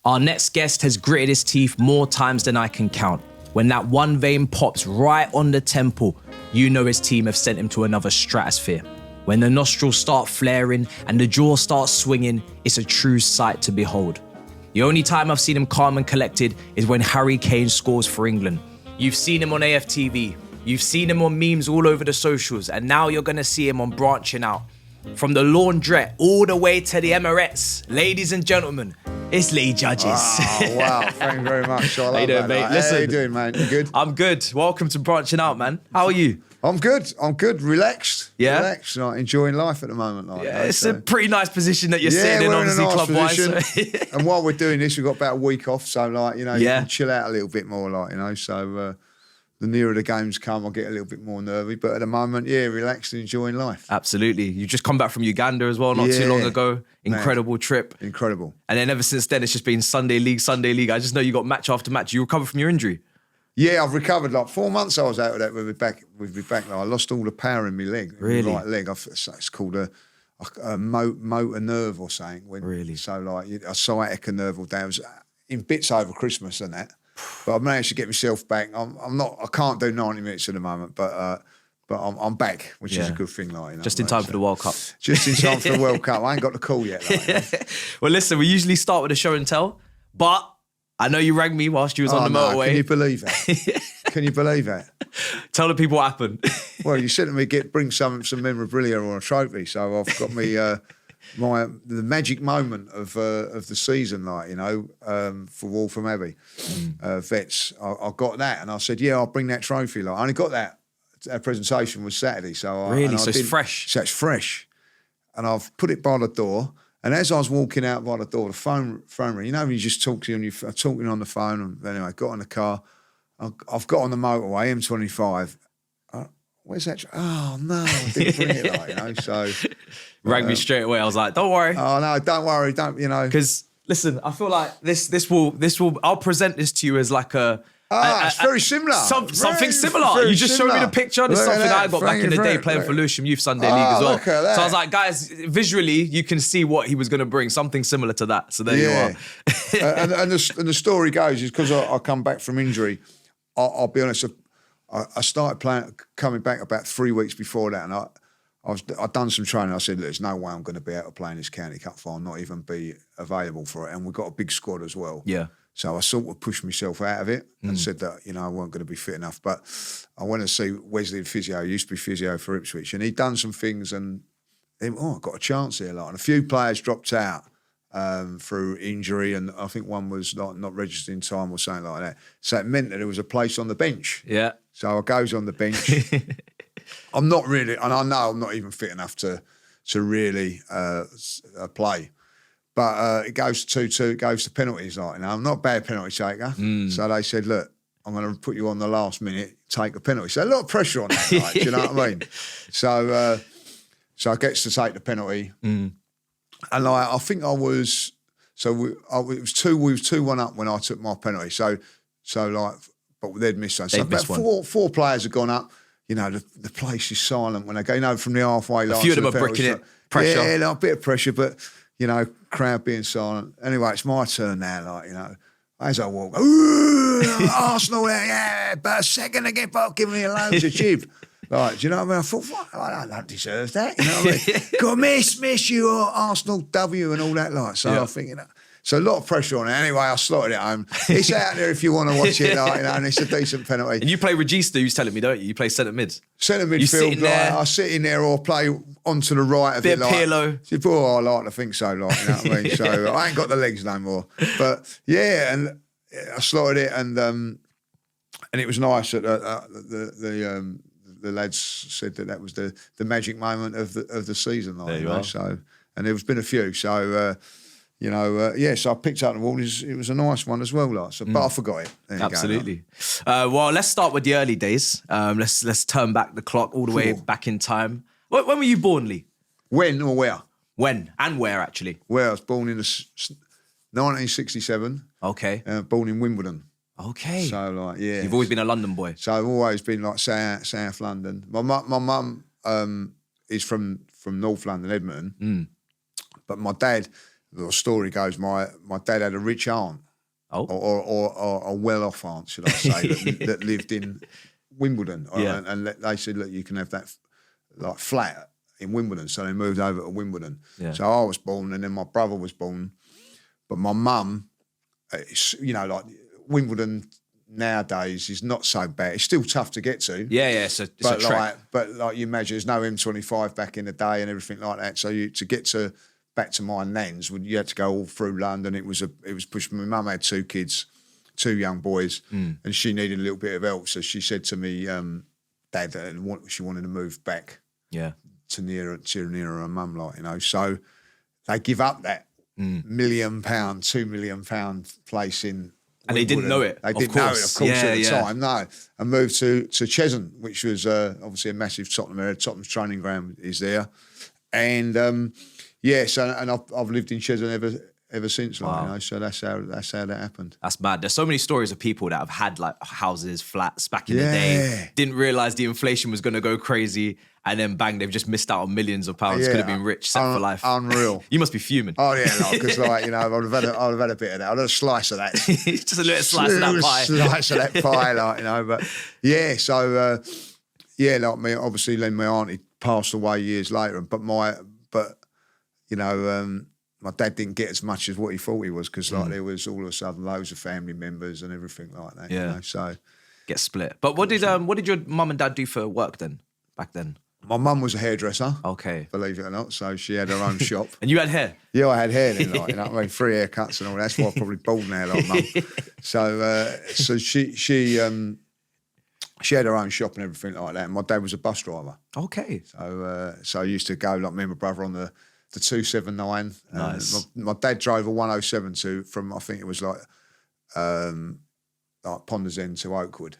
Our next guest has gritted his teeth more times than I can count. When that one vein pops right on the temple, you know his team have sent him to another stratosphere. When the nostrils start flaring and the jaw starts swinging, it's a true sight to behold. The only time I've seen him calm and collected is when Harry Kane scores for England. You've seen him on AFTV, you've seen him on memes all over the socials, and now you're gonna see him on Branching Out. From the Laundrette all the way to the Emirates, ladies and gentlemen, it's Lee Judges. Oh, wow. Thank you very much. I love How you doing, that. mate? Like, Listen, how you doing, mate? You good? I'm good. Welcome to Branching Out, man. How are you? I'm good. Relaxed. Yeah? Relaxed. Like, enjoying life at the moment. Like, Yeah, it's a pretty nice position that you're sitting in, we're obviously, in a nice club-wise. position. And while we're doing this, we've got about a week off. So, like, you know, you can chill out a little bit more, like, you know. So, the nearer the games come, I'll get a little bit more nervy. But at the moment, relaxed and enjoying life. Absolutely. You just come back from Uganda as well, not too long ago. Incredible trip. Incredible. And then ever since then, it's just been Sunday League. I just know you got match after match. You recovered from your injury. Yeah, I've recovered. Like 4 months I was out of that with my back. Like, I lost all the power in my leg. Really? My right leg. It's called a motor nerve or something. Really? So like a sciatica nerve or down. It was in bits over Christmas and that. But I've managed to get myself back. I can't do 90 minutes at the moment, but I'm back, which is a good thing. Like, you know, just in time for the World Cup. Just in time for the World Cup. I ain't got the call yet. Like, you know. Well, listen, we usually start with a show and tell, but I know you rang me whilst you was on the motorway. Can you believe that? Can you believe that? Tell the people what happened. Well, you said to me, bring some memorabilia or a trophy. So I've got me the magic moment of the season, like, you know, for Waltham Abbey vets. I got that, and I said, I'll bring that trophy. Like, I only got that. Our presentation was Saturday, so it's fresh. So it's fresh, and I've put it by the door. And as I was walking out by the door, the phone rang. You know, when you just talking on the phone. And anyway, got in the car. I've got on the motorway, M25. Where's that? Oh no, I didn't bring it, like, you know. So rang me straight away. I was like, "Don't worry." Oh no, don't worry. Don't, you know? Because listen, I feel like this will. I'll present this to you as like it's very similar. Something similar. You just showed me the picture. It's something I got back in the day playing for Lewisham Youth Sunday League as well. Look at that. So I was like, guys, visually, you can see what he was going to bring. Something similar to that. So there you are. and the story goes is because I come back from injury. I'll be honest. I started coming back about 3 weeks before that, and I'd done some training. I said, look, there's no way I'm going to be able to play in this county cup final, not even be available for it. And we've got a big squad as well. Yeah. So I sort of pushed myself out of it and said that, you know, I weren't going to be fit enough. But I went to see Wesley, the physio. He used to be physio for Ipswich, and he'd done some things, and I got a chance here. Like, and a few players dropped out through injury, and I think one was not registered in time or something like that. So it meant that there was a place on the bench. Yeah. So I goes on the bench. I'm not really, and I know I'm not even fit enough to really play. But it goes to 2-2, it goes to penalties. Like, you know, I'm not a bad penalty taker. So they said, look, I'm going to put you on the last minute, take a penalty. So a lot of pressure on that, like, do you know what I mean? So I gets to take the penalty. And like, I think I was, we was 2-1 up when I took my penalty. So like, but they'd missed one. So about four players have gone up. You know, the place is silent when they go, you know, from the halfway line. A few of them are bricking it, pressure. Yeah, like, a bit of pressure, but, you know, crowd being silent. Anyway, it's my turn now, like, you know. As I walk, ooh, Arsenal, yeah, but a second again, but giving me loads of jib. Like, do you know what I mean? I thought, what? I don't deserve that. You know what I mean? Go miss you, Arsenal W and all that, like. So I'm thinking, so a lot of pressure on it. Anyway, I slotted it home. It's out there if you want to watch it, like, you know, and it's a decent penalty. And you play Regista, who's telling me, don't you? You play centre mid. Centre midfield, like, I sit in there or play onto the right of it. Bit of Pirlo. Oh, I like to think so, like, you know what I mean? So I ain't got the legs no more. But yeah, and I slotted it, and it was nice that the lads said that was the magic moment of the season, like, there you are. So, and there's been a few. So you know, so I picked up the ball. It was a nice one as well, like. So, but I forgot it. Absolutely. Well, let's start with the early days. Let's turn back the clock all the way back in time. When were you born, Lee? When or where? When and where, actually? Well, I was born in 1967. Okay. Born in Wimbledon. Okay. So, like, yeah. You've always been a London boy. So I've always been like South London. My mum is from North London, Edmonton. But my dad, the story goes, my dad had a rich aunt, or a well-off aunt, should I say, that lived in Wimbledon, and they said, look, you can have that like flat in Wimbledon, so they moved over to Wimbledon. Yeah. So I was born, and then my brother was born, but my mum, you know, like Wimbledon nowadays is not so bad. It's still tough to get to. Yeah. It's a trek. But you imagine, there's no M25 back in the day and everything like that. So to get back to my nan's, you had to go all through London. It was pushed. My mum had 2 kids, 2 young boys, and she needed a little bit of help. So she said to me, Dad, she wanted to move back. Yeah. To near her mum, like, you know. So they give up that £1 million, £2 million place in. And they didn't know it. They didn't know it, of course, at the time, no. And moved to Cheshunt, which was obviously a massive Tottenham area. Tottenham's training ground is there. And, and I've lived in Cheshunt ever since, like, you know, so that's how that happened. That's mad. There's so many stories of people that have had, like, houses, flats back in the day, didn't realise the inflation was going to go crazy, and then bang, they've just missed out on millions of pounds. Could have been rich, set for life. Unreal. You must be fuming. Oh yeah, because like, you know, I'd have had a bit of that. I'd have a slice of that. Just a little slice of that pie. Slice of that pie, like, you know. But yeah, so like me, obviously, then my auntie passed away years later. But you know, my dad didn't get as much as what he thought he was, because like there was all of a sudden loads of family members and everything like that. Yeah. You know, so get split. But what did your mum and dad do for work then? Back then? My mum was a hairdresser. Okay. Believe it or not. So she had her own shop. And you had hair? Yeah, I had hair then, like, you know, I mean, 3 haircuts and all. That's why I'm probably bald now, like mum. So she had her own shop and everything like that. And my dad was a bus driver. Okay. So I used to go, like, me and my brother on the 279. Nice. My dad drove a 107 from, I think it was like Ponders End to Oakwood.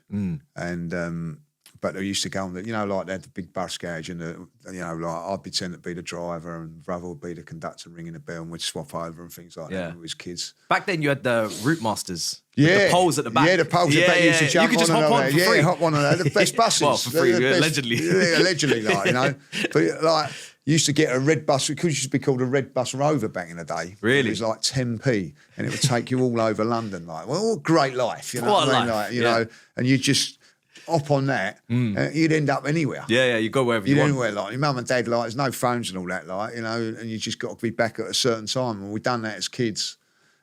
And but they used to go on the, you know, like they had the big bus garage, and you know, like I'd pretend to be the driver and brother would be the conductor ringing the bell, and we'd swap over and things like that when we was kids. Back then you had the Route Masters. The poles at the back. Yeah, the poles at the back. You used to jump you could just hop on for free. Yeah, hop on and they're the best buses. Well, for free, allegedly. Yeah, allegedly, like, you know. But like, you used to get a red bus, because it used to be called a red bus Rover back in the day. Really? It was like 10p, and it would take you all over London. Like, well, great life, you know what I mean? Like, you know, and you just hop on that, you'd end up anywhere. Yeah, you go wherever you want. Anywhere, like, your mum and dad, like, there's no phones and all that, like, you know, and you just got to be back at a certain time. And we'd done that as kids.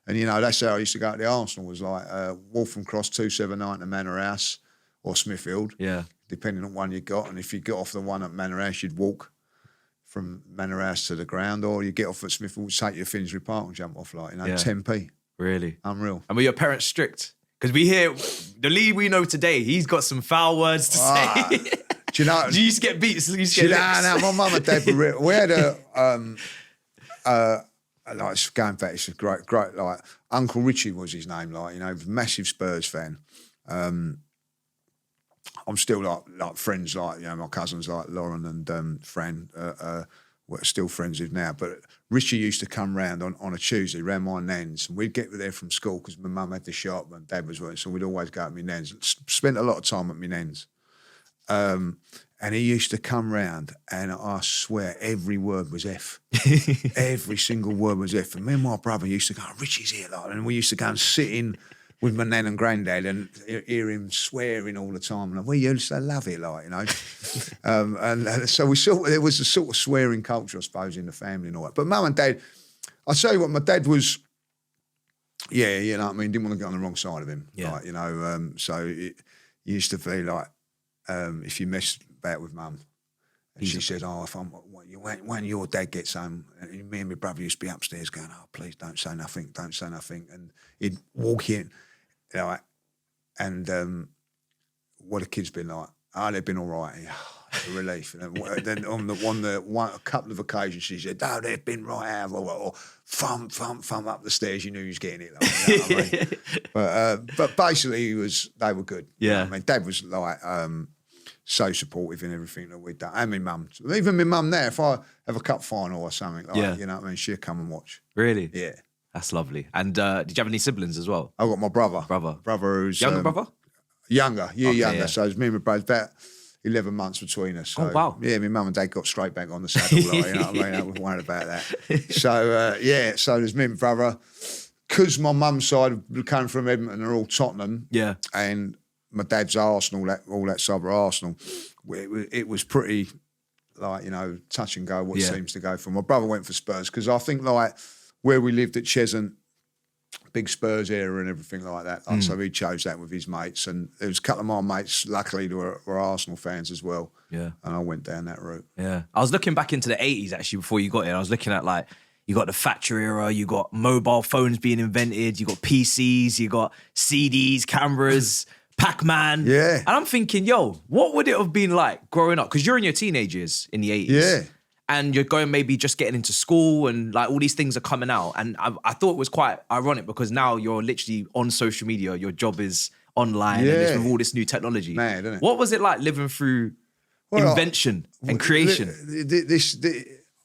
And, you know, that's how I used to go to the Arsenal, was like Waltham Cross 279 to Manor House or Smithfield. Yeah. Depending on one you got. And if you got off the one at Manor House, you'd walk from Manor House to the ground, or you get off at Smithfield, take you to Finsbury Park and jump off, like, you know, 10p. Really? Unreal. And were your parents strict? Because we hear the Lee we know today, he's got some foul words to say. Do you know? Do you used to get beats? You used to get no, my mum and dad were we had like, it's going back, it's a great, like, Uncle Richie was his name, like, you know, massive Spurs fan. I'm still like friends, like, you know, my cousins like Lauren and Fran, we're still friends with now. But Richie used to come round on a Tuesday, round my nan's, and we'd get there from school because my mum had the shop and dad was working, so we'd always go to my nan's. Spent a lot of time at my nan's. And he used to come round, and I swear every word was F. Every single word was F. And me and my brother used to go, Richie's here, like, and we used to go and sit in with my nan and granddad and hear him swearing all the time. And we used to love it, like, you know. And so there was a sort of swearing culture, I suppose, in the family and all that. But mum and dad, I'll tell you what, my dad was, you know what I mean, didn't want to get on the wrong side of him. Yeah. Like, you know, so it used to be like, if you messed about with mum, and she said, when your dad gets home, and me and my brother used to be upstairs going, oh, please don't say nothing. And he'd walk in, you know, and what the kids been like? Oh, they've been all right. A relief. And then on a couple of occasions, she said, oh, they've been right out, or thump up the stairs. You knew he was getting it. Like, you know what I mean? But basically, they were good. Yeah. You know, I mean, Dad was like so supportive in everything that we'd done. And my mum, even my mum there, if I have a cup final or something, like, you know what I mean, she'd come and watch. Really? Yeah. That's lovely. And did you have any siblings as well? I've got my brother. Brother who's younger brother? Younger, younger. Yeah. So it's me and my brother. 11 months between us. So, Oh, wow. Yeah, my mum and dad got straight back on the saddle. Like, you know what I mean? I wasn't worried about that. So, so there's me and brother. Because my mum's side came from Edmonton, they're all Tottenham. Yeah. And my dad's Arsenal, all that side were Arsenal. It was pretty, like, you know, touch and go what seems to go for. My brother went for Spurs because I think, like, where we lived at Cheshunt, big Spurs era and everything like that. So he chose that with his mates. And there was a couple of my mates, luckily, were Arsenal fans as well. Yeah. And I went down that route. Yeah. I was looking back into the 80s, actually, before you got here. I was looking at, like, you got the Thatcher era, you got mobile phones being invented, you got PCs, you got CDs, cameras, Pac-Man. Yeah. And I'm thinking, yo, what would it have been like growing up? Because you're in your teenage years in the 80s. Yeah. And you're going maybe just getting into school and like all these things are coming out. And I thought it was quite ironic because now you're literally on social media, your job is online and it's with all this new technology. Mad, isn't it? What was it like living through invention and creation?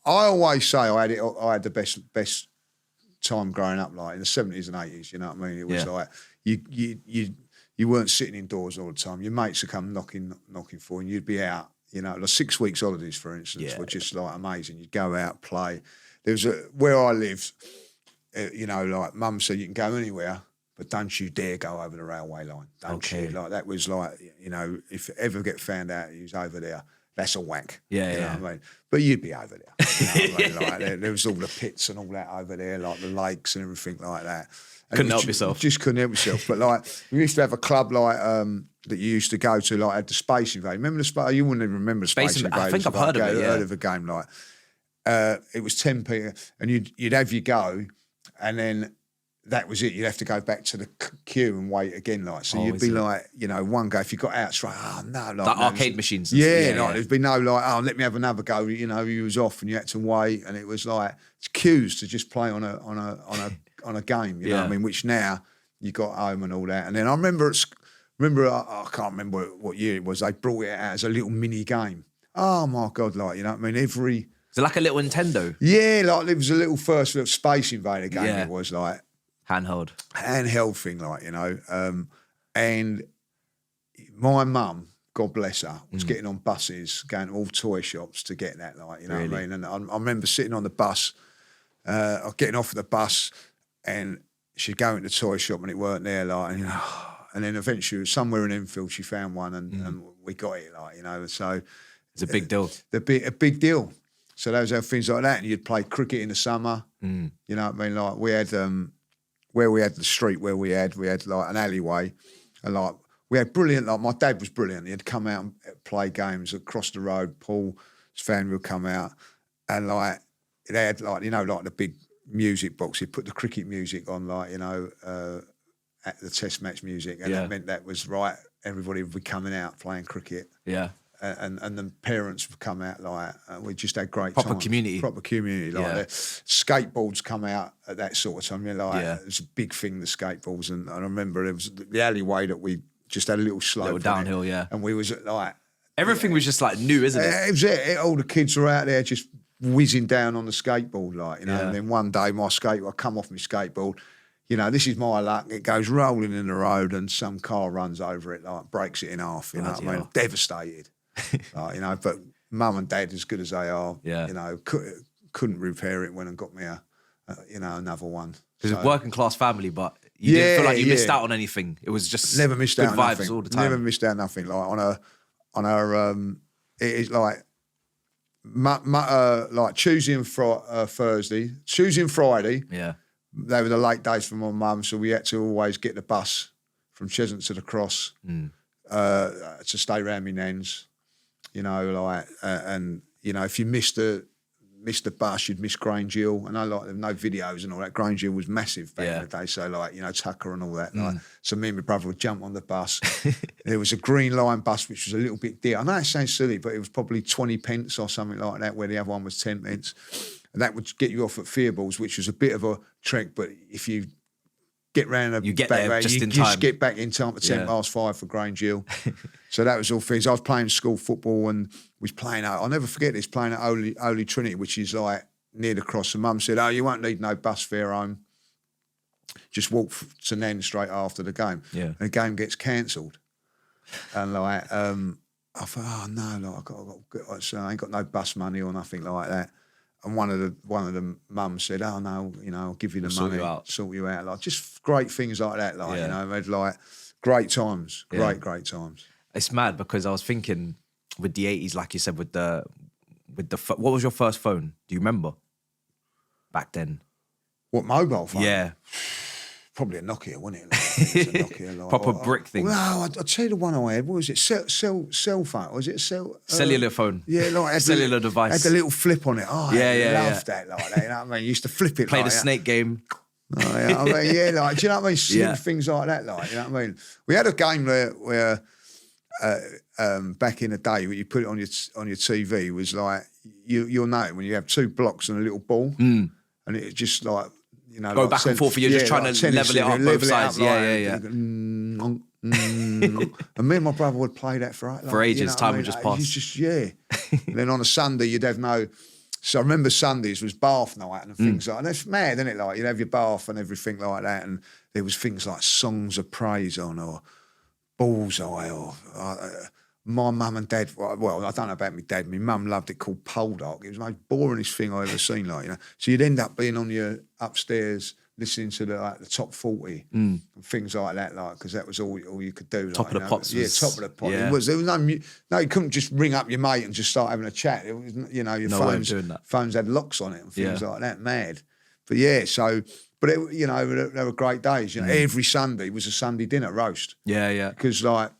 I always say I had the best time growing up, like in the 70s and 80s. You know what I mean? It was like you weren't sitting indoors all the time. Your mates would come knocking for you, and you'd be out. You know, like 6 weeks holidays, for instance, were just like amazing. You'd go out, play. There was where I lived. You know, like Mum said, you can go anywhere, but don't you dare go over the railway line. Don't you? Like that was like, you know, if ever get found out he was over there, that's a whack. Yeah, you know what I mean? But you'd be over there. You know what I mean? Like, there was all the pits and all that over there, like the lakes and everything like that. And Couldn't help yourself. Just couldn't help yourself. But like, we used to have a club like that you used to go to, like, at the Space Invaders. Remember the Space? You wouldn't even remember the Space Invaders. I think I've heard of it. Heard of a game like. It was 10 people, and you'd have your go, and then that was it. You'd have to go back to the queue and wait again, like. So you'd be like, you know, one go. If you got out straight, like arcade machines. There'd be no like, oh, let me have another go. You know, you was off, and you had to wait, and it was like it's queues to just play on a game. You know what I mean? Which now you got home and all that. And then I remember I can't remember what year it was. They brought it out as a little mini game. Oh my God, like, you know what I mean? So like a little Nintendo. Yeah, like it was a little first little Space Invader game. It was like handheld thing, like, you know. And my mum, God bless her, was getting on buses, going to all toy shops to get that, like, you know what I mean? And I remember sitting on the bus, getting off of the bus, and she'd go into the toy shop and it weren't there, like, and, you know, and then eventually somewhere in Enfield she found one and we got it, like, you know. So it's a big deal. A big deal. So those are things like that, and you'd play cricket in the summer. You know what I mean? Like we had where we had the street where we had like an alleyway, and like we had brilliant. Like my dad was brilliant. He'd come out and play games across the road. Paul's family would come out, and like they had like, you know, like the big music box. He'd put the cricket music on, like, you know, at the test match music, and that meant that was right. Everybody would be coming out playing cricket. Yeah. And the parents would come out, like, we just had great proper time. community, like the skateboards come out at that sort of time. You know, like it was a big thing, the skateboards, and I remember it was the alleyway that we just had a little slope, downhill, and we was like everything was just like new, isn't it? It was it. All the kids were out there just whizzing down on the skateboard, like, you know. And then one day I come off my skateboard. You know, this is my luck. It goes rolling in the road, and some car runs over it, like breaks it in half. You know what I mean? Devastated. You know, but Mum and Dad, as good as they are, you know, couldn't repair it. Went and got me another one. Because it's a working class family, but you didn't feel like you missed out on anything. It was just never missed good out vibes nothing. all the time. Never missed out nothing. Like on our it is like like Tuesday and Thursday, Tuesday and Friday. Yeah, they were the late days for my mum, so we had to always get the bus from Cheshunt to the Cross to stay round my nan's. You know, like, and you know, if you missed the bus, you'd miss Grange Hill. And I like there were no videos and all that. Grange Hill was massive back in the day, so like, you know, Tucker and all that. Like, so me and my brother would jump on the bus. There was a Green Line bus, which was a little bit dear. I know it sounds silly, but it was probably 20 pence or something like that, where the other one was 10 pence, and that would get you off at Fourever's, which was a bit of a trek. But if you get round you get there just in time. Just get back in time at 5:10 for Grange Hill. So that was all things. I was playing school football and was playing out. I'll never forget this, playing at Holy Trinity, which is like near the cross. And Mum said, "Oh, you won't need no bus fare home. Just walk to Nan straight after the game." Yeah. And the game gets cancelled. And like, I thought, oh no, like so I ain't got no bus money or nothing like that. And one of the mums said, oh no, I'll give you the money, sort you out, like just great things like that, like we had like great times, great times. It's mad because I was thinking with the 80s, like you said, with the what was your first phone? Do you remember back then? What, mobile phone? Yeah. Probably a Nokia, wasn't it? Like, it was a Nokia, like, proper brick thing. Well, I'll tell you the one I had. What was it? Cell phone? Was it cellular phone? Yeah, like cellular device. Had the little flip on it. Oh, I loved that, like that. You know what I mean? You used to flip it. Play like the that. snake game. Oh, yeah, I mean, like, do you know what I mean? Slim things like that, like, you know what I mean? We had a game where back in the day, when you put it on your TV, was like you'll know it when you have two blocks and a little ball, and it just like. Go like back and forth, you're just trying like to level it up both sides. Yeah. And me and my brother would play that for ages. Time would just pass. It's just, and then on a Sunday, you'd have no... So I remember Sundays was bath night and things like that. And that's mad, isn't it? Like, you'd have your bath and everything like that. And there was things like Songs of Praise on, or Bullseye, or... my mum and dad, well, I don't know about my dad. My mum loved it, called Poldark. It was the most boringest thing I ever seen, like, So you'd end up being on your upstairs listening to the top 40 and things like that, like, because that was all you could do. Top of the pops. Yeah, top of the pot. There was no, you couldn't just ring up your mate and just start having a chat. It was, your phones had locks on it and things like that. Mad. But but they were great days. Every Sunday was a Sunday dinner roast. Yeah. Because like,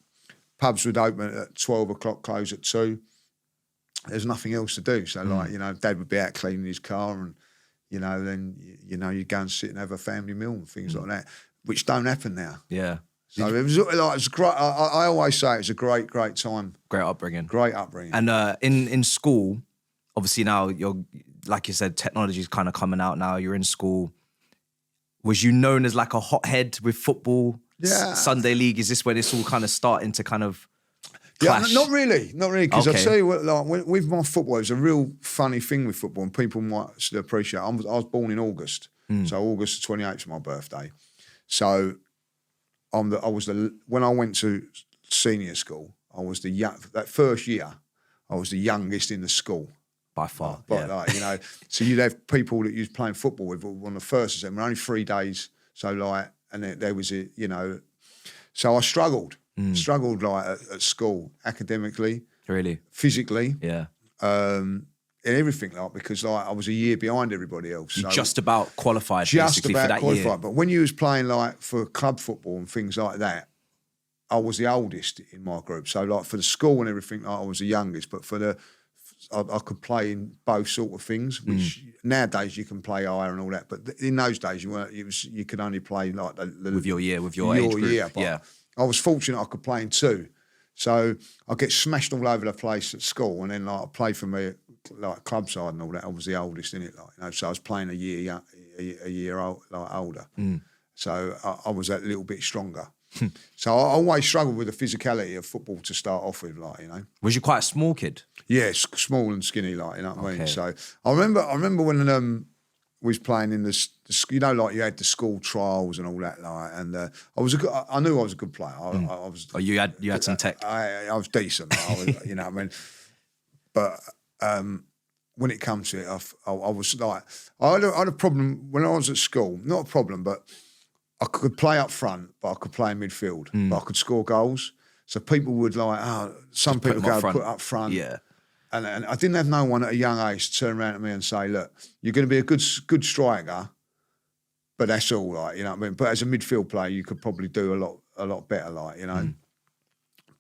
pubs would open at 12 o'clock, close at 2. There's nothing else to do. So, like, Dad would be out cleaning his car and, then, you'd go and sit and have a family meal and things like that, which don't happen now. Yeah. So it was great. I always say it's a great time. Great upbringing. Great upbringing. And in school, obviously now you're, like you said, technology's kind of coming out now. You're in school. Was you known as like a hothead with football? Yeah. Sunday league, is this where it's all kind of starting to kind of clash? Not really, because I'll tell you what, like, with my football, it's a real funny thing with football, and people might still appreciate it. I was born in August, so August the 28th is my birthday. So when I went to senior school, I was that first year, I was the youngest in the school. By far, like, so you'd have people that you was playing football with on the first, and we're only 3 days, so like, and there was it, so I struggled like at school, academically, really, physically, and everything, like, because like I was a year behind everybody else. You just about qualified, basically, for that year. But when you was playing like for club football and things like that, I was the oldest in my group. So like for the school and everything, like, I was the youngest. But I could play in both sort of things, which nowadays you can play higher and all that. But in those days, you could only play like with your year, with your age group. But I was fortunate I could play in 2. So I get smashed all over the place at school, and then like I played for me like club side and all that. I was the oldest in it, like, so I was playing a year older. So I was that little bit stronger. So I always struggled with the physicality of football to start off with, like, Was you quite a small kid? Yeah, small and skinny, like, you know what I mean? So I remember when we was playing in the like you had the school trials and all that, like, and I knew I was a good player. I was. Oh, you had some tech. I was decent, I was, you know what I mean? But when it comes to it, I was like, I had a problem when I was at school. Not a problem, but I could play up front, but I could play in midfield, but I could score goals. So people would like, some people go put up front. Yeah. And I didn't have no one at a young age to turn around to me and say, look, you're going to be a good striker, but that's all, like, you know what I mean? But as a midfield player, you could probably do a lot better, like,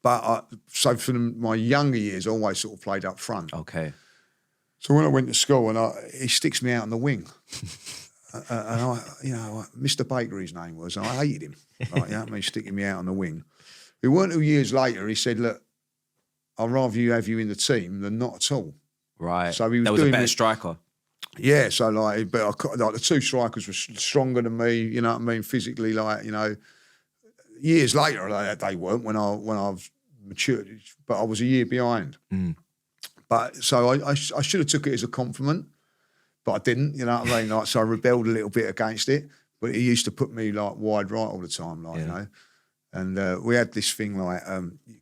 But so for my younger years, I always sort of played up front. Okay. So when I went to school, and he sticks me out on the wing. And Mr. Baker, his name was, and I hated him. Like, you know what I mean? Sticking me out on the wing. It weren't 2 years later, he said, look, I'd rather have you in the team than not at all. Right. So he was a better striker. Yeah, so like the 2 strikers were stronger than me, you know what I mean, physically, like, years later they weren't when I was matured, but I was a year behind. But so I should have took it as a compliment, but I didn't, you know what I mean? Like, so I rebelled a little bit against it, but he used to put me like wide right all the time, like, And we had this thing like,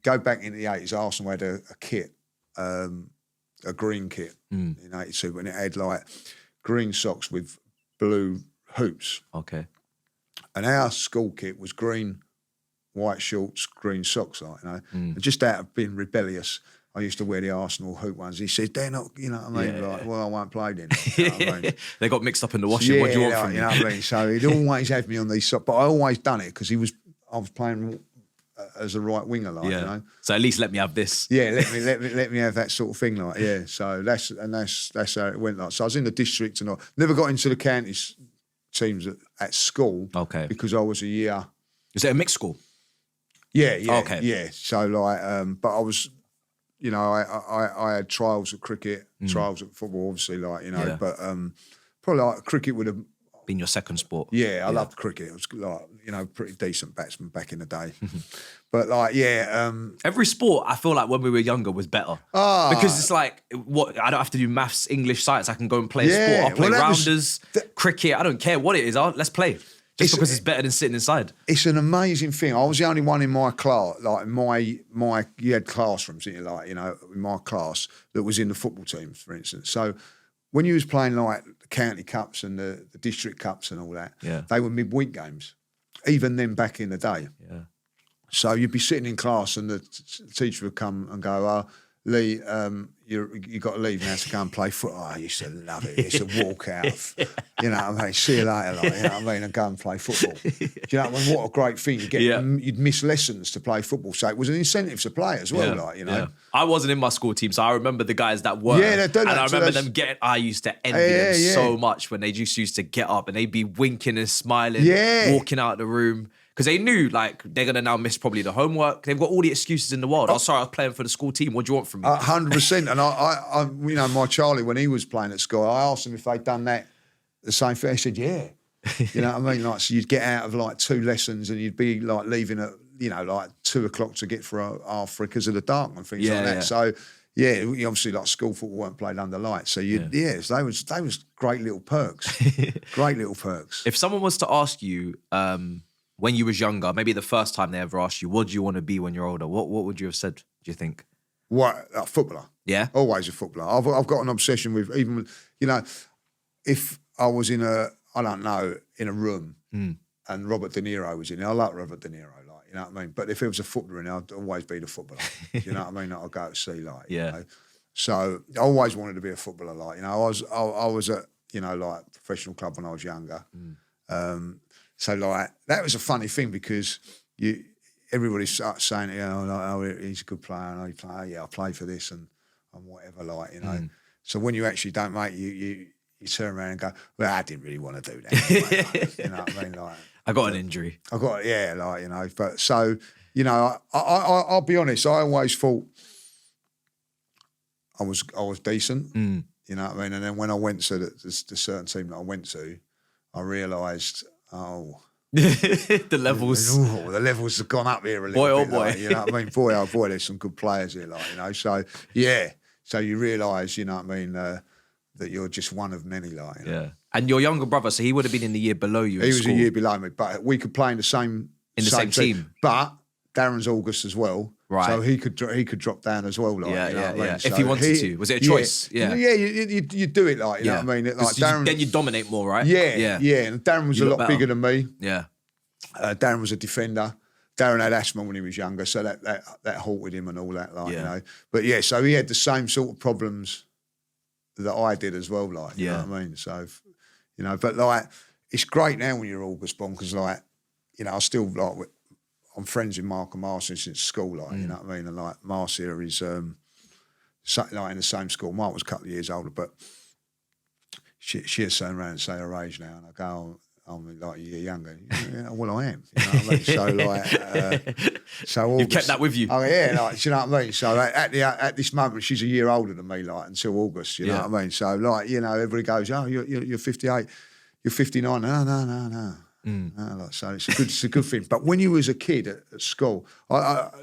go back into the 80s, Arsenal had a kit, a green kit in 82, and it had like green socks with blue hoops. Okay. And our school kit was green, white shorts, green socks, like, you know. And just out of being rebellious, I used to wear the Arsenal hoop ones. He said, they're not, you know what I mean? Like, well, I won't play then. You know what I mean? They got mixed up in the washing. What do you want from me? You know what I mean? So he'd always had me on these socks, but I always done it because I was playing as a right winger, like, you know. So at least let me have this. Yeah, let me have that sort of thing, like, yeah. So that's how it went, like. So I was in the district and I never got into the counties teams at school. Okay. Because I was a year. Is it a mixed school? Yeah. Okay. Yeah. So like, but I was, you know, I had trials at cricket, trials at football, obviously, like, you know, but probably like cricket would have been your second sport. Yeah, I loved cricket. It was like, you know, pretty decent batsman back in the day. But like, every sport I feel like when we were younger was better. Because it's like, what, I don't have to do maths, English, science. I can go and play a sport. I'll play rounders, cricket. I don't care what it is. Let's play. Just because it's better than sitting inside. It's an amazing thing. I was the only one in my class, like you had classrooms, like, you know, in my class that was in the football teams, for instance. So when you was playing like the county cups and the district cups and all that, they were midweek games, even then back in the day. Yeah. So you'd be sitting in class and the teacher would come and go, Lee, you got to leave now to go and play football. I used to love it. It's a walk out. You know what I mean? See you later, like, you know what I mean? And go and play football. Do you know what I mean? What a great thing. You'd miss lessons to play football. So it was an incentive to play as well, like, you know. Yeah. I wasn't in my school team, so I remember the guys that were. Yeah, they do that. And I remember them I used to envy them so much when they just used to get up and they'd be winking and smiling, walking out the room. Because they knew, like, they're going to now miss probably the homework. They've got all the excuses in the world. Oh, sorry, I was playing for the school team. What do you want from me? 100%. And I, you know, my Charlie, when he was playing at school, I asked him if they'd done that, the same thing. He said, yeah. You know what I mean? Like, so you'd get out of, like, 2 lessons and you'd be, like, leaving at, you know, like 2 o'clock to get for half because of the dark and things like that. Yeah. So, yeah, obviously, like, school football weren't played under lights. So, so they was great little perks. Great little perks. If someone was to ask you... when you was younger, maybe the first time they ever asked you, what do you want to be when you're older? What would you have said, do you think? What, a footballer? Yeah. Always a footballer. I've got an obsession with, even, you know, if I was in a room and Robert De Niro was in it, I like Robert De Niro, like, you know what I mean? But if it was a footballer in it, I'd always be the footballer. You know what I mean? That I'd go to see, like, you know? So I always wanted to be a footballer, like, you know, I was at, you know, like, professional club when I was younger. So, like, that was a funny thing because everybody starts saying, you know, like, oh, he's a good player, and I play for this and whatever, like, you know. So when you actually don't make you turn around and go, well, I didn't really want to do that. Like, you know what I mean? Like, I got an injury. like, you know. But so, you know, I'll be honest, I always thought I was decent, you know what I mean? And then when I went to the certain team that I went to, I realised... the levels have gone up here a little bit. Boy. Like, you know what I mean? Boy, there's some good players here, like, you know. So, yeah. So you realise, you know what I mean, that you're just one of many, like, you know? Yeah. And your younger brother, so he would have been in the year below you. He was a year below me, but we could play in the same team. But Darren's August as well. Right. So he could drop down as well, like, you know what I mean? So if he wanted to. Was it a choice? Yeah, you do it, like, you know what I mean? Like, Darren, then you dominate more, right? Yeah. And Darren was a lot bigger than me. Yeah. Darren was a defender. Darren had asthma when he was younger, so that halted him and all that, like, you know. But yeah, so he had the same sort of problems that I did as well, like, you know what I mean? So, you know, but like, it's great now when you're August born because, like, you know, I still, like, I'm friends with Mark and Marcia since school, like, you know what I mean? And, like, Marcia is, like, in the same school. Mark was a couple of years older, but she'd turn around and say her age now, and I go, I'm like a year younger. Yeah, well, I am. You know what I mean? So, like, so August, you've kept that with you. Oh yeah, like, you know what I mean. So at this moment, she's a year older than me, like, until August. You know what I mean. So, like, you know, everybody goes, oh, you're 58, you're 59. No. Like, so it's a good thing. But when you was a kid at school,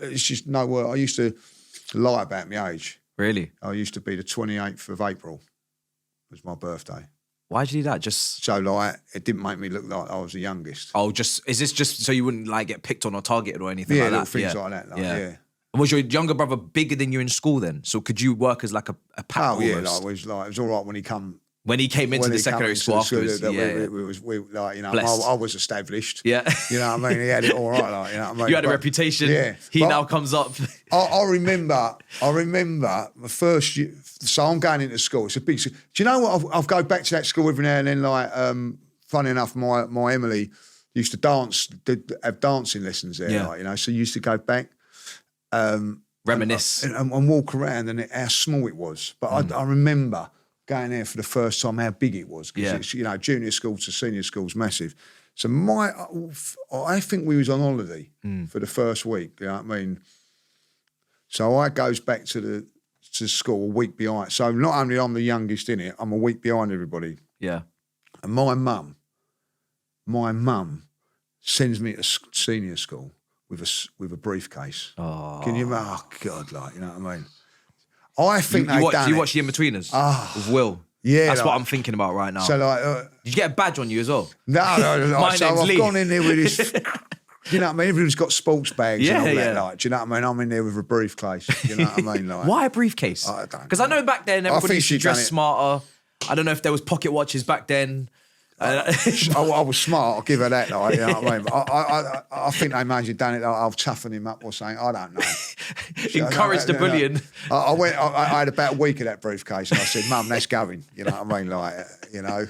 it's just no word. I used to lie about my age. Really? I used to be the 28th of April was my birthday. Why'd you do that? Just So like, it didn't make me look like I was the youngest. is this just so you wouldn't like get picked on or targeted or anything like that? Little things like that. Like, yeah. Was your younger brother bigger than you in school then? So could you work as like a pack? Oh yeah, like it was all right when he came into the secondary school afterwards. We like, you know, Blessed. I was established. Yeah. You know what I mean? He had it all right, like, you know what I mean? You had a reputation. Yeah. He now comes up. I remember the first year, so I'm going into school. It's a big, do you know what? I'll go back to that school every now and then, like, funny enough, my Emily used to have dancing lessons there, like, you know, so you used to go back. Reminisce. And walk around and how small it was. But I remember going there for the first time how big it was. Because it's, you know, junior school to senior school is massive. So I think we was on holiday for the first week, you know what I mean? So I goes back to school a week behind. So not only I'm the youngest in it, I'm a week behind everybody. Yeah. And my mum sends me to senior school with a briefcase. Oh. Can you imagine? Oh, God, like, you know what I mean? I think you watch the In-Betweeners with Will? Yeah. That's what I'm thinking about right now. So, like... Did you get a badge on you as well? No. My so name's I've Lee. gone in there with this... You know what I mean? Everyone's got sports bags and all that, like, do you know what I mean? I'm in there with a briefcase, you know what I mean? Like, why a briefcase? I don't know. Because I know back then everybody used to dress it. smarter. I don't know if there was pocket watches back then. I was smart, I'll give her that, like, you know what I mean? I think they made you done it, like, I'll toughen him up or something, I don't know. Encourage the bullying. I had about a week of that briefcase and I said, Mum, that's going, you know what I mean? Like, you know,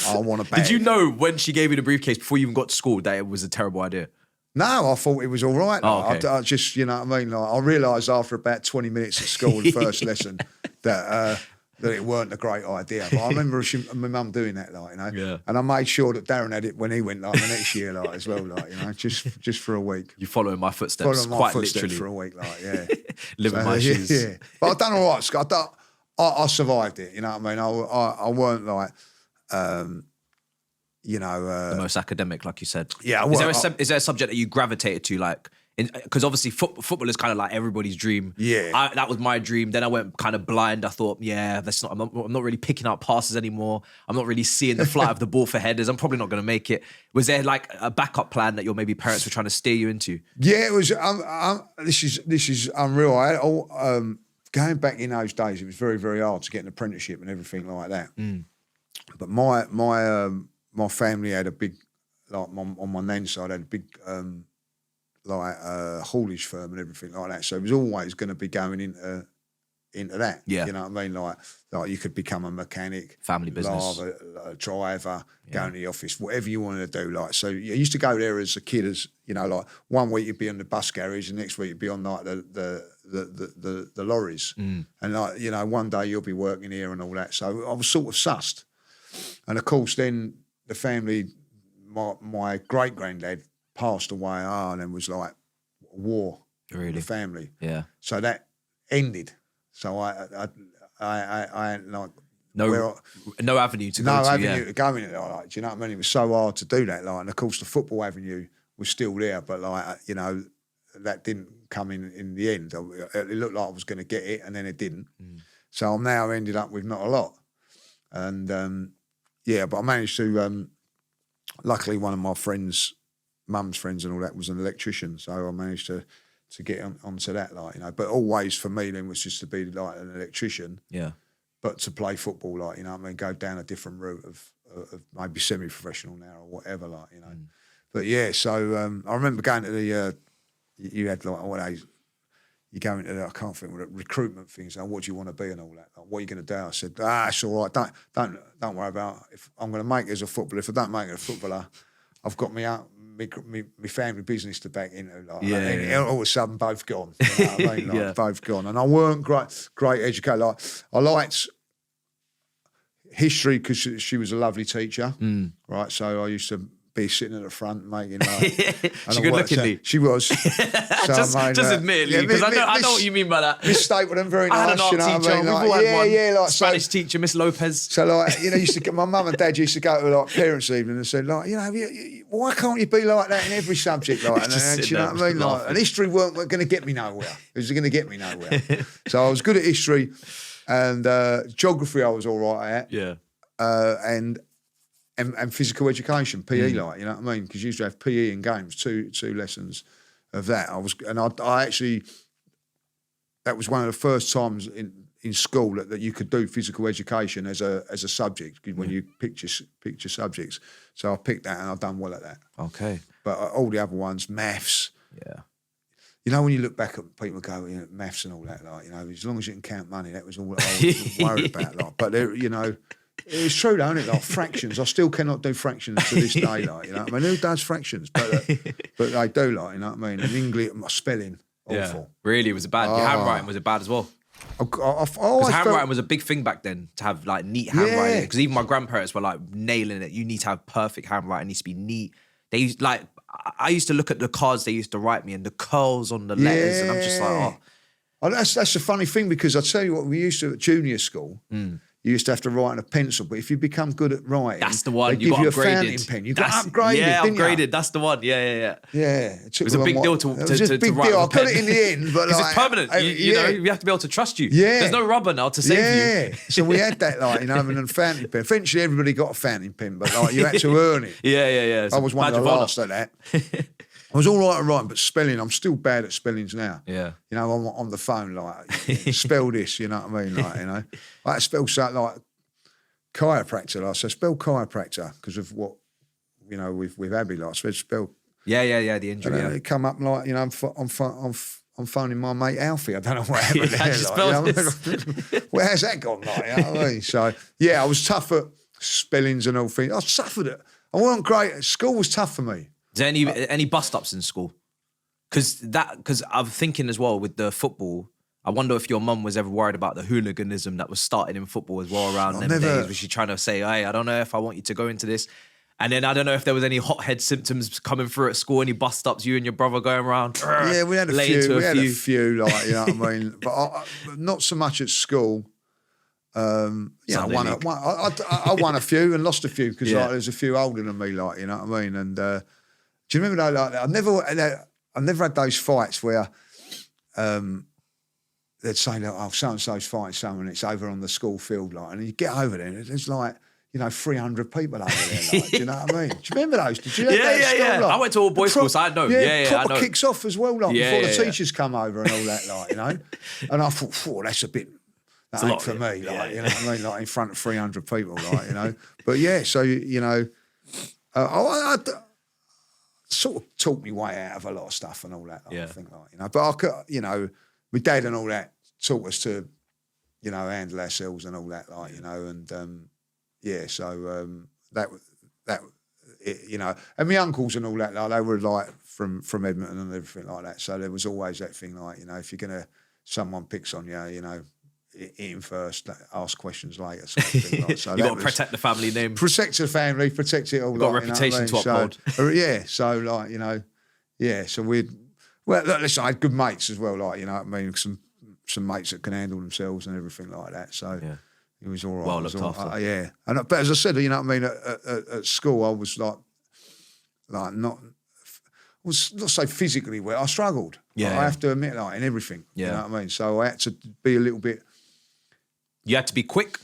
I want a bag. Did you know when she gave you the briefcase before you even got to school that it was a terrible idea? No, I thought it was all right. Okay. I just, you know what I mean? Like, I realised after about 20 minutes at school, the first lesson, that it weren't a great idea. But I remember my mum doing that, like, you know. Yeah. And I made sure that Darren had it when he went, like, the next year, like, as well, like, you know, just for a week. You following my footsteps, quite literally. For a week, like, yeah. Living my shoes. Yeah. But I've done all right. I survived it, you know what I mean? I weren't like... you know, the most academic, like you said. Yeah. Is there a subject that you gravitated to, like, because obviously football is kind of like everybody's dream. Yeah. That was my dream. Then I went kind of blind. I thought, I'm not really picking up passes anymore. I'm not really seeing the flight of the ball for headers. I'm probably not going to make it. Was there like a backup plan that your maybe parents were trying to steer you into? Yeah, it was. This is unreal. Going back in those days, it was very, very hard to get an apprenticeship and everything like that. But my family had a big, like, on my nan's side, had a big, haulage firm and everything like that. So it was always going to be going into that. Yeah. You know what I mean? Like you could become a mechanic, family business, a driver, go into the office, whatever you wanted to do. Like, so you used to go there as a kid, as, you know, like, one week you'd be on the bus garage, the next week you'd be on, like, the lorries. And, like, you know, one day you'll be working here and all that. So I was sort of sussed. And of course, then the family, my great granddad passed away, and then was like war. Really? The family. Yeah. So that ended. So I like no avenue to go to. No avenue to go in it. Like, do you know what I mean? It was so hard to do that. Like, and of course the football avenue was still there, but, like, you know, that didn't come in the end. It looked like I was going to get it, and then it didn't. So I'm now ended up with not a lot. And but I managed to. Luckily, one of my friends, mum's friends, and all that was an electrician, so I managed to get onto that, like, you know. But always for me then was just to be like an electrician. Yeah. But to play football, like, you know what I mean, go down a different route of maybe semi-professional now or whatever, like, you know. But yeah, so I remember going to the you had, like, what age? You go into the, I can't think of the recruitment things. Like, what do you want to be and all that? Like, what are you going to do? I said, it's all right. Don't worry about it. If I'm going to make it as a footballer. If I don't make it a footballer, I've got my family business to back into. Like, all of a sudden, both gone. You know what I mean? Like, both gone. And I weren't great educator. Like, I liked history because she was a lovely teacher, right? So I used to be sitting at the front making, like... She good looking, Lee? She was. So just admit it, Lee, because I know what you mean by that. Miss Stapleton, very nice. I had an art you know teacher. I mean? We've all had one. Like, Spanish teacher, Miss Lopez. So, like, you know, used to get, my mum and dad used to go to, like, parents' evening and said, like, you know, why can't you be like that in every subject? Like, and you know what I mean? Like, and history weren't going to get me nowhere. It was going to get me nowhere. So I was good at history, and geography I was all right at. Yeah. and physical education, PE, like, you know what I mean? Because you used to have PE and games, two lessons of that. I actually, that was one of the first times in school that you could do physical education as a subject when you picked your subjects. So I picked that and I've done well at that. Okay. But all the other ones, maths. Yeah. You know, when you look back at people go, you know, maths and all that, like, you know, as long as you can count money, that was all I was worried about. Like, but there, you know, it's true though, isn't it? Like fractions, I still cannot do fractions to this day. Like, you know, I mean, who does fractions? But they do, like, you know what I mean? And English, my spelling, awful. Really, was it bad? Your handwriting was it bad as well? Because handwriting was a big thing back then, to have like neat handwriting. Because even my grandparents were like nailing it. You need to have perfect handwriting. It needs to be neat. They used like, I used to look at the cards they used to write me and the curls on the letters, and I'm just like, oh. Oh, that's a funny thing, because I tell you what, we used to at junior school. You used to have to write on a pencil, but if you become good at writing, That's the one. they give you a upgraded. fountain pen. You got upgraded. Yeah, didn't upgraded. You? That's the one. Yeah. Yeah, it was a big deal to it was a big write deal. I with a pen. got it in the end, but because like, it's permanent. You know, you have to be able to trust you. Yeah, there's no rubber now to save you. Yeah, so we had that, like, you know, and a fountain pen. Eventually, everybody got a fountain pen, but like you had to earn it. Yeah. I was one of the last at that. I was all right at writing, but spelling, I'm still bad at spellings now. Yeah. You know, I'm on the phone, like, spell this, you know what I mean? Like, you know, I had to spell something like chiropractor, like, so spell chiropractor because of what, you know, with Abby, like, so spell. Yeah, the injury. And it come up like, you know, I'm phoning my mate Alfie. I don't know what happened there. Like, spell you know, this. where's that gone, like, you know what I mean? So, yeah, I was tough at spellings and all things. I suffered it. I wasn't great. School was tough for me. Is there any bust-ups in school? Because I'm thinking as well with the football, I wonder if your mum was ever worried about the hooliganism that was started in football as well around them days. Was she trying to say, hey, I don't know if I want you to go into this? And then I don't know if there was any hothead symptoms coming through at school, any bust-ups, you and your brother going around. Yeah, we had a few. We had a few, like, you know what I mean? But not so much at school. Yeah, I won a few and lost a few because like, there's a few older than me, like, you know what I mean? And do you remember though, like, I never had those fights where they'd say, like, oh, so-and-so's fighting someone, it's over on the school field, like, and you get over there and there's like, you know, 300 people over there, like, do you know what I mean? Do you remember those? Did you have that at school, like? I went to all boys school, so I know. Yeah, proper I know. kicks off as well, like, before the teachers come over and all that, like, you know? And I thought, that's a bit... That ain't for me, like, you know what I mean? Like, in front of 300 people, like, you know? But yeah, so, you know, I sort of taught me way out of a lot of stuff and all that, like, I think, like, you know? But I could, you know, my dad and all that taught us to, you know, handle ourselves and all that, like, you know, and, yeah, so that, you know, and my uncles and all that, like, they were, like, from Edmonton and everything like that, so there was always that thing, like, you know, if you're going to, someone picks on you, you know, eat him first, ask questions later. Sort of thing, like. So you got to protect the family name. Protect the family, protect it all. You've got a reputation to uphold. So, yeah, so like, you know, yeah, so we'd, well, look, listen, I had good mates as well, like, you know what I mean, some mates that can handle themselves and everything like that. So it was all right. Well looked after. Yeah. And, but as I said, you know what I mean, at school, I was like not so physically well. I struggled. Yeah. Like, I have to admit, like, in everything. Yeah. You know what I mean? So I had to be a little bit. You had to be quick,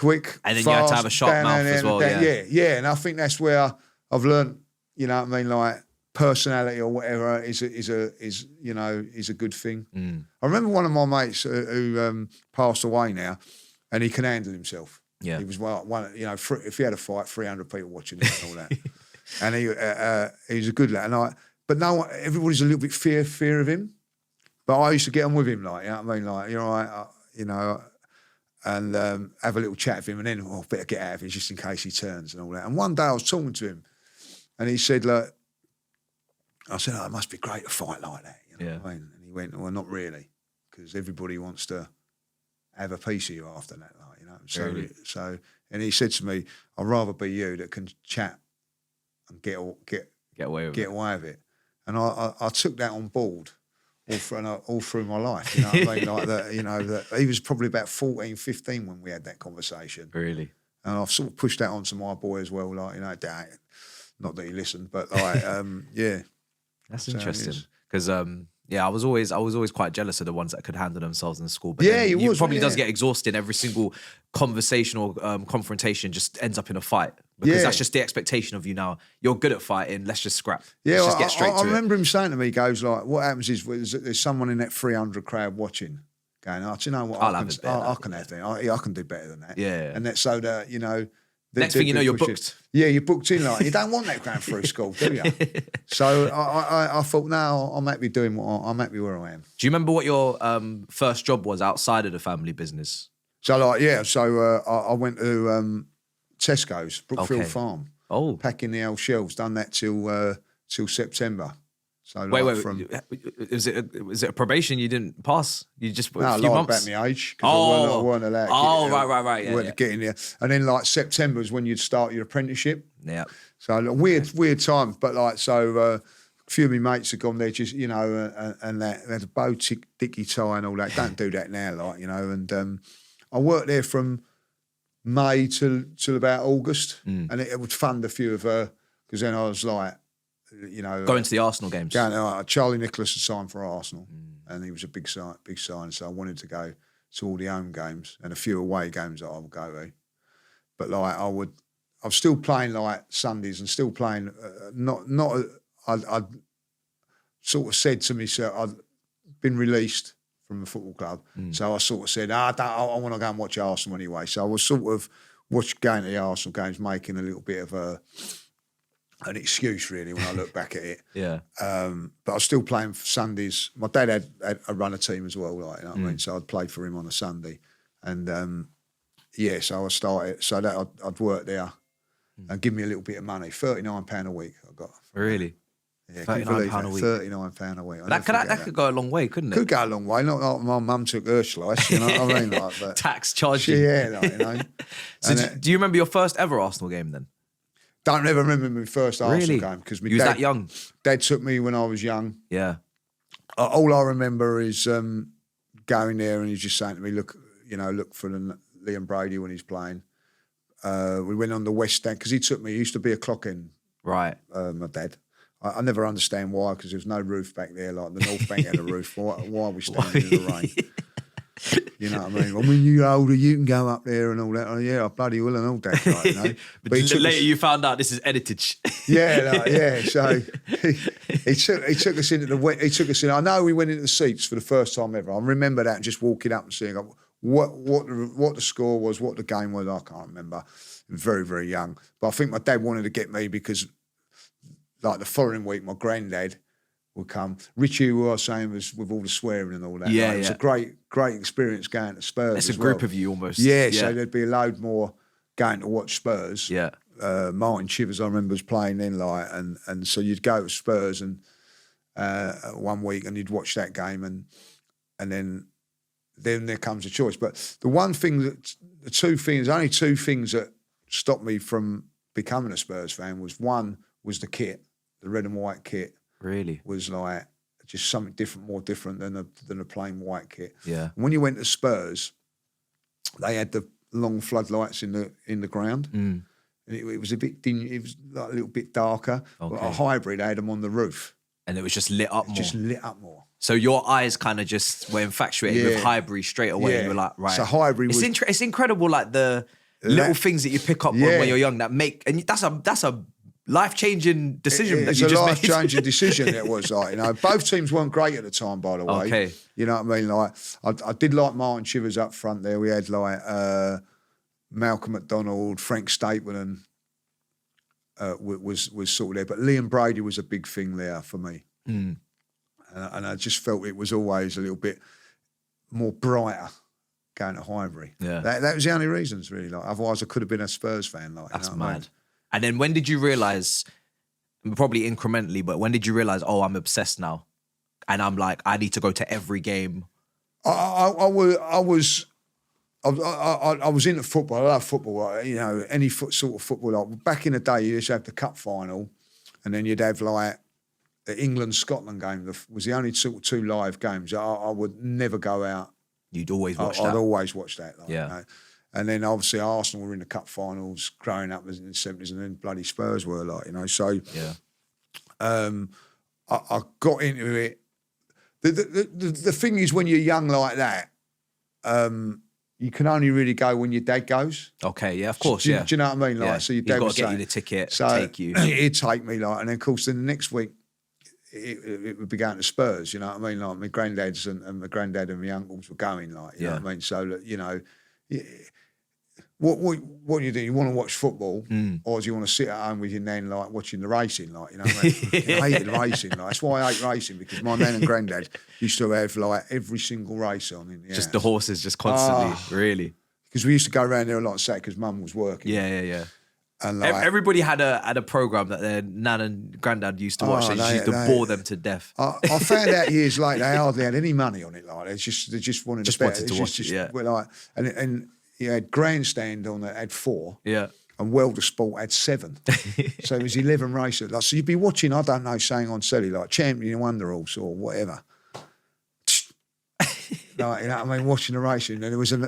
and then fast, you had to have a sharp mouth as well. Yeah, and I think that's where I've learned. You know what I mean? Like, personality or whatever is you know, is a good thing. I remember one of my mates who passed away now, and he can handle himself. Yeah, he was one. You know, if he had a fight, 300 people watching him and all that, and he was a good lad. But no, everybody's a little bit fear of him. But I used to get on with him, like, you know what I mean? Like, you're all right, you know. And have a little chat with him, and then, better get out of here just in case he turns and all that. And one day I was talking to him, and he said, look, I said, it must be great to fight like that. You know what I mean? And he went, well, not really, because everybody wants to have a piece of you after that, like, you know. So, and he said to me, I'd rather be you that can chat and get away with it. And I took that on board. All through my life, you know what I mean? Like that, you know, that he was probably about 14, 15 when we had that conversation. Really? And I've sort of pushed that onto my boy as well, like, you know, not that he listened, but like, yeah. That's interesting because Yeah, I was always quite jealous of the ones that could handle themselves in school. But Yeah, then you was, probably yeah. does get exhausting. Every single conversation or confrontation just ends up in a fight because that's just the expectation of you now. You're good at fighting. Let's just scrap. Yeah, Let's just get straight to I it. remember him saying to me, he goes like, what happens is there's someone in that 300 crowd watching going, oh, do you know what? I'll have it better, I can have that. I can do better than that. Yeah. And that's so that, you know. Next thing you know, you're booked. Yeah, you're booked in. Like, you don't want that going through school, do you? So I thought, no, I might be doing I might be where I am. Do you remember what your first job was outside of the family business? So like, yeah, so I went to Tesco's, Brookfield Farm. Oh. Packing the old shelves. Done that till September. So like wait. Was it a probation you didn't pass? You just no, a few months? about my age because I weren't allowed. Right. Yeah, Get in there, and then like September was when you'd start your apprenticeship. Yeah. So weird time, but like so, a few of my mates had gone there, just you know, and they had a bow dicky tie and all that. Don't do that now, like you know. And I worked there from May till about August, and it would fund a few of her because then I was like. You know, going to the Arsenal games. Charlie Nicholas had signed for Arsenal, and he was a big sign. So I wanted to go to all the home games and a few away games that I would go to. But like I was still playing like Sundays and still playing. I'd sort of said to myself, I'd been released from the football club, so I sort of said, I want to go and watch Arsenal anyway. So I was sort of going to the Arsenal games, making a little bit of an excuse really when I look back at it. Yeah. But I was still playing for Sundays. My dad had a runner team as well, like you know what I mean. So I'd play for him on a Sunday, and so I started. So that I'd work there and give me a little bit of money, £39 a week. I got really. Yeah, £39 a week. £39 a week. That could go a long way, couldn't it? Could go a long way. Not like my mum took her slice, you know what I mean? Like, but tax charging. Yeah, like, you know. So do you remember your first ever Arsenal game then? Don't ever remember my first Arsenal game because you was that young. Dad took me when I was young. Yeah. All I remember is going there and he's just saying to me, look for Liam Brady when he's playing. We went on the West Stand because he used to be a clock in. Right. My dad. I never understand why because there was no roof back there. Like the North Bank had a roof. Why are we standing in the rain? You know what I mean? Well, when you're older, you can go up there and all that. Oh, yeah, I bloody will and all that. Like, you know? But later you found out this is edited. Yeah. So he took us into the. He took us in. I know we went into the seats for the first time ever. I remember that and just walking up and seeing what the score was, what the game was. I can't remember. Very, very young. But I think my dad wanted to get me because, like the following week, my granddad would come. Richie, who I was saying, was with all the swearing and all that. Yeah, It was a great experience going to Spurs. It's a group of you almost. Yeah, so there'd be a load more going to watch Spurs. Yeah. Martin Chivers, I remember, was playing then, like, and so you'd go to Spurs and 1 week and you'd watch that game and then there comes a choice. But only two things that stopped me from becoming a Spurs fan was one was the kit, the red and white kit. Really? Was like just something different, more different than a plain white kit. Yeah. And when you went to Spurs, they had the long floodlights in the ground. And it was a bit it was like a little bit darker. Okay. But a hybrid had them on the roof. And it was just lit up more. Just lit up more. So your eyes kind of just were infatuated with Highbury straight away. Yeah. And you were like, right. So Highbury was... It's incredible, like the little things that you pick up on when you're young that make... And that's a life-changing decision that you just made. It's a life-changing decision, it was. Like, you know, both teams weren't great at the time, by the way. Okay. You know what I mean? Like, I did like Martin Chivers up front there. We had, like, Malcolm McDonald, Frank Stapleton was sort of there. But Liam Brady was a big thing there for me. And I just felt it was always a little bit more brighter going to Highbury. Yeah. That was the only reasons, really. Like, otherwise, I could have been a Spurs fan. Like, that's you know what mad. I mean? And then when did you realise, probably incrementally, but when did you realise, oh, I'm obsessed now? And I'm like, I need to go to every game. I was into football. I love football. You know, any sort of football. Like back in the day, you used to have the cup final, and then you'd have like the England-Scotland game. Was the only sort of two live games. I would never go out. You'd always watch that. I'd always watch that. Like, yeah. You know? And then obviously Arsenal were in the cup finals growing up in the 70s, and then bloody Spurs were like, you know. So yeah. I got into it. The thing is, when you're young like that, you can only really go when your dad goes. Okay, yeah, of course, Do you know what I mean? Like, so your dad got would to get say, you the ticket, so take you. He'd take me, like, and then of course, then the next week, it would be going to Spurs. You know what I mean? Like my granddads and my granddad and my uncles were going. Like, you know what I mean? So you know, what do? You want to watch football, or do you want to sit at home with your nan, like watching the racing? Like, you know what I mean? I hated racing. Like, that's why I hate racing, because my nan and granddad used to have like every single race on in the Just house. the horses, just constantly, really. Because we used to go around there a lot on Saturday because Mum was working. Yeah. And like, everybody had a program that their nan and granddad used to watch. They used to bore them to death. I found out years later they hardly had any money on it. Like, they just wanted to watch it. Yeah. Like, and you had Grandstand on that had 4. Yeah. And World of Sport had 7. So it was 11 races. Like, so you'd be watching, I don't know, saying on telly, like Champion Wonder Horse or whatever. Like, you know what I mean, watching the racing. And there was in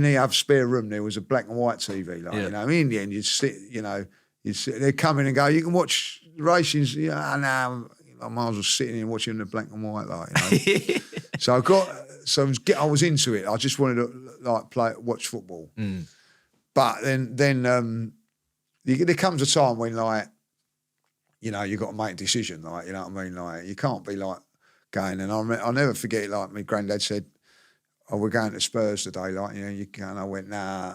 the other spare room, there was a black and white TV. Like, you know, in the end, you'd sit, they'd come in and go, you can watch racings. Yeah, I know. I might as well sitting here watching the black and white, like, you know. So I was into it. I just wanted to like watch football. But then there comes a time when, like, you know, you've got to make a decision. Like, you know what I mean? Like, you can't be like going. And I'll never forget it. Like, my granddad said, "Oh, we're going to Spurs today." Like, you know, you can. I went, "Nah,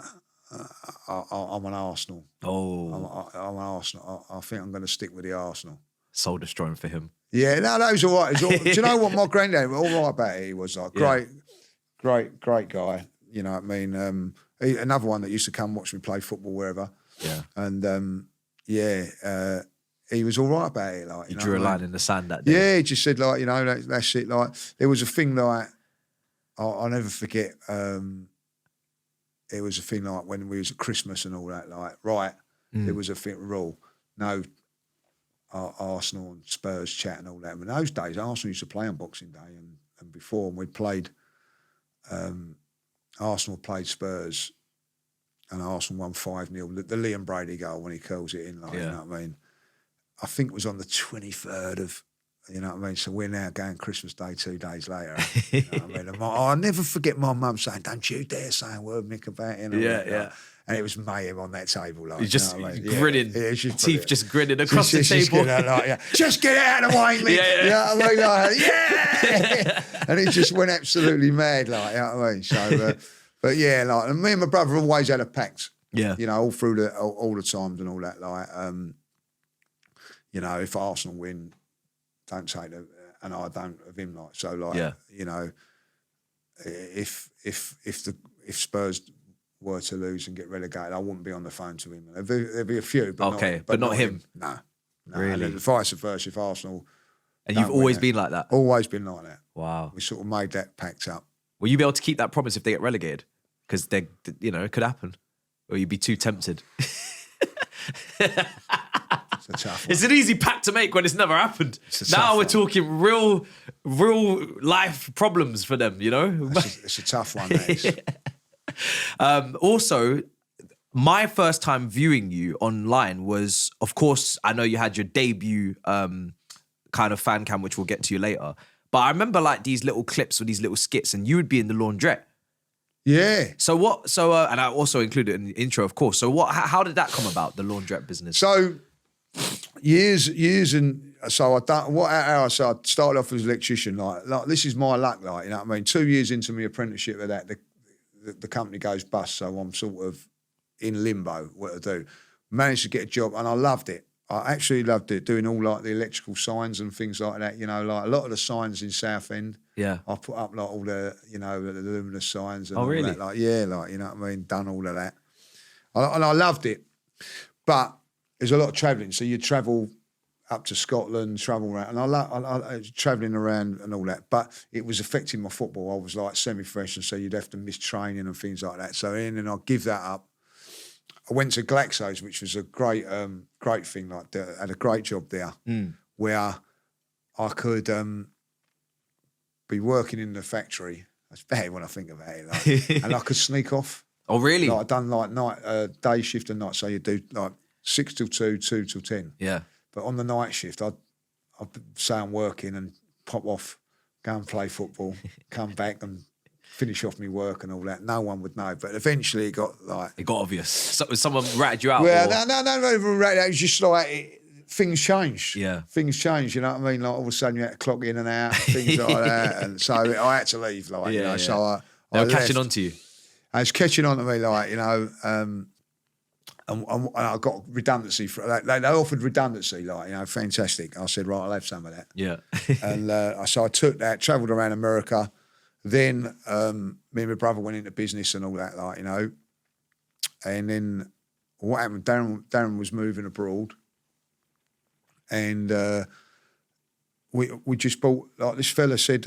I'm an Arsenal. Oh, I'm an Arsenal. I think I'm going to stick with the Arsenal." Soul destroying for him. Yeah, no, that was all right. Do you know what, my granddad, all right about it, he was like great guy. You know what I mean? Another one that used to come watch me play football wherever. Yeah. And he was all right about it. Like, you drew a line in the sand that day. Yeah, he just said, like, you know, that's it. Like, there was a thing like, I'll never forget. It was a thing like when we was at Christmas and all that. Like, there was a rule. No. Arsenal and Spurs chat and all that. In those days, Arsenal used to play on Boxing Day and before, and we played, Arsenal played Spurs and Arsenal won 5-0. The Liam Brady goal when he curls it in, like, you know what I mean? I think it was on the 23rd of, you know what I mean? So we're now going Christmas Day 2 days later. You know what I mean? I'll never forget my mum saying, "Don't you dare say a word, Mick, about it." Like, and it was mayhem on that table. Like, you're just grinning, just teeth just grinning across the table. Just get it out of the way, Mick. You know what I mean? Like, and he just went absolutely mad, like, you know what I mean? So, but yeah, like, and me and my brother always had a pact. Yeah. You know, all through all the times and all that. Like, you know, if Arsenal win, don't take it, and I don't of him. Like, so, like, you know, if Spurs were to lose and get relegated, I wouldn't be on the phone to him. There'd be a few, but not him. No, really. And vice versa, if Arsenal. And you've always been like that? Always been like that. Wow. We sort of made that pact up. Will you be able to keep that promise if they get relegated? Because it could happen. Or you'd be too tempted. It's a tough one. It's an easy pact to make when it's never happened. Now we're talking real life problems for them, you know? It's a tough one, that is. Also, my first time viewing you online was, of course, I know you had your debut kind of fan cam, which we'll get to you later. But I remember like these little clips or these little skits, and you would be in the Laundrette. Yeah. So what? So and I also included it in the intro, of course. So what? How did that come about, the Laundrette business? So years, and so I done what? How I started off as an electrician. Like this is my luck. Like, you know what I mean? 2 years into my apprenticeship of that, the company goes bust. So I'm sort of in limbo. What to do? Managed to get a job, and I loved it. I actually loved it, doing all like the electrical signs and things like that. You know, like a lot of the signs in Southend. Yeah. I put up like all the, you know, the luminous signs and all really? that. Like, yeah, like, you know what I mean? Done all of that. And I loved it. But there's a lot of travelling. So you travel up to Scotland, travel around. And I was travelling around and all that. But it was affecting my football. I was like semi-fresh, and so you'd have to miss training and things like that. So then I'd give that up. I went to Glaxo's, which was a great thing. Like, I had a great job there, where I could be working in the factory. That's bad when I think about it. Like, and I could sneak off. Oh, really? Like, I'd done like night, day shift and night. So you do like 6 till 2, 2 till 10. Yeah. But on the night shift, I'd say I'm working and pop off go and play football, come back and finish off my work and all that. No one would know. But eventually it got like... It got obvious. Someone ratted you out? Well, or? no, it was just like... things changed. Yeah. Things changed, you know what I mean? Like all of a sudden you had to clock in and out, things like that. And so I had to leave, like, you know. So they were left. catching on to you. I was catching on to me, like, you know, and I got redundancy for that. They offered redundancy, like, you know, fantastic. I said, right, I'll have some of that. Yeah. And so I took that, travelled around America. Then me and my brother went into business and all that, like, you know. And then what happened? Darren was moving abroad. And we just bought, like, this fella said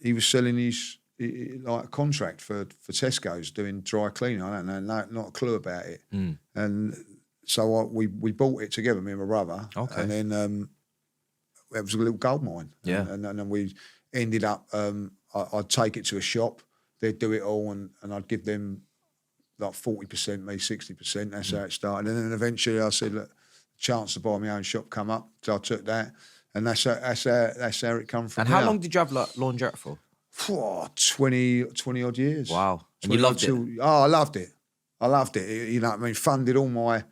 he was selling his like a contract for Tesco's doing dry cleaning. I don't know, not a clue about it. And so we bought it together, me and my brother. Okay. And then it was a little gold mine. Yeah. And then we ended up, I'd take it to a shop, they'd do it all, and I'd give them like 40%, me 60%. That's how it started. And then eventually I said, look, chance to buy my own shop come up, so I took that, and that's how it come from. And how long did you have like Laundrette for? 20 odd years. Wow. And you loved it? Oh, I loved it. You know what I mean? Funded all my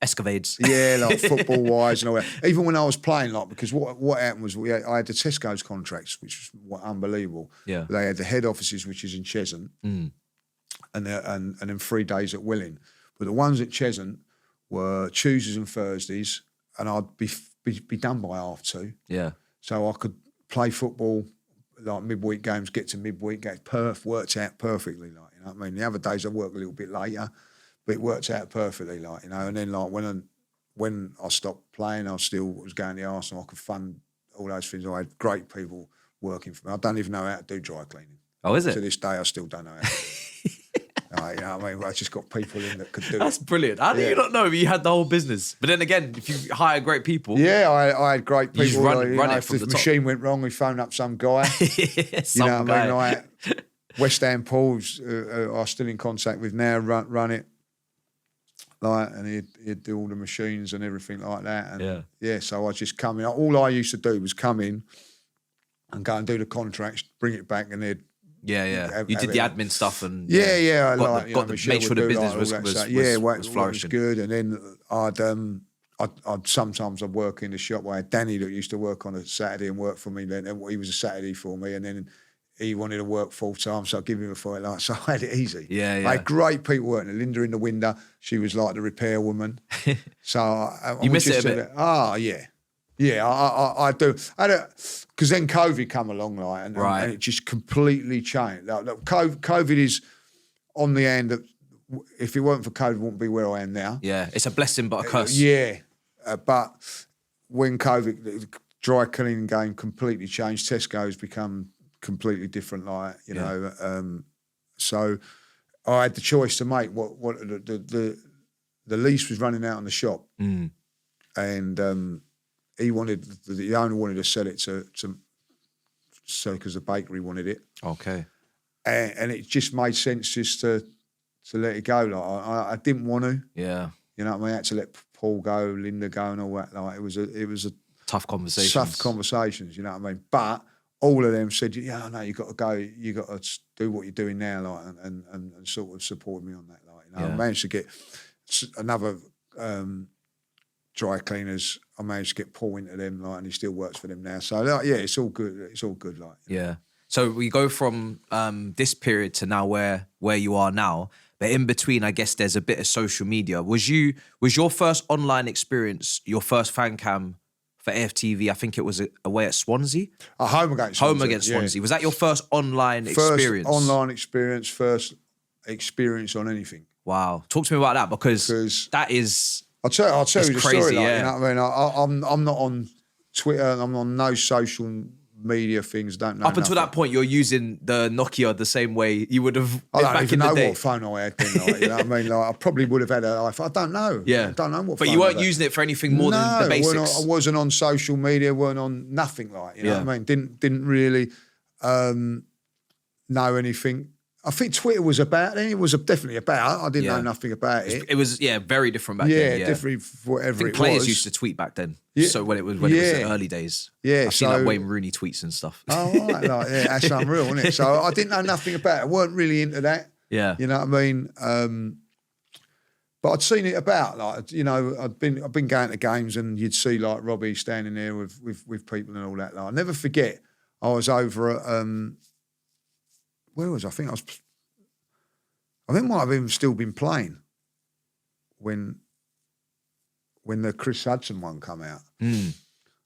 Escapades. yeah, like football wise and all that. Even when I was playing, like, because what happened was I had the Tesco's contracts, which was unbelievable. Yeah. They had the head offices, which is in Cheshunt, and then 3 days at Willing. But the ones at Cheshunt were Tuesdays and Thursdays, and I'd be done by 2:30. Yeah. So I could play football, like midweek games, get to midweek, worked out perfectly, like, you know what I mean? The other days I work a little bit later, but it worked out perfectly, like, you know. And then, like, when I stopped playing, I still was going to Arsenal. I could fund all those things. I had great people working for me. I don't even know how to do dry cleaning. Oh, is it? To this day, I still don't know how to do it. You know what I mean? I just got people in that could do That's it. brilliant. How do you not know you had the whole business? But then again, if you hire great people... Yeah, I had great people. You just run it if from the the top. machine went wrong, we phoned up some guy. Some you know what guy. I mean? Like West Ham Paul, I'm still in contact with now, run it. Like, and he'd do all the machines and everything like that. And yeah, so I just come in. All I used to do was come in and go and do the contracts, bring it back, and they'd... Yeah. You did the admin stuff and... Yeah. Make sure the business was flourishing. Good. And then I'd sometimes I'd work in the shop. I had Danny that used to work on a Saturday and work for me. Then he was a Saturday for me, and then he wanted to work full time, so I'd give him a fight. Like, so I had it easy. Yeah. I had great people working. Linda in the window, she was like the repair woman. So you miss it a bit. Oh yeah. Yeah, I do. Because then COVID come along, like, and it just completely changed. Like, COVID is on the end of, if it weren't for COVID, I wouldn't be where I am now. Yeah, it's a blessing but a curse. But when COVID, the dry cleaning game completely changed. Tesco's become completely different, like, you know. So I had the choice to make. What the lease was running out on the shop, and the owner wanted to sell it to because the bakery wanted it. Okay. And it just made sense just to let it go. Like, I didn't want to. Yeah. You know what I mean? I had to let Paul go, Linda go, and all that. Like, it was a tough conversations. Tough conversations. You know what I mean? But all of them said, "Yeah, no, you got to go. You got to do what you're doing now," like, and sort of supported me on that. Like, you know, I managed to get another. Dry cleaners, I managed to get Paul into them, like, and he still works for them now. So like, yeah, it's all good. It's all good, like. Yeah. So we go from this period to now where you are now, but in between, I guess there's a bit of social media. Was your first online experience your first Fancam for AFTV? I think it was away at Swansea. Home against Swansea. Was that your first online experience? First online experience. First experience on anything. Wow. Talk to me about that because that is. I'll tell you the crazy, story. Like, yeah. You know what I mean? I'm not on Twitter. I'm on no social media things. Don't know. Up until that point, you're using the Nokia the same way you would have. I don't back even in the know day. what phone I had then. Like, you know what I mean? Like, I probably would have had an iPhone. I don't know. Yeah. I don't know what. But phone you weren't I had. using it for anything more than the basics. I wasn't on social media. Weren't on nothing, like, you know what I mean? Didn't really know anything. I think Twitter was about then. It was definitely about. I didn't know nothing about it. It was very different back then. Yeah, different whatever I think players used to tweet back then. So when it was the early days. Yeah, I've seen like Wayne Rooney tweets and stuff. Oh, right, that's unreal, isn't it? So I didn't know nothing about it. I weren't really into that. Yeah, you know what I mean. But I'd seen it about, like, you know, I've been going to games and you'd see like Robbie standing there with people and all that. Like, I'll never forget. I was over at where was I? I think I might have even still been playing when the Chris Hudson one come out.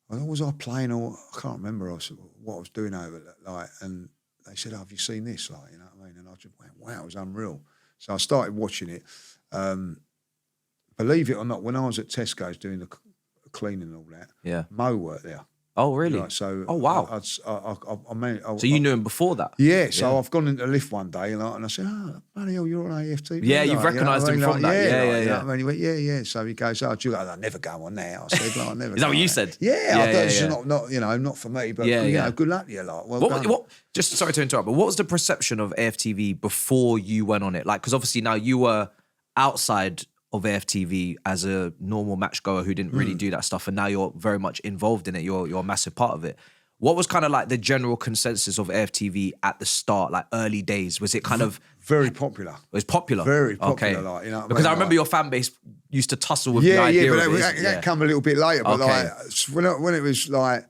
Was I playing or I can't remember what I was doing over that, like, and they said, "Oh, have you seen this?" Like, you know what I mean? And I just went, "Wow, it was unreal." So I started watching it. Believe it or not, when I was at Tesco's doing the cleaning and all that, Mo worked there. Oh, really? Like, so, oh, wow. So you knew him before that? Yeah, so I've gone into the lift one day and I said, "Oh, bloody hell, you're on AFTV." Yeah, you've recognised him from that. Yeah. You know what I mean? He went, yeah. So he goes, "Oh, do you I never go on there." I said, "I never." Is that what you said? Yeah, I thought this is not, you know, not for me, but you know, good luck to you, like. Well done. Just sorry to interrupt, but what was the perception of AFTV before you went on it? Like, because obviously now you were outside of AFTV as a normal match goer who didn't really do that stuff, and now you're very much involved in it. You're a massive part of it. What was kind of like the general consensus of AFTV at the start, like early days? Was it kind of very popular? It was popular, very popular. Like, you know, because I remember your fan base used to tussle with the idea but of it. that come a little bit later. But like when it was like,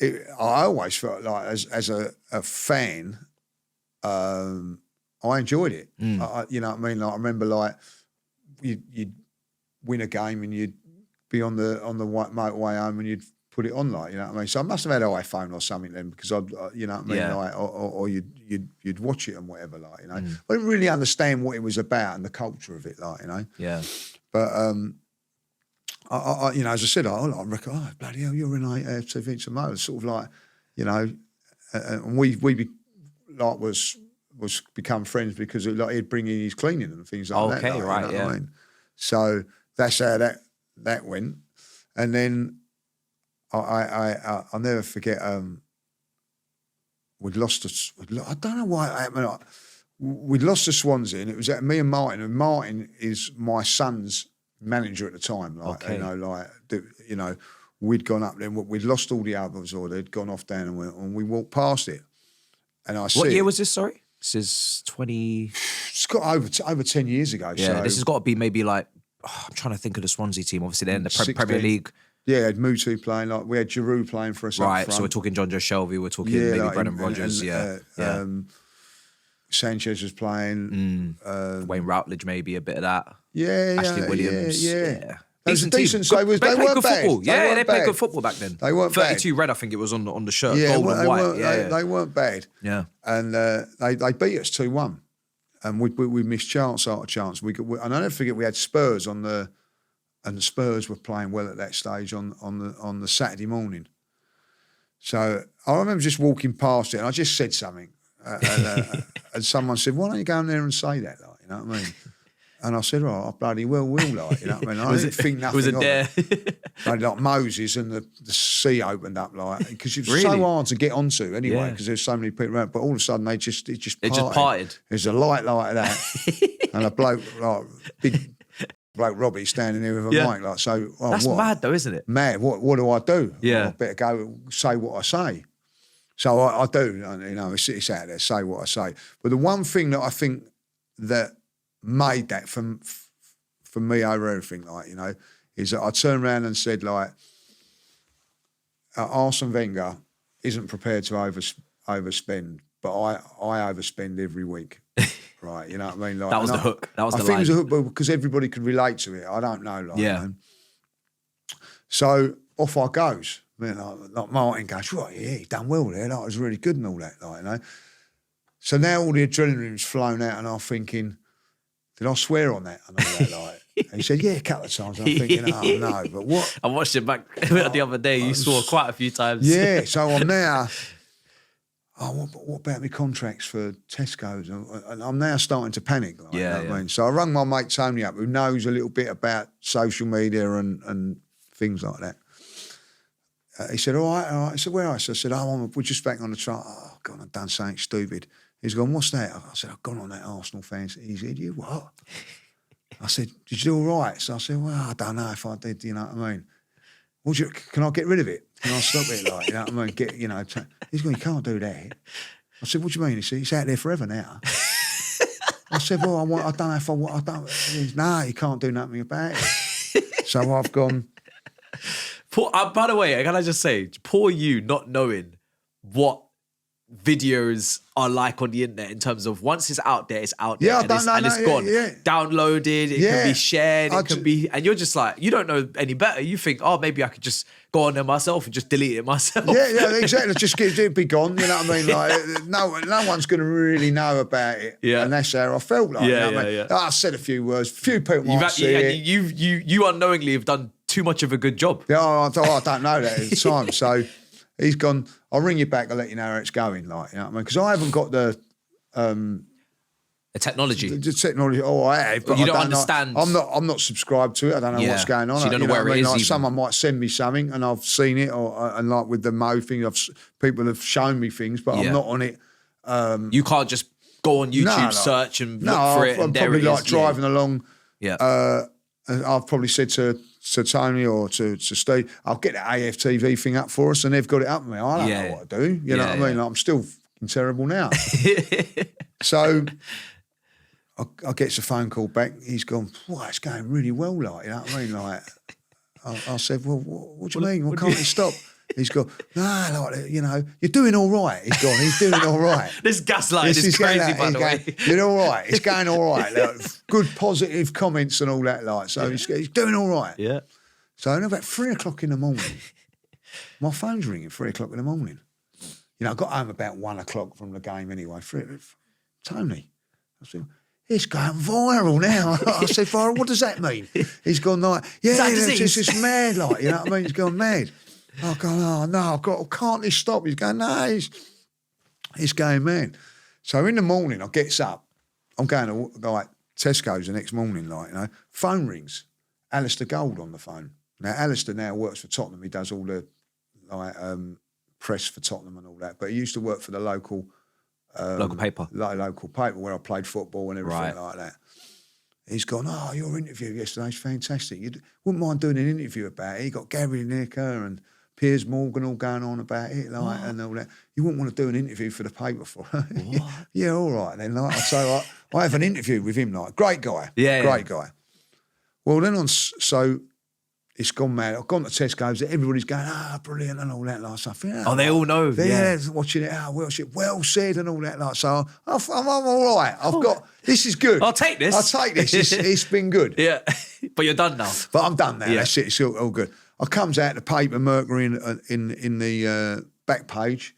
I always felt like as a fan, I enjoyed it. You know what I mean? Like, I remember like. You'd win a game and you'd be on the motorway home and you'd put it on, like, you know what I mean. So I must have had an iPhone or something then, because I'd you know what I mean, like, or you'd watch it and whatever, like, you know. I didn't really understand what it was about and the culture of it, like, you know. Yeah. But I you know, as I said, I reckon, oh bloody hell, you're in AFTV tomorrow. Sort of like, you know, and we like was become friends because like he'd bring in his cleaning and things like that. Okay, right, you know what I mean? So that's how that went. And then I'll never forget. We'd lost I don't know why. I mean, we'd lost to Swansea, and it was at me and Martin. And Martin is my son's manager at the time. Like, you know, we'd gone up there. We'd lost all the others, or they'd gone off down, and we walked past it. And I said, "What year was this? Sorry." This is 20... It's got over 10 years ago. Yeah, so. This has got to be maybe like... I'm trying to think of the Swansea team. Obviously, they're in the Premier League. Yeah, had Mutu playing. Like, we had Giroud playing for us. Right, so we're talking John Joe Shelby. We're talking maybe like, Brendan Rodgers. Sanchez was playing. Wayne Routledge, maybe a bit of that. Ashley Williams. Yeah. Decent. So they weren't bad. Football. Yeah, they played good football back then. They weren't 32 bad. red, I think it was on the shirt. Yeah, gold and white. They weren't bad. Yeah. And they beat us 2-1. And we missed chance after chance. And I never forget we had Spurs and the Spurs were playing well at that stage on the Saturday morning. So I remember just walking past it and I just said something. And someone said, "Why don't you go in there and say that?" Like, you know what I mean? And I said, "Oh, I bloody will, like," you know what I mean? I didn't think nothing was it of there? it. Like Moses and the sea opened up, like, because it was so hard to get onto anyway, because there's so many people around. But all of a sudden, it just parted. There's a light like that, and a bloke, like big bloke Robbie, standing there with a mic, like, so. Oh, that's mad, though, isn't it? Mad. What do I do? Yeah, well, I better go say what I say. So I do, you know, it's out there, say what I say. But the one thing that I think that made that for me over everything, like, you know, is that I turned around and said, like, Arsene Wenger isn't prepared to overspend, but I overspend every week. Right, you know what I mean? Like, that was the hook. That was the line. I think it was a hook, but because everybody could relate to it. I don't know, like, yeah. You know? So off I goes. I mean, like Martin goes, right, yeah, he done well there. Like, it was really good and all that, like, you know. So now all the adrenaline's flown out, and I'm thinking, did I swear on that and all that, like? And he said, yeah, a couple of times. And I'm thinking, oh no, but what? I watched it back the other day. You swore quite a few times. Yeah, so I'm now. What about my contracts for Tesco's? And I'm now starting to panic. Like, you know what I mean? So I rung my mate Tony up, who knows a little bit about social media and things like that. He said, all right. I said, where else? I said, we're just back on the track. Oh, God, I've done something stupid. He's gone, what's that? I said, I've gone on that Arsenal fan. He said, you what? I said, did you do all right? So I said, well, I don't know if I did, you know what I mean? Can I get rid of it? Can I stop it? Like, you know what I mean? He's going, you can't do that. I said, what do you mean? He said, it's out there forever now. I said, well, I don't know if I want, I don't. No, you can't do nothing about it. So I've gone. By the way, can I just say, poor you not knowing what videos are like on the internet in terms of once it's out there, it's out there. Yeah, and it's gone. Yeah. Downloaded, it can be shared, and you're just like, you don't know any better. You think, oh, maybe I could just go on there myself and just delete it myself. Yeah, exactly. Just it'd be gone, you know what I mean? Like, no one's going to really know about it. Yeah. And that's how I felt like. Yeah, you know what I mean? I said a few words, few people might see it. You unknowingly have done too much of a good job. Yeah, I don't know that at the time. So he's gone, I'll ring you back, I'll let you know how it's going, like, you know what I mean? Because I haven't got the technology. The technology, I have, but you I don't understand. Know, I'm not subscribed to it. I don't know what's going on. So you don't know where it is. Like, someone might send me something and I've seen it, and like with the Mo thing, people have shown me things, but I'm not on it. You can't just go on YouTube, search and look for it. I'm probably like driving along. Yeah. I've probably said to Tony or to Steve, I'll get the AFTV thing up for us, and they've got it up with me. I don't know what to do. You know what I mean? Like, I'm still terrible now. So I get a phone call back. He's gone, wow, it's going really well, like, you know what I mean? Like, I said, well, what do you mean? Why can't it stop? He's gone, no, like, you know, you're doing all right. He's doing all right. This gaslighting is crazy, by the way. You're all right. It's going all right. Like, good, positive comments and all that, like. So he's doing all right. Yeah. So about 3 o'clock in the morning, my phone's ringing 3 o'clock in the morning. You know, I got home about 1 o'clock from the game anyway. Tony, I said, it's going viral now. I said, viral, what does that mean? He's gone like, it's just mad, like, you know what I mean? He's gone mad. I go, oh no, can't this stop? He's going, no, it's going mad. So in the morning, I gets up. I'm going to like Tesco's the next morning, like, you know, phone rings. Alistair Gold on the phone. Now, Alistair now works for Tottenham. He does all the like press for Tottenham and all that. But he used to work for the local paper. Local paper where I played football and everything like that. He's gone, oh, your interview yesterday's fantastic. You wouldn't mind doing an interview about it. You got Gary Lineker and Piers Morgan all going on about it, like, and all that. You wouldn't want to do an interview for the paper for it. Yeah, all right then. Like, so I have an interview with him, like, great guy. Great guy. Well, then so it's gone mad. I've gone to Tesco's, everybody's going, brilliant and all that, like stuff. Yeah, they all know. They're watching it, well said and all that, like. So I'm all right. This is good. I'll take this. It's been good. Yeah, but you're done now. But I'm done now. Yeah. That's it. It's all good. I comes out the paper, Mercury in the back page,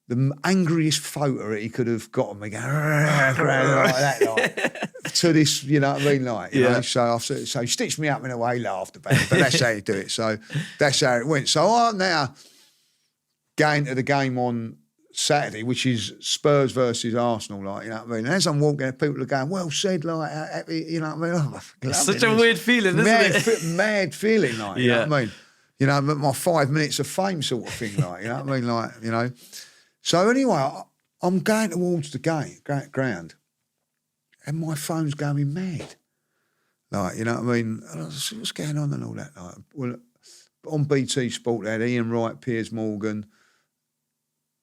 the angriest photo that he could have got of me going like that, like, to this, you know what I mean, like, you know. So he stitched me up in a way, laughed about it, but that's how you do it. So that's how it went. So I'm now going to the game on Saturday, which is Spurs versus Arsenal, like, you know what I mean. And as I'm walking, people are going, well said, like, happy, you know what I mean. It's such a weird feeling, isn't it? Mad feeling, like, you know what I mean. You know, my 5 minutes of fame sort of thing, like, you know what I mean, like, you know. So anyway, I'm going towards the ground, and my phone's going mad, like, you know what I mean. And I said, what's going on and all that, like. Well, on BT Sport, they had Ian Wright, Piers Morgan,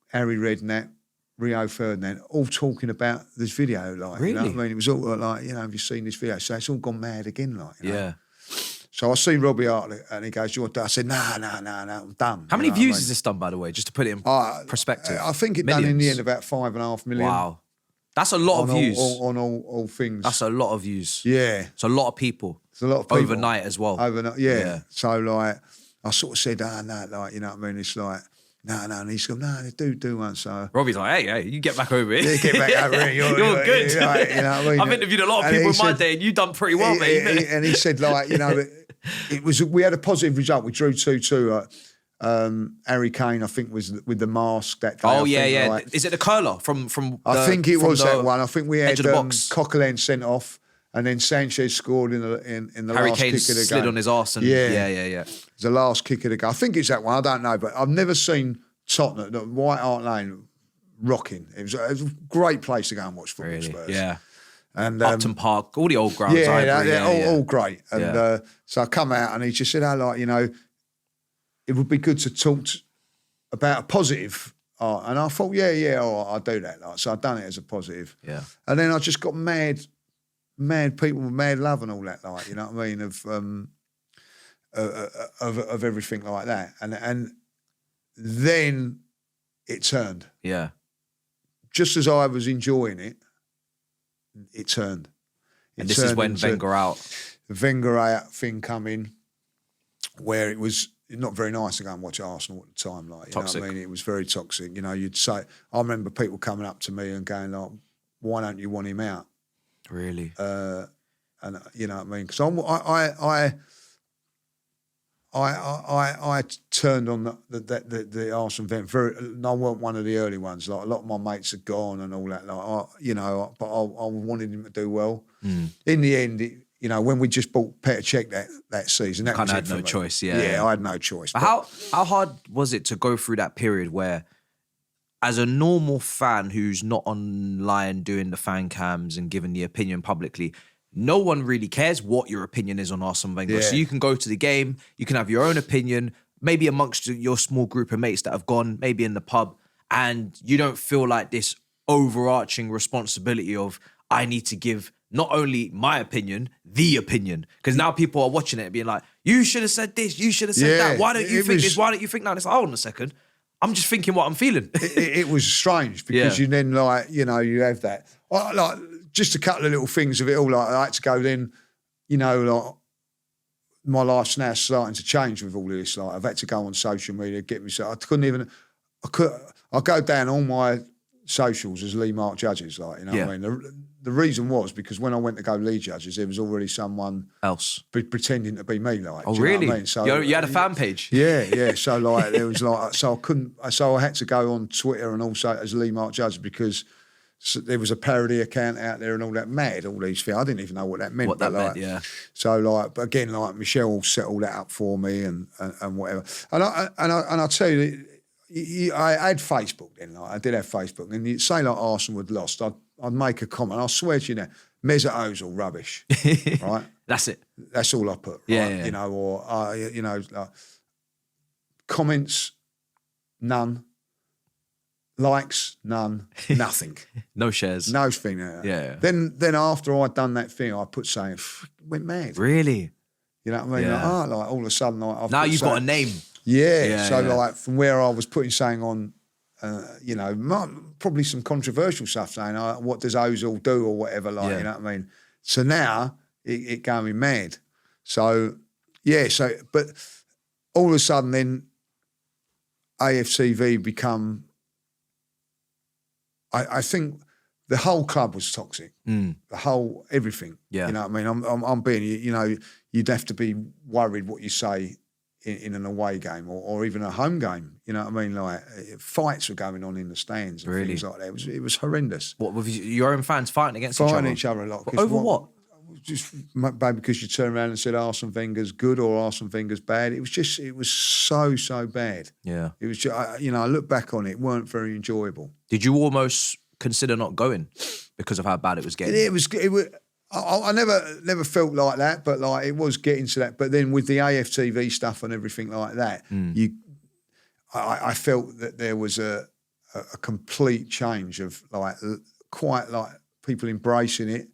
Harry Redknapp, Rio Ferdinand, all talking about this video, like, really? You know what I mean? It was all like, you know, have you seen this video? So it's all gone mad again, like, you know? Yeah. So I see Robbie Arsenal and he goes, you want to? I said, no, I'm done. How many views has this done, by the way, just to put it in perspective? I think it done in the end about 5.5 million. Wow. That's a lot of views. On all things. That's a lot of views. Yeah. It's a lot of people. It's a lot of people. Overnight as well. Overnight, yeah. So, like, I sort of said, no, like, you know what I mean? It's like, no, and he's gone, no, do one. So Robbie's like, hey, you get back over here. Yeah, get back over here. You're good. You're right, you know what I mean? I've interviewed a lot of people in my day, and you've done pretty well, mate. And he said, like, you know, we had a positive result. We drew 2-2. Harry Kane, I think, was with the mask that day. Oh, yeah. Like, is it the curler from I think it was that one. I think we had Coquelin sent off. And then Sanchez scored in the Harry last Kane kick of the game. slid on his arse. And yeah. It's the last kick of the game. I think it's that one. I don't know. But I've never seen Tottenham, White Hart Lane, rocking. It was a great place to go and watch football. Really? Spurs. Yeah. And Upton Park, all the old grounds. All great. And so I come out and he just said, it would be good to talk about a positive art. And I thought, all right, I'll do that. Like, so I've done it as a positive. Yeah. And then I just got mad people with mad love and all that, like, you know what I mean, of everything like that. And then it turned. Yeah. Just as I was enjoying it, it turned. And this is when Wenger out. The Wenger out thing come in, where it was not very nice to go and watch Arsenal at the time. Like, you know what I mean? It was very toxic. You know, you'd say, I remember people coming up to me and going like, why don't you want him out? Really? And you know what I mean? Because I turned on the Arsenal event. I weren't one of the early ones. Like, a lot of my mates had gone and all that. Like, but I wanted him to do well. In the end, when we just bought Petr Cech that season, that kind of had no choice. Yeah, I had no choice. But how hard was it to go through that period where, as a normal fan who's not online doing the fan cams and giving the opinion publicly, no one really cares what your opinion is on Arsene Wenger. Yeah. So you can go to the game, you can have your own opinion, maybe amongst your small group of mates that have gone, maybe in the pub, and you don't feel like this overarching responsibility of, I need to give not only my opinion, the opinion. Because now people are watching it being like, you should have said this, you should have said that. Why don't you think this? Why don't you think that? It's like, hold on a second. I'm just thinking what I'm feeling. It was strange because you then you have that. Like, just a couple of little things of it all. Like, I had to go then, like, my life's now starting to change with all this. Like, I've had to go on social media, get myself. I go down all my socials as Lee Mark Judges, like, you know what I mean? The reason was because when I went to go Lee Judges, there was already someone else pretending to be me, like. Oh, really? I mean? So you had a fan page? Yeah. So like, there was like, so I had to go on Twitter and also as Lee Mark Judges because there was a parody account out there and all that all these things. I didn't even know what that meant. So like, but again, like, Michelle set all that up for me and whatever. And I'll tell you, I had Facebook then. Like, I did have Facebook, and you'd say like Arsenal had lost, I'd make a comment. I swear to you now, Mesut Ozil rubbish, right? That's it. That's all I put. Right? Yeah. Like, comments, none. Likes, none. Nothing. No shares. No thing. Yeah. Then after I'd done that thing, I put saying, went mad. Really? You know what I mean? Yeah. Like all of a sudden, like, now you've got a name. Yeah. Like, from where I was putting saying on, probably some controversial stuff saying, what does Ozil do or whatever, like, you know what I mean? So now it got me mad. So, but all of a sudden then AFTV become, I think the whole club was toxic. The whole, everything. Yeah. You know what I mean? I'm being, you'd have to be worried what you say in an away game or even a home game. You know what I mean? Like, fights were going on in the stands and things like that. It was horrendous. What, with your own fans fighting against each other? Fighting each other a lot. Over what? Just maybe because you turn around and said Arsene Wenger's good or Arsene Wenger's bad. It was so bad. Yeah. It was just, I look back on it, it weren't very enjoyable. Did you almost consider not going because of how bad it was getting? It was. I never felt like that, but like, it was getting to that. But then with the AFTV stuff and everything like that, I felt that there was a complete change of like, quite like people embracing it.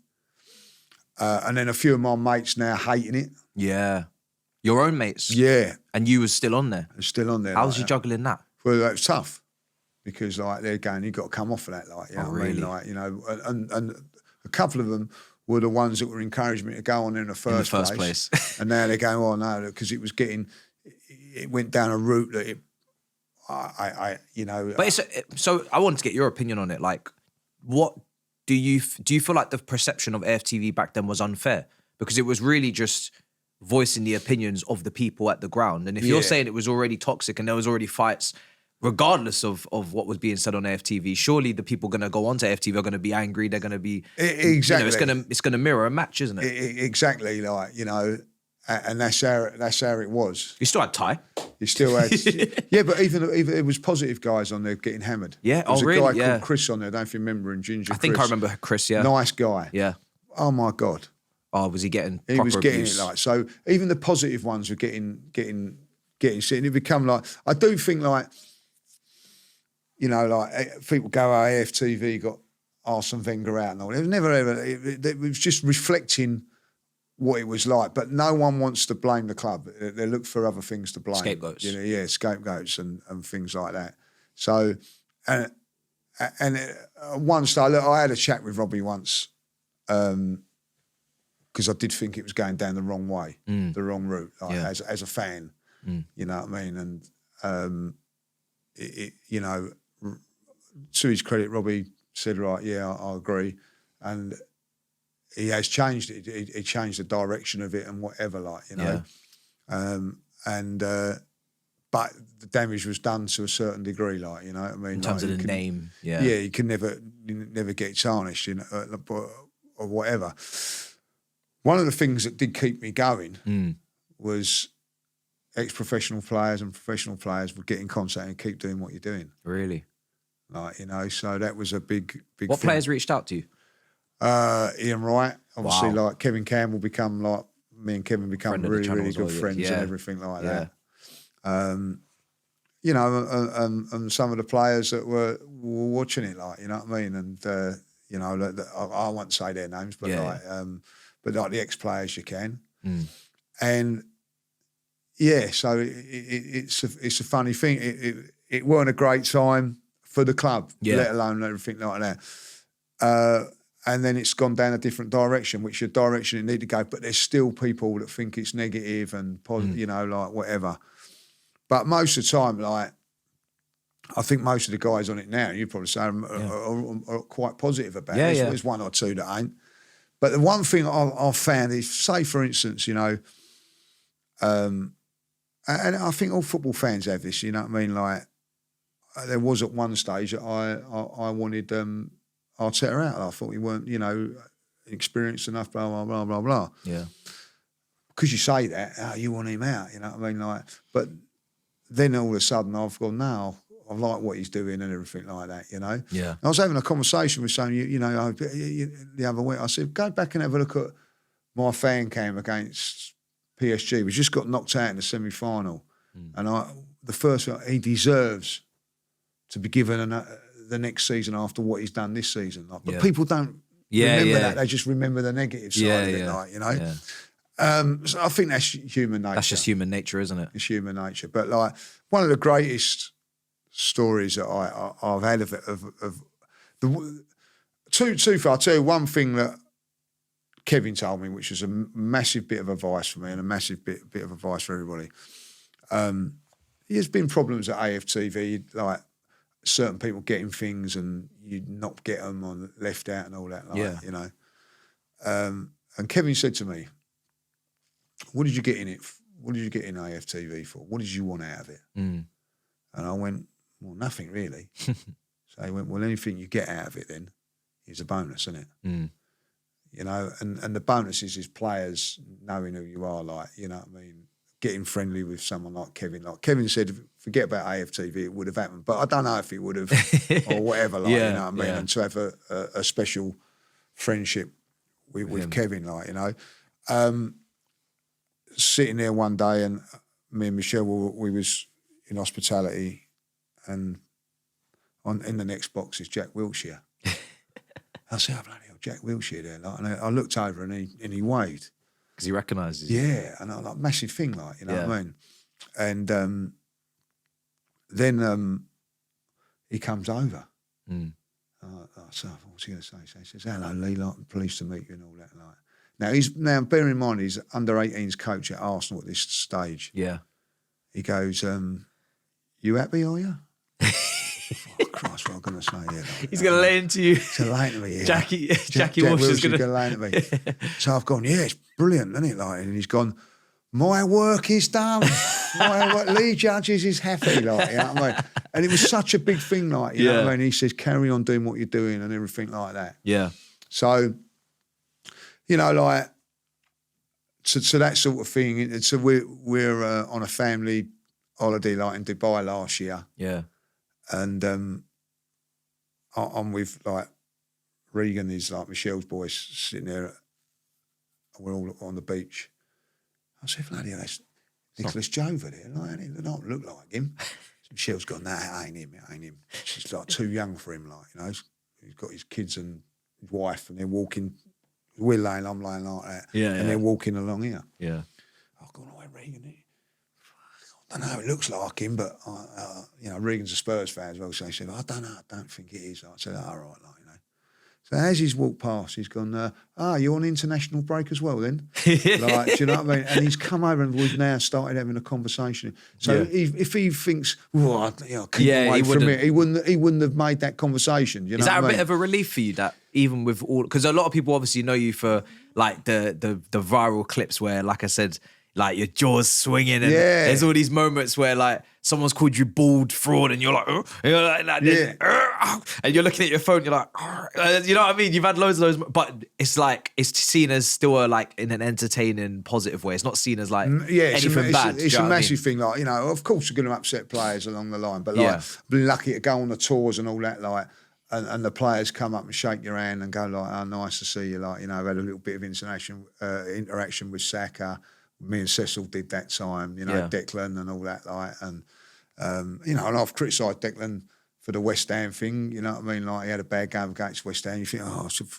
And then a few of my mates now hating it. Yeah. Your own mates? Yeah. And you was still on there? I was still on there. How was you juggling that? Well, it was tough because like, they're going, you've got to come off of that. Like, you know what I mean? Like, and a couple of them were the ones that were encouraging me to go on in the first place. And now they're going, oh no, because it went down a route that But so I wanted to get your opinion on it. Like, what do you feel like the perception of AFTV back then was unfair? Because it was really just voicing the opinions of the people at the ground. And if you're saying it was already toxic and there was already fights, regardless of what was being said on AFTV, surely the people going to go onto AFTV are going to be angry. They're going to be exactly. It's going to mirror a match, isn't it? Exactly. Like, and that's how it was. You still had Ty. You still had, yeah, but even it was positive guys on there getting hammered. Yeah, there was really? a guy called Chris on there. I don't know if you remember him, Ginger. I think I remember Chris. Yeah, nice guy. Yeah. Oh my God. Oh, was he getting? He was getting abuse? it like so. Even the positive ones were getting shit, and it become like I do think like, you know, like people go, oh, AFTV got Arsene Wenger out and all. It was never ever. It was just reflecting what it was like, but no one wants to blame the club. They look for other things to blame. Scapegoats. You know, yeah, scapegoats and things like that. So, and one stage, look, I had a chat with Robbie once, because I did think it was going down the wrong way, the wrong route, like, as a fan. You know what I mean? And you know, to his credit, Robbie said, right, yeah, I agree, and he has changed it. He changed the direction of it and whatever, like, you know. Yeah. But the damage was done to a certain degree, like, you know what I mean? In terms like, of the name, yeah. Yeah, you can never get tarnished, you know, or whatever. One of the things that did keep me going was ex-professional players and professional players would get in contact and keep doing what you're doing. Really? Like, you know, so that was a big What thing. players reached out to you? Ian Wright, obviously, Wow. like Kevin Campbell become like, me and Kevin become Friend of the really, channel really as well, good yeah. friends Yeah. and everything like that. You know, and some of the players that were watching it, like, you know what I mean? And, you know, I won't say their names, but but like the ex-players you can. And yeah, so it's a funny thing. It weren't a great time for the club, let alone everything like that. And then it's gone down a different direction, which is a direction it need to go. But there's still people that think it's negative and positive, you know, like whatever. But most of the time, like, I think most of the guys on it now, you'd probably say, are quite positive about it. There's one or two that ain't. But the one thing I've found is, say, for instance, you know, and I think all football fans have this, you know what I mean? Like, there was at one stage that I wanted Arteta out. I thought we weren't, you know, experienced enough, blah, blah, blah, blah, blah. Yeah. Because you say that, oh, you want him out, you know what I mean? Like, but then all of a sudden I've gone, no, I like what he's doing and everything like that, you know? Yeah. And I was having a conversation with someone, you know, the other week. I said, go back and have a look at my Fancam against PSG. We just got knocked out in the semi-final. And the first one, he deserves to be given the next season after what he's done this season. Like, but people don't remember that. They just remember the negative side of it, like, you know? Yeah. So I think that's human nature. That's just human nature, isn't it? It's human nature. But like, one of the greatest stories that I've had of the I'll tell you one thing that Kevin told me, which was a massive bit of advice for me and a massive bit of advice for everybody. There's been problems at AFTV, like certain people getting things and you not get them on left out and all that, like, you know. And Kevin said to me, what did you get in it? What did you get in AFTV for? What did you want out of it? And I went, well, nothing really. So he went, well, anything you get out of it then is a bonus, isn't it? You know, and the bonus is players knowing who you are, like, you know what I mean? Getting friendly with someone like Kevin. Like Kevin said, forget about AFTV, it would have happened. But I don't know if it would have or whatever, like, you know what I mean? And to have a special friendship with Kevin, like, you know. Sitting there one day and me and Michelle, we was in hospitality and in the next box is Jack Wilshere. I said, oh, bloody hell, Jack Wilshere there. Like, and I looked over and he waved. Because he recognises you. Yeah, and I'm like, massive thing, like, you know what I mean? And then he comes over. I said, what's he going to say? So he says, hello, Lee, like, pleased to meet you and all that. Like, now bear in mind, he's under-18s coach at Arsenal at this stage. Yeah. He goes, you happy, are you? Oh, Christ, what am I going to say here? Like, he's going to lay into you. He's going to lay into me, yeah. Jackie Jack Wilshere's going to lay into me. So I've gone, yeah, it's brilliant, isn't it? Like, and he's gone, my work is done. Lee Judges is happy, like, you know what I mean? And it was such a big thing, like, you know what I mean? He says, carry on doing what you're doing and everything like that. Yeah. So, you know, like, to that sort of thing. So we're on a family holiday like in Dubai last year. Yeah. And I'm with like Regan is like Michelle's boys sitting there. We're all on the beach. I said, bloody hell, that's Nicholas Jover there. Like, he don't look like him. Michelle's gone, nah, it ain't him. She's like too young for him, like, you know. He's got his kids and his wife and they're walking. I'm laying like that. Yeah, and they're walking along here. Yeah. I've gone, oh, Regan. I don't know, it looks like him, but, you know, Regan's a Spurs fan as well, so he said, I don't know, I don't think it is. I said, all right, like, you know. So as he's walked past, he's gone, you're on international break as well then? Like, do you know what I mean? And he's come over and we've now started having a conversation. So if he thinks, well, keep away from it, he wouldn't have made that conversation. You know is that what a I mean? bit of a relief for you that even with all, because a lot of people obviously know you for like the viral clips where, like I said, like your jaws swinging and there's all these moments where like someone's called you bald fraud and you're like, and you're looking at your phone, you're like, you know what I mean? You've had loads of those, but it's like, it's seen as still like in an entertaining, positive way. It's not seen as like anything bad. It's a massive thing. Like, you know, of course you're going to upset players along the line, but like, I've been lucky to go on the tours and all that, like, and the players come up and shake your hand and go like, oh, nice to see you. Like, you know, I've had a little bit of interaction with Saka. Me and Cecil did that time, you know, Declan and all that, like, and, you know, and I've criticised Declan for the West Ham thing, you know what I mean? Like, he had a bad game against West Ham. You think,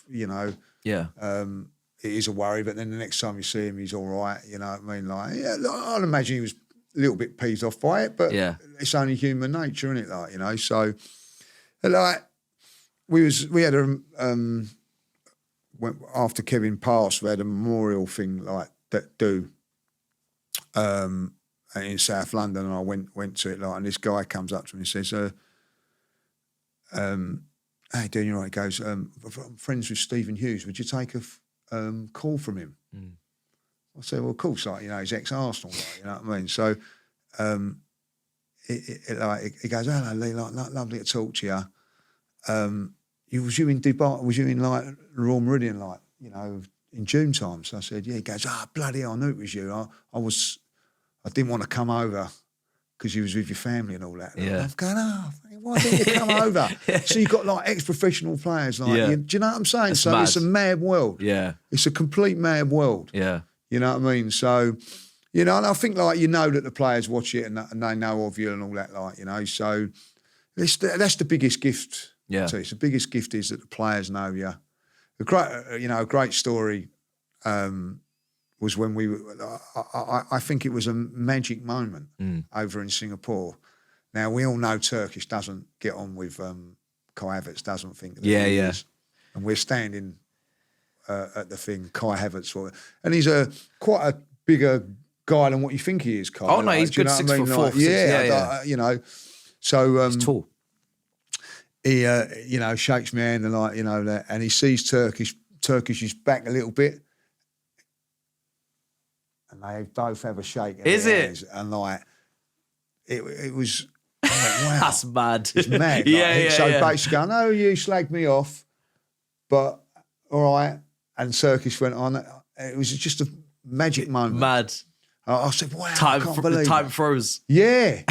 you know, it is a worry, but then the next time you see him, he's all right, you know what I mean? Like, I'd imagine he was a little bit peeved off by it, but it's only human nature, isn't it? Like, you know, so, like, we had after Kevin passed, we had a memorial thing, like, that in South London, and I went to it, like, and this guy comes up to me and says, hey, doing you right? He goes, I'm friends with Stephen Hughes. Would you take a call from him? I said, well, of course, like, you know, he's ex-Arsenal, like, you know what I mean? So he goes, hello, Lee, like, lovely to talk to you. Was you in Dubai? Was you in, like, Royal Meridian, like, you know, in June time? So I said, yeah. He goes, bloody hell, I knew it was you. I didn't want to come over because you was with your family and all that. And I'm going, why didn't you come over? So you've got like ex-professional players, like, do you know what I'm saying? That's so mad. It's a mad world. Yeah. It's a complete mad world. Yeah. You know what I mean? So, you know, and I think like, you know that the players watch it and they know of you and all that, like, you know, so that's the biggest gift. Yeah. So it's the biggest gift is that the players know you. A great story was when I think it was a magic moment over in Singapore. Now, we all know Turkish doesn't get on with Kai Havertz, doesn't think that he is. And we're standing at the thing, Kai Havertz, and he's quite a bigger guy than what you think he is, Kai. Oh, no, he's good 6'4". Like, you know, so... he's tall. He, you know, shakes my hand and like, you know, that, and he sees Turkish is back a little bit, and they both have a shake. Is it? And like, it was. I went, wow, that's mad. It's mad. Like, so basically, I know you slagged me off, but all right. And Turkish went on. It was just a magic moment. Mad. I said, wow, I can't believe time it. froze. Yeah.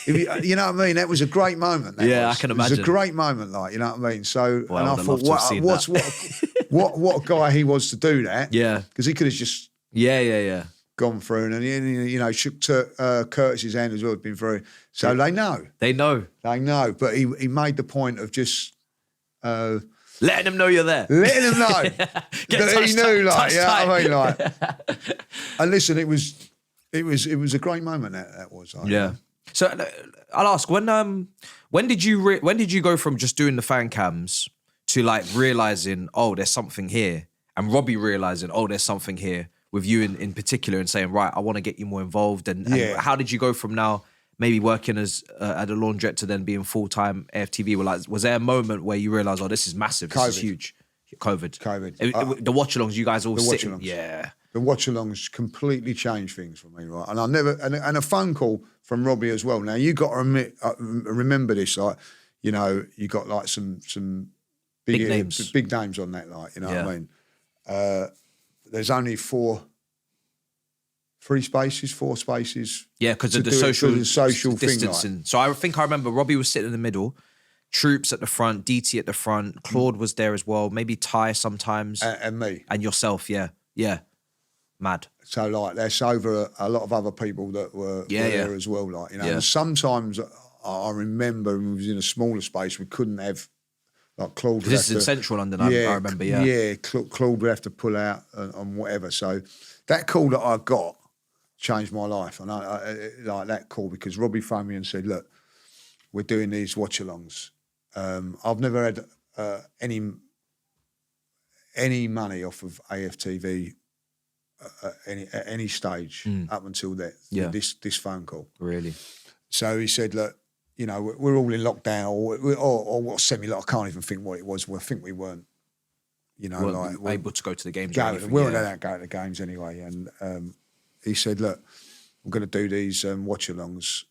You know what I mean? That was a great moment. I can imagine. It was a great moment, like, you know what I mean? So, well, and I thought, what a guy he was to do that. Yeah. Because he could have just gone through and you know, shook Curtis's hand as well, had been through. So they know. They know. But he made the point of just... letting them know you're there. Letting them know that he knew, like, you know what I mean? Like, and listen, it was a great moment, that was. Like, yeah. So I'll ask, when did you go from just doing the fan cams to like realizing, oh, there's something here, and Robbie realizing, oh, there's something here with you in particular, and saying, right, I want to get you more involved, and how did you go from now maybe working as at a Laundrette to then being full-time AFTV? Was there a moment where you realized, oh, this is massive, this is huge? COVID. The watch-alongs, you guys all sitting. Yeah. The watch-alongs completely changed things for me, right? And I never, and a phone call from Robbie as well. Now, you got to remember this, like, you know, you got like some big names on that, like, you know what I mean? There's only 4 3 spaces, 4 spaces. Yeah, because to of the do it social, through the social distancing. thing. Like. So I think I remember Robbie was sitting in the middle, Troops at the front, DT at the front, Claude was there as well, maybe Ty sometimes. And me. And yourself, yeah. Yeah. Mad. So, like, there's over a lot of other people that were there as well, like, you know. And sometimes I remember when we was in a smaller space, we couldn't have, like, Claude. This is in central London, I remember, yeah. Yeah, Claude would have to pull out and whatever. So that call that I got changed my life. And I like that call because Robbie phoned me and said, look, we're doing these watch-alongs. I've never had any money off of AFTV at any stage up until this phone call. Really? So he said, look, you know, we're all in lockdown or what semi-lock. I can't even think what it was. Well, I think we weren't, you know, we're able to go to the games. We weren't allowed to go to the games anyway. And he said, look, we're going to do these watch-alongs.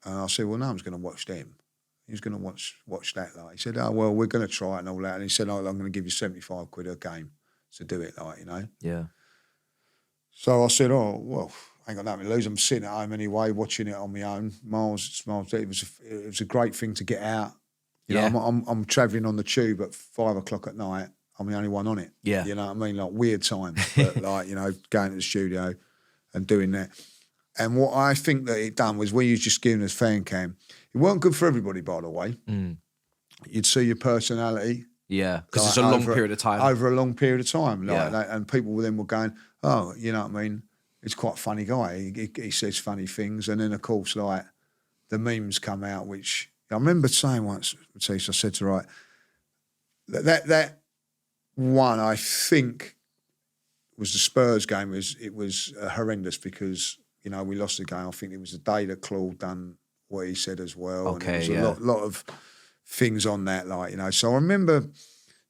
And I said, well, no one's going to watch them. He's going to watch that. Like. He said, oh, well, we're going to try it and all that. And he said, oh, I'm going to give you 75 quid a game to do it, like, you know. Yeah. So I said, oh, well, I ain't got nothing to lose. I'm sitting at home anyway, watching it on my own. Miles, it was a great thing to get out. You know, I'm travelling on the tube at 5 o'clock at night. I'm the only one on it. Yeah. You know what I mean? Like, weird time. But, like, you know, going to the studio and doing that. And what I think that it done was when you was just giving us Fancam, it weren't good for everybody, by the way. You'd see your personality. Yeah, because it's a long period of time. Over a long period of time. Like that, and people then were going, oh, you know what I mean? He's quite a funny guy. He says funny things. And then, of course, like, the memes come out, which I remember saying once, Matisse, I said to right, that one, I think, was the Spurs game. It was horrendous because, you know, we lost the game. I think it was the day that Claude done what he said as well. Okay, and there was a lot of things on that, like, you know. So I remember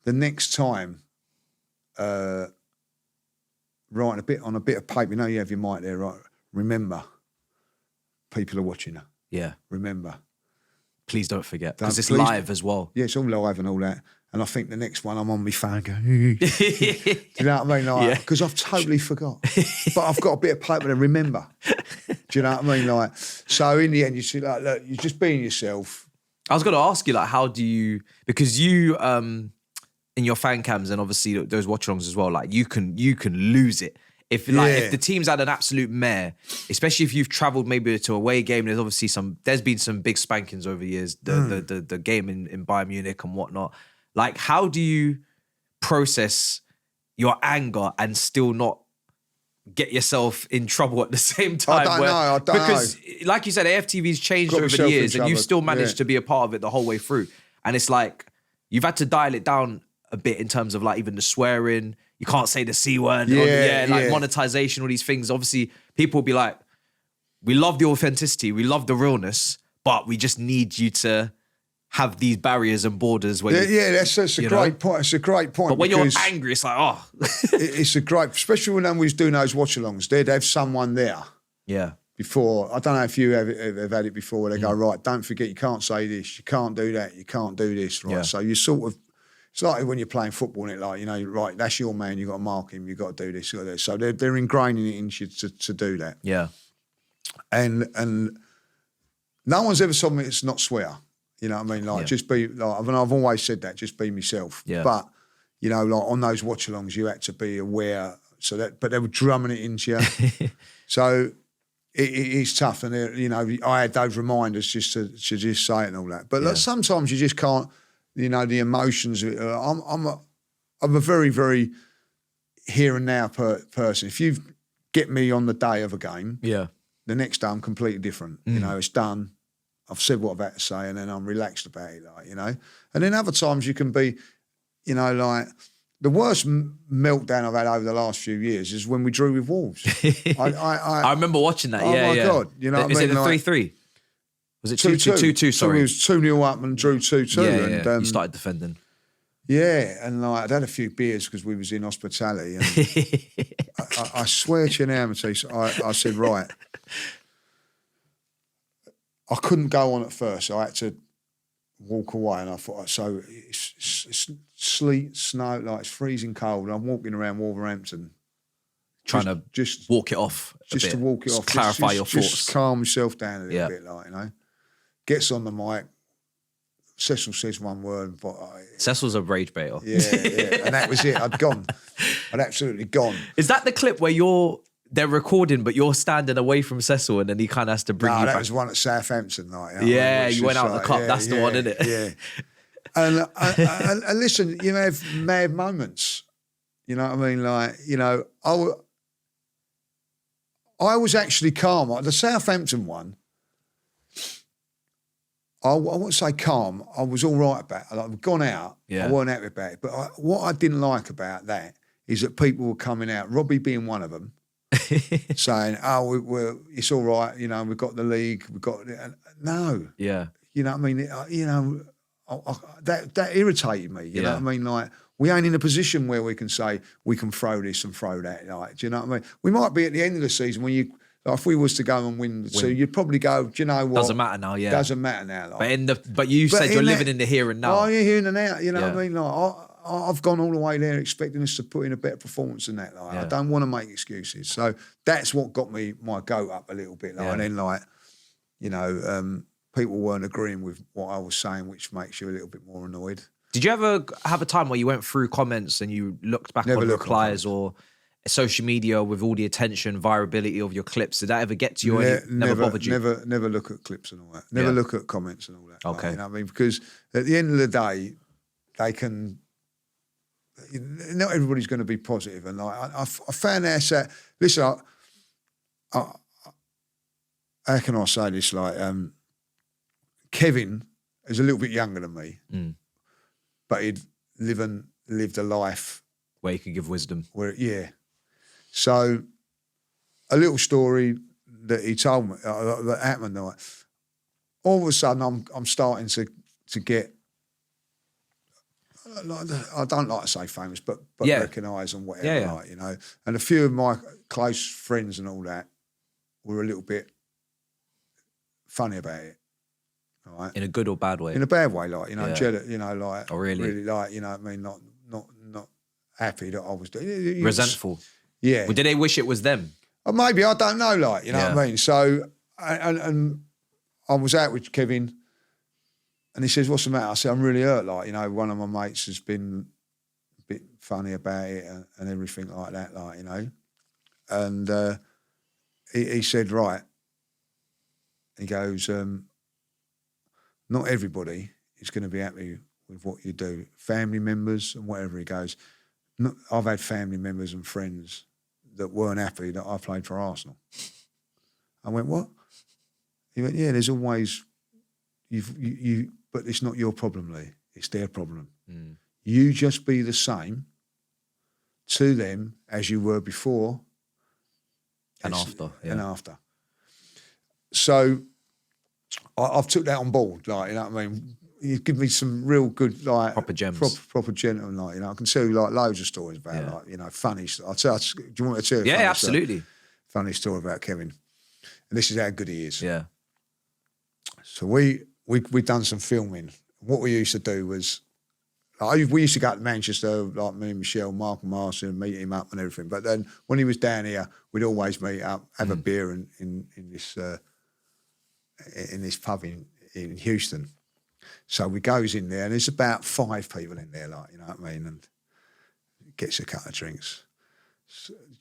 the next time writing on a bit of paper, you know, you have your mic there, right? Remember, people are watching her. Yeah. Remember. Please don't forget, because it's live as well. Yeah, it's all live and all that. And I think the next one I'm on my phone going, do you know what I mean? Like, because I've totally forgot. But I've got a bit of paper to remember. Do you know what I mean? Like, so in the end, you see, like, look, you're just being yourself. I was going to ask you, like, how do you, because you, in your fan cams and obviously those watch-alongs as well, like, you can lose it. If the team's had an absolute mare, especially if you've travelled maybe to a away game, there's been some big spankings over the years, the game in Bayern Munich and whatnot. Like, how do you process your anger and still not get yourself in trouble at the same time? I don't know. Because, like you said, AFTV's changed over the years and you've still managed to be a part of it the whole way through. And it's like, you've had to dial it down a bit in terms of, like, even the swearing. You can't say the C word. Monetization, all these things. Obviously, people will be like, we love the authenticity, we love the realness, but we just need you to have these barriers and borders where that's a great point. It's a great point. But when you're angry, it's like, oh. It's a great, especially when we was doing those watch-alongs, they'd have someone there. Yeah. Before, I don't know if you have had it before, where they go, right, don't forget, you can't say this, you can't do that, you can't do this, right? Yeah. So you sort of, it's like when you're playing football, and it, like, you know, right, that's your man, you've got to mark him, you've got to do this, you've got to do this. So they're ingraining it into you to do that. Yeah. And no one's ever told me it's not swear. You know what I mean? Like, just be, like, I mean, I've always said that, just be myself. Yeah. But, you know, like, on those watch-alongs, you had to be aware, but they were drumming it into you. So it's tough. And, you know, I had those reminders just to just say it and all that. But like, sometimes you just can't, you know, the emotions. I'm a very, very here and now person. If you get me on the day of a game, the next day I'm completely different. You know, it's done. I've said what I've had to say, and then I'm relaxed about it, like, you know. And then other times you can be, you know, like, the worst meltdown I've had over the last few years is when we drew with Wolves. I remember watching that. Oh my God, you know what I mean? Is it the 3-3? Was it 2-2? Sorry, it was 2-0 up and drew 2-2. And you started defending. Yeah, and like, I'd had a few beers because we was in hospitality, and I swear to you now, Matisse, I said, right. I couldn't go on at first. So I had to walk away, and I thought, so it's sleet, snow, like, it's freezing cold. I'm walking around Wolverhampton, trying to just walk it off. Just to walk it off. Clarify your thoughts. Just calm yourself down a little bit, like, you know. Gets on the mic. Cecil says one word. But Cecil's a rage baiter. Yeah. And that was it. I'd gone. I'd absolutely gone. Is that the clip where they're recording, but you're standing away from Cecil and then he kind of has to bring you back? No, that was one at Southampton. Like, you went out the cup. That's the one, isn't it? Yeah. And listen, you have mad moments. You know what I mean? Like, you know, I was actually calm. The Southampton one, I wouldn't say calm. I was all right about it. Like, I've gone out. I weren't happy about it. But what I didn't like about that is that people were coming out, Robbie being one of them, saying, it's all right, you know, we've got the league, we've got it. No. Yeah. You know what I mean? You know, that irritated me. You know what I mean? Like, we ain't in a position where we can say we can throw this and throw that. Like, do you know what I mean? We might be at the end of the season when if we was to go and win the two, you'd probably go, do you know what? Doesn't matter now, Doesn't matter now. Like. But you said you're living in the here and now. Oh, you're here and now. You know what I mean? Like, I've gone all the way there expecting us to put in a better performance than that. Like, I don't want to make excuses. So that's what got me my goat up a little bit. Like, and then, like, you know, people weren't agreeing with what I was saying, which makes you a little bit more annoyed. Did you ever have a time where you went through comments and you looked back on replies or social media with all the attention, virality of your clips? Did that ever get to you? Never bothered you? Never look at clips and all that. Never look at comments and all that. Okay. Like, you know what I mean? Because at the end of the day, they can... Not everybody's going to be positive. And like, I found out that... Listen, how can I say this? Like, Kevin is a little bit younger than me. But he'd lived a life where he could give wisdom. So a little story that he told me that happened. Like, all of a sudden, I'm starting to get. I don't like to say famous, but recognised and whatever, like, you know. And a few of my close friends and all that were a little bit funny about it. Right. In a good or bad way? In a bad way, like, you know, jealous, you know, like, really, like, you know what I mean, not happy that I was doing. Resentful. Yeah. Well, did they wish it was them? Or maybe, I don't know, like, you know what I mean. So, and I was out with Kevin, and he says, "What's the matter?" I said, "I'm really hurt. Like, you know, one of my mates has been a bit funny about it and everything like that, like, you know." And he said, "Right." He goes, "Not everybody is going to be happy with what you do. Family members and whatever." He goes, "I've had family members and friends that weren't happy that I played for Arsenal." I went, "What?" He went, "Yeah, there's always, but it's not your problem, Lee. It's their problem. You just be the same to them as you were before and after. And after." So I've took that on board, like, you know what I mean? You give me some real good, like... Proper gems. Proper gentlemen, like, you know. I can tell you, like, loads of stories about, like, you know, funny... do you want me to tell you? Yeah, absolutely. Funny story about Kevin. And this is how good he is. Yeah. So we'd done some filming. What we used to do was... Like, we used to go to Manchester, like me and Michelle, Mark and Martin, meet him up and everything. But then when he was down here, we'd always meet up, have a beer in this pub in Houston. So we goes in there and there's about 5 people in there, like, you know what I mean, and gets a couple of drinks,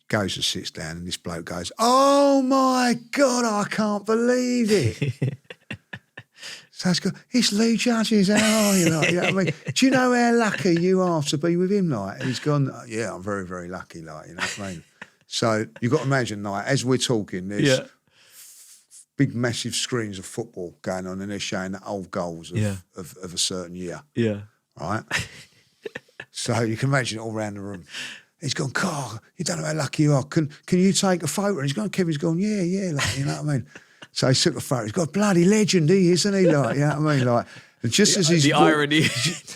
goes and sits down, and this bloke goes, "Oh my God, I can't believe it." So I go, "It's Lee Judges, how are you?" Like, you know what I mean? "Do you know how lucky you are to be with him?" Like, and he's gone, "Yeah, I'm very, very lucky," like, you know what I mean? So you've got to imagine, like, as we're talking, there's big, massive screens of football going on, and they're showing the old goals of a certain year. Yeah. Right? So you can imagine it all around the room. He's gone, "God, you don't know how lucky you are. Can you take a photo?" And he's gone, Kevin's gone, yeah, like, you know what I mean? So he took a photo. He's got a bloody legend, isn't he? Like, you know what I mean? Like, just as he's irony.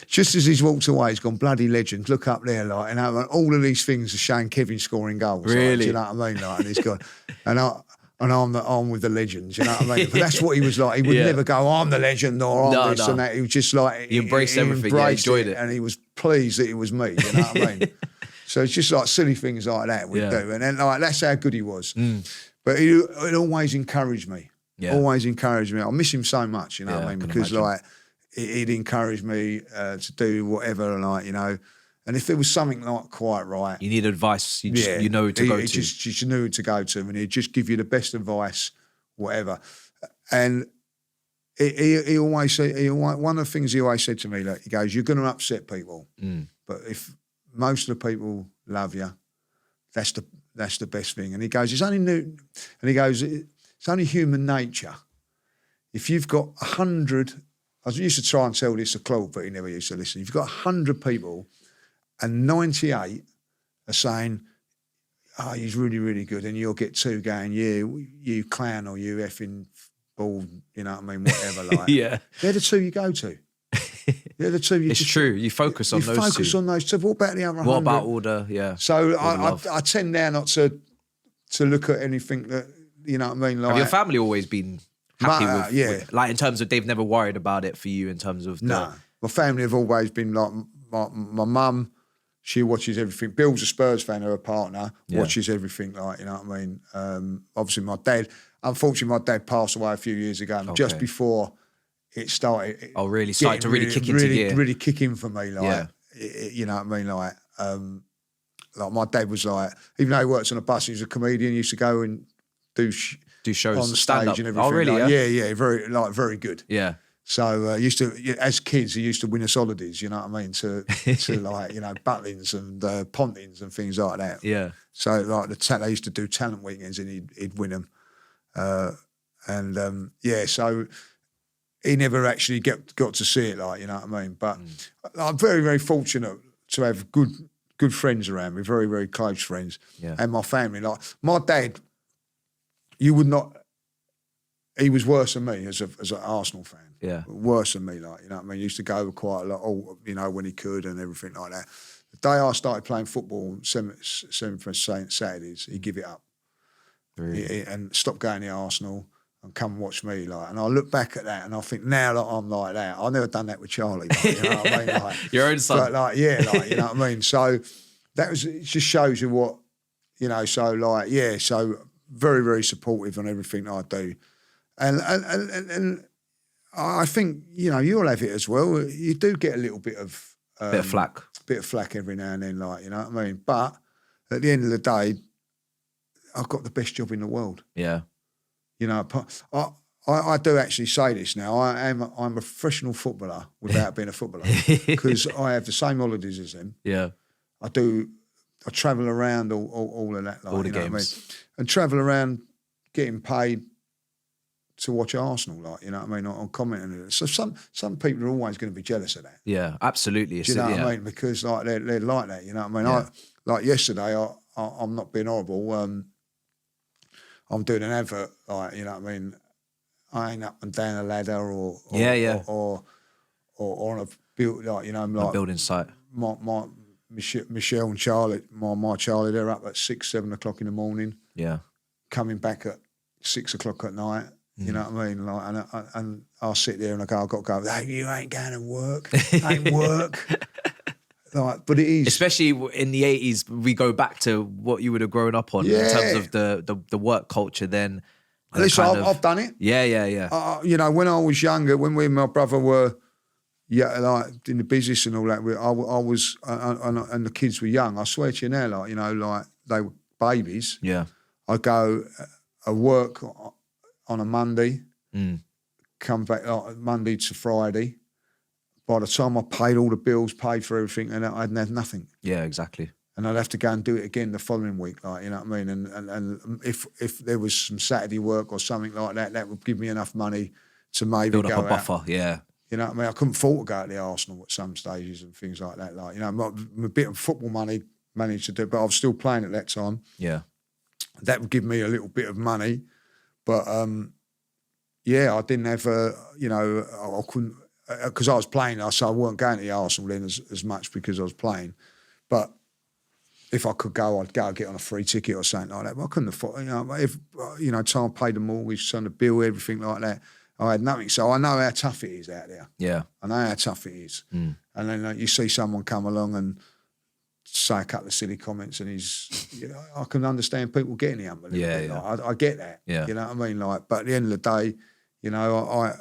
Just as he's walked away, he's gone, "Bloody legend. Look up there, like, and all of these things are showing Kevin scoring goals." Really? Like, do you know what I mean? Like, and he's gone, and I'm with the legends, you know what I mean? But that's what he was like. He would never go, "I'm the legend," or "I'm this and that." He was just like... He embraced everything, he enjoyed it. And he was pleased that it was me, you know what I mean? So it's just like silly things like that we do. And then like that's how good he was. But it always encouraged me. Yeah. Always encouraged me. I miss him so much, you know what I mean? Because imagine. like he'd encourage me to do whatever, like, you know. And if there was something not quite right, you need advice. You know who to go to. Just knew who to go to, and he'd just give you the best advice, whatever. And he always said, one of the things he always said to me, like, he goes, "You're going to upset people, but if most of the people love you, that's the best thing." And he goes, it's only human nature. If you've got 100, I used to try and tell this to Claude, but he never used to listen. If you've got 100 people and 98 are saying, "Oh, he's really, really good," and you'll get 2 going, "Yeah, you clown," or "You effing bald," you know what I mean, whatever. Like, they're the 2 you go to. They're the 2 you It's true. You focus on those 2. You focus on those 2. What about the other 100? What about all the, So I tend now not to look at anything that, you know what I mean? Like, have your family always been happy with, like, in terms of they've never worried about it for you in terms of No. My family have always been like, my mum, she watches everything. Bill's a Spurs fan, her partner, watches everything, like, you know what I mean? Obviously my dad, unfortunately my dad passed away a few years ago, and just before it started. Oh, really? Started to really kick into gear. Really kick in for me, like, you know what I mean? Like my dad was like, even though he works on a bus, he was a comedian, he used to go and do shows on the stage and everything. Oh, really? Like, yeah, very good. Yeah. So as kids, he used to win us holidays, you know what I mean, to like, you know, Butlins and Pontins and things like that. Yeah. So like they used to do talent weekends, and he'd win them. So he never actually got to see it, like, you know what I mean. But I'm very, very fortunate to have good friends around me, very, very close friends, and my family. Like my dad, you would not. He was worse than me as an Arsenal fan. Yeah, worse than me, like, you know what I mean. He used to go quite a lot, you know, when he could and everything like that. The day I started playing football, 7 for Saturdays, he'd give it up, really? and stop going to Arsenal and come and watch me, like. And I look back at that and I think now that I'm like that, I never done that with Charlie, like, you know what I mean? Like, your own son, but like, you know what I mean. So it just shows you what, you know. So like, so very, very supportive on everything I do. And I think, you know, you'll have it as well. You do get a little bit of flack. Bit of flack every now and then, like, you know what I mean? But at the end of the day, I've got the best job in the world. Yeah. You know, I do actually say this now. I'm a professional footballer without being a footballer, because I have the same holidays as them. Yeah. I travel around all of that, like, all the you know games. what I mean? And travel around getting paid to watch Arsenal, like, you know what I mean, on commenting on it. So some people are always going to be jealous of that. Yeah, absolutely. Do you know what I mean? Because like they're like that, you know what I mean? Yeah. Like yesterday, I'm not being horrible. I'm doing an advert, like, you know what I mean? I ain't up and down a ladder or on a build, like, you know, like a building site. My Michelle and Charlie, my Charlie, they're up at 6, 7 o'clock in the morning. Yeah. Coming back at 6 o'clock at night. You know what I mean? Like, and I'll sit there and I go, I've got to go, "Hey, you ain't going to work. Ain't work." Like, but it is. Especially in the 80s, we go back to what you would have grown up on in terms of the work culture then. Listen, I've done it. Yeah. You know, when I was younger, when we and my brother were, like, in the business and all that, I was, and the kids were young. I swear to you now, like, you know, like, they were babies. Yeah. I go work on a Monday, come back like Monday to Friday. By the time I paid all the bills, paid for everything, and I'd have nothing. Yeah, exactly. And I'd have to go and do it again the following week, like, you know what I mean? And if there was some Saturday work or something like that, that would give me enough money to maybe build go up a buffer, out. yeah. You know what I mean? I couldn't afford to go to the Arsenal at some stages and things like that. Like, you know, a bit of football money managed to do, but I was still playing at that time. Yeah. That would give me a little bit of money. But, I didn't have, you know, I couldn't, because I was playing, so I weren't going to the Arsenal then as much because I was playing. But if I could go, I'd go get on a free ticket or something like that. But I couldn't afford, you know, if, you know, time I paid the mortgage, on the bill, everything like that, I had nothing. So I know how tough it is out there. Yeah. I know how tough it is. And then you see someone come along and say a couple of silly comments, and he's, you know, I can understand people getting the ump a little bit. Yeah. Like, I get that. Yeah. You know what I mean? Like, but at the end of the day, you know,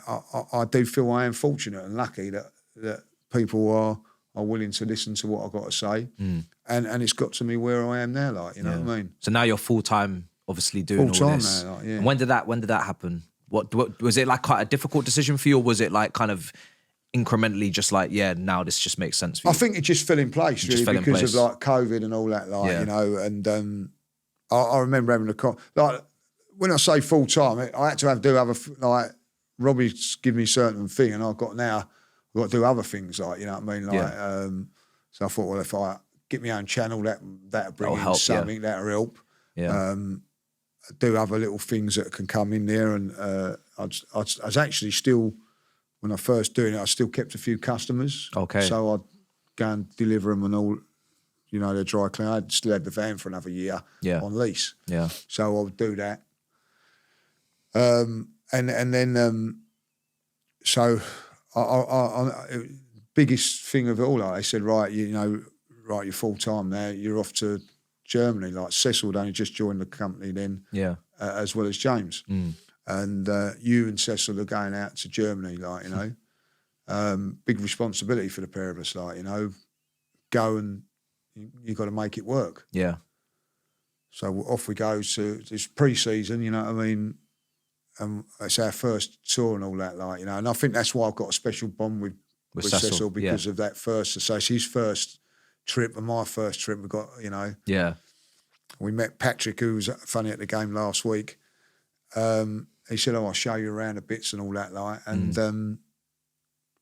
I do feel I am fortunate and lucky that people are willing to listen to what I've got to say, and it's got to me where I am now. Like, you know what I mean? So now you're full time, obviously doing all this. Now, like, yeah. And when did that happen? What was it, like quite a difficult decision for you, or was it like kind of incrementally just like, yeah, now this just makes sense for you? I think it just fell in place really because of like COVID and all that, like, you know, and I remember having like when I say full time, I had to do other, like, Robbie's given me certain thing, and I've got to do other things, like, you know what I mean, like, so I thought, well, if I get my own channel, that'll bring in help, something, that'll help. Do other little things that can come in there, and I was actually still, when I first doing it, I still kept a few customers. Okay. So I'd go and deliver them and all, you know, the dry clean. I still had the van for another year on lease. Yeah. So I would do that. And then, so I biggest thing of it all, like, they said, right, you know, right, you're full time now, you're off to Germany. Like, Cecil had only just joined the company then, as well as James. And you and Cecil are going out to Germany, like, you know, big responsibility for the pair of us, like, you know, go and you got to make it work. Yeah. So off we go to this pre-season, you know what I mean? It's our first tour and all that, like, you know, and I think that's why I've got a special bond with Cecil because of that first. So it's his first trip and my first trip. We got, you know. Yeah. We met Patrick, who was funny at the game last week. He said, "Oh, I'll show you around the bits and all that, like." And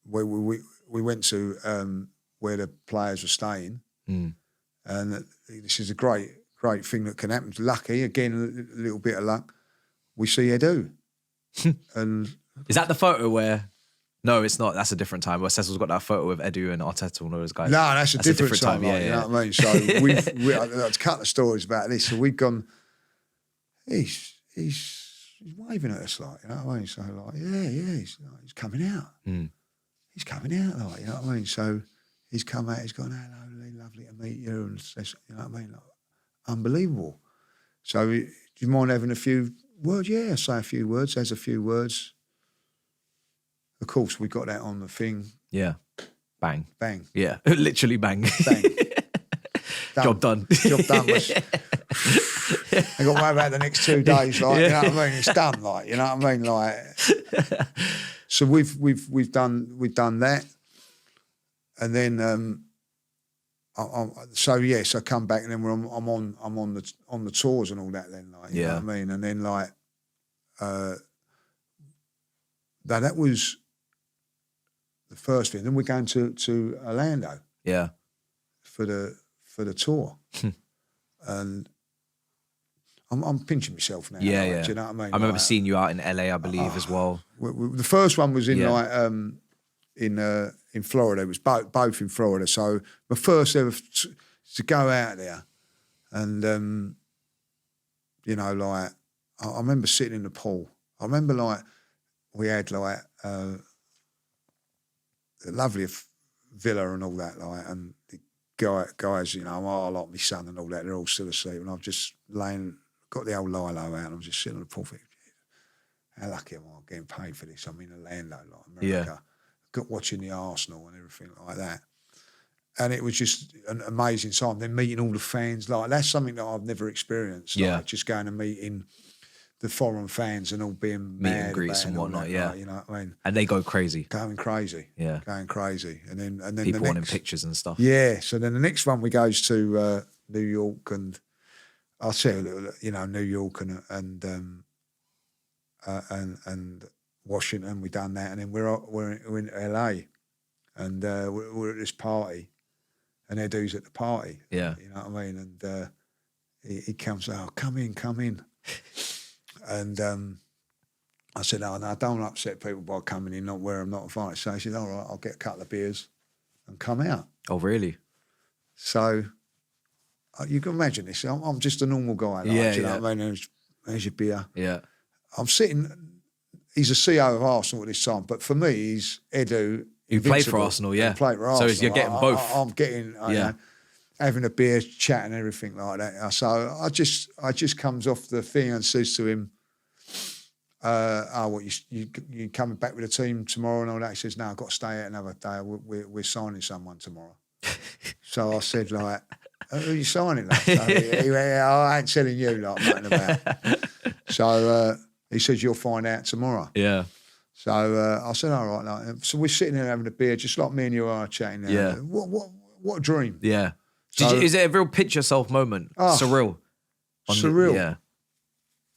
we went to where the players were staying, and this is a great thing that can happen. Lucky, again, a little bit of luck. We see Edu, and is that the photo where? No, it's not. That's a different time. Where Cecil's got that photo with Edu and Arteta and all those guys. No, that's a different time. Like, you know what I mean? So there's a couple of stories about this. So we've gone. He's waving at us, like, you know what I mean? So like, he's coming out. He's coming out, like, you know what I mean? So he's come out. He's gone, hello, Lee, lovely to meet you, and says, you know what I mean? Like, unbelievable. So do you mind having a few words? Yeah, say a few words. There's a few words. Of course, we got that on the thing. Yeah. Bang. Bang. Yeah. Literally bang. Bang. Done. Job done. Job done. I got to worry about the next 2 days, like, you know what I mean? It's done, like, you know what I mean? Like, so we've done that. And then so I come back, and then I'm on the tours and all that then, like, you know what I mean? And then, like, that was the first thing. Then we're going to Orlando. Yeah. For the tour. And I'm pinching myself now. Yeah, like, do you know what I mean? I remember seeing you out in LA, I believe, as well. The first one was in in Florida. It was both in Florida. So my first ever to go out there, and you know, like, I remember sitting in the pool. I remember, like, we had, like, a lovely villa and all that, like, and the guys, you know, I like my son and all that, they're all still asleep, and I've just got the old Lilo out, and I'm just sitting on the pool thinking, how lucky am I getting paid for this? I'm in Orlando, like, America, watching the Arsenal and everything like that. And it was just an amazing time. Then meeting all the fans, like, that's something that I've never experienced. Like, just going and meeting the foreign fans and all being meet and greets and whatnot, like, you know what I mean? And they go crazy. Going crazy. Going crazy. And then people wanting pictures and stuff. Yeah. So then the next one we goes to New York, and I'll say a little, you know, New York and Washington. We done that, and then we're in LA, and we're at this party, and Edu's at the party. Yeah. You know what I mean? And he comes out, come in. And I said, no, don't upset people by coming in, not where I'm not invited. So he said, all right, I'll get a couple of beers and come out. Oh, really? So you can imagine this. I'm just a normal guy. Like, do you know what I mean? There's your beer. Yeah. I'm sitting, he's a CEO of Arsenal at this time, but for me, he's Edu. You played for Arsenal, yeah. Played for Arsenal. So you're getting both. I'm getting, you know. having a beer, chatting, everything like that. So I just comes off the thing and says to him, what, you coming back with the team tomorrow and all that? He says, no, I've got to stay out another day. We're signing someone tomorrow. So I said, like, who are you signing? Like? So he went, I ain't telling you, like, nothing about it. So he says, you'll find out tomorrow. Yeah. So I said, all right. Like, so we're sitting there having a beer, just like me and you are chatting now. Yeah. What a dream. Yeah. So, is it a real pinch yourself moment? Surreal. Surreal. Yeah.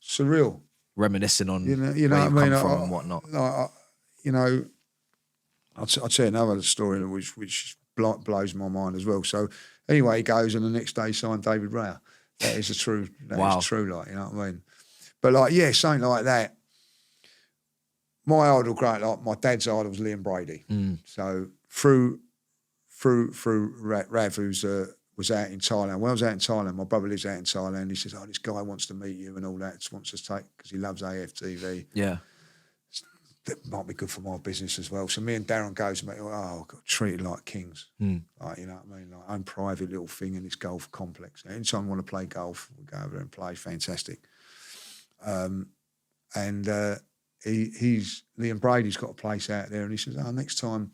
Surreal. Reminiscing on you know where what I mean? come from and whatnot. I'll tell you another story which blows my mind as well. So anyway, he goes and the next day signed David Raya. That is true, like, you know what I mean? But like, yeah, something like that. My idol, like my dad's idol was Liam Brady. So through Rav, who's was out in Thailand. When I was out in Thailand, my brother lives out in Thailand. He says, "Oh, this guy wants to meet you and all that. Just wants to take because he loves AFTV. Yeah, that might be good for my business as well." So me and Darren goes, "Mate, I got treated like kings. Like, you know what I mean? Like, own private little thing in this golf complex. Anytime I want to play golf, we go over there and play. Fantastic." Liam Brady's got a place out there, and he says, "Oh, next time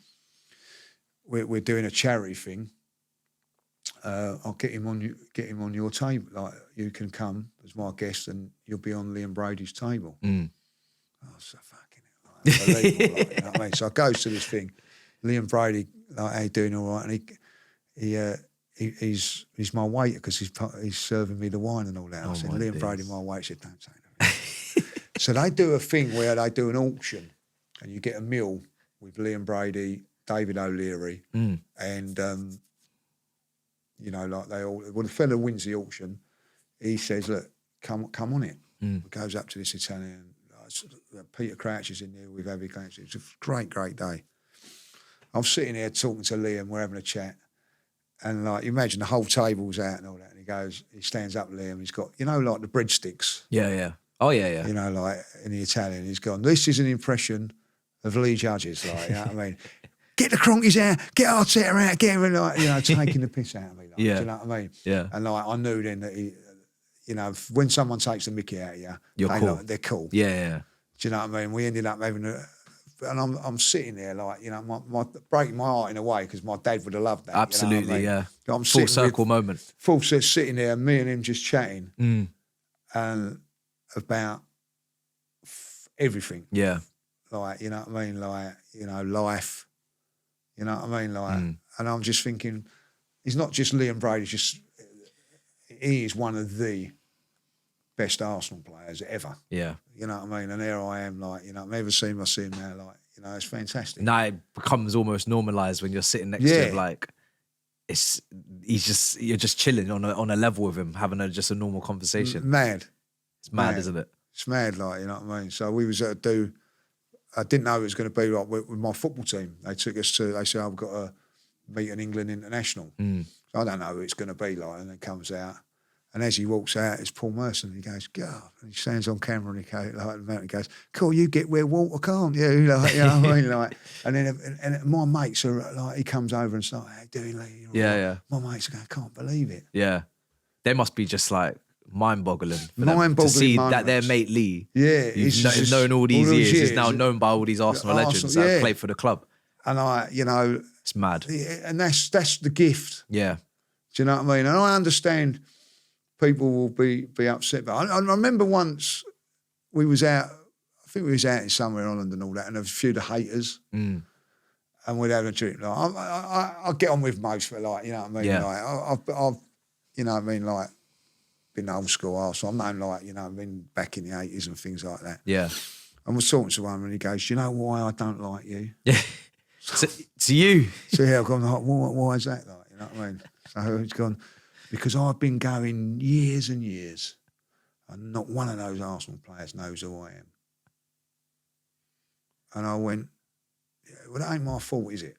we're doing a charity thing, I'll get him on your table. Like, you can come as my guest, and you'll be on Liam Brady's table." Oh, so fucking unbelievable, like, you know what I mean? So I goes to this thing. Liam Brady, like, how you doing? All right? And he's my waiter because he's serving me the wine and all that. I said, "Liam Brady, my waiter." He said, "Don't say that." So they do a thing where they do an auction, and you get a meal with Liam Brady, David O'Leary, and like they all. When the fella wins the auction, he says, "Look, come on it." Goes up to this Italian. Peter Crouch is in there with Abby Clancy. It's a great day. I'm sitting here talking to Liam. We're having a chat, and like, you imagine the whole table's out and all that. And he stands up, Liam. He's got, like the breadsticks. Yeah. Oh yeah. Like in the Italian, he's gone, "This is an impression of Lee Judges." Like, you know what I mean? Get the Cronkies out, get Arteta out, get him, like, taking the piss out of me. Like, yeah. Do you know what I mean? Yeah. And like, I knew then that he, when someone takes the mickey out of you, cool. they're cool. Yeah. Do you know what I mean? We ended up having and I'm sitting there like, my breaking my heart in a way because my dad would have loved that. Absolutely, you know what I mean? yeah. I'm full circle moment. Sitting there, me and him just chatting, and about everything. Yeah. Like, you know what I mean? Like, life. You know what I mean? Like, and I'm just thinking, he's not just Liam Brady. He is one of the best Arsenal players ever. Yeah. You know what I mean? And there I am, like, I've never seen him now, like, it's fantastic. Now it becomes almost normalised when you're sitting next to him, like, you're just chilling on a level with him, having just a normal conversation. Mad. It's mad, isn't it? It's mad, like, you know what I mean? So we was I didn't know it was going to be like with my football team. They took us they said, "I've got to meet an England international." So I don't know who it's going to be like, and it comes out. And as he walks out, it's Paul Merson. He goes, "God," and he stands on camera and he goes, "Cool, you get where Walter can't, you?" Like, you know what I mean? Like, and then and my mates are like, he comes over and starts, "How doing, Lee?" Yeah. My mates are going, "I can't believe it." Yeah, they must be just like mind-boggling to see moments. that their mate Lee, he's known all these years, is now known by all these Arsenal legends that have played for the club. And it's mad. And that's the gift. Yeah. Do you know what I mean? And I understand people will be upset. But I remember once we was out, I think we was out in somewhere in Holland and all that, and there was a few of the haters. And we'd have a drink. Like, I get on with most, but like, you know what I mean? Yeah. Like, I've you know what I mean, like, been old school Arsenal. I'm known, like, I've been back in the 80s and things like that. Yeah. I was talking to one and he goes, "Do you know why I don't like you?" Yeah. To you? So yeah, I've gone, like, why is that? Like, you know what I mean? So he's gone, "Because I've been going years and years and not one of those Arsenal players knows who I am." And I went, "Yeah, well, that ain't my fault, is it?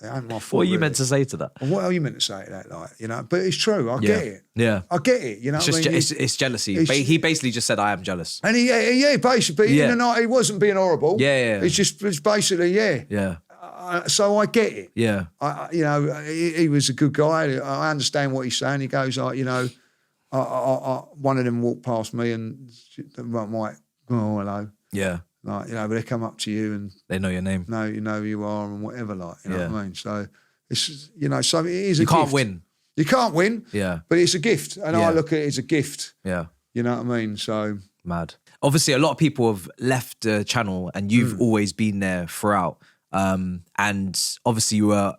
It ain't my fault." What are you meant to say to that? And what are you meant to say to that? Like, but it's true. I get it. Yeah. I get it. You know It's what just I mean? it's jealousy. He basically just said, "I am jealous." And basically, in the night, he wasn't being horrible. Yeah. It's basically, Yeah. so I get it. Yeah. You know, he was a good guy. I understand what he's saying. He goes, like, you know, one of them walked past me and might, oh, hello. Yeah. Like, you know, but they come up to you and they know your name. No, you know who you are and whatever, like, you know Yeah. what I mean? So it's, you know, so it is a You gift. can't win. You can't win. Yeah. But it's a gift. And Yeah. I look at it as a gift. Yeah. You know what I mean? So Mad. Obviously, a lot of people have left the channel and you've always been there throughout. And obviously you were,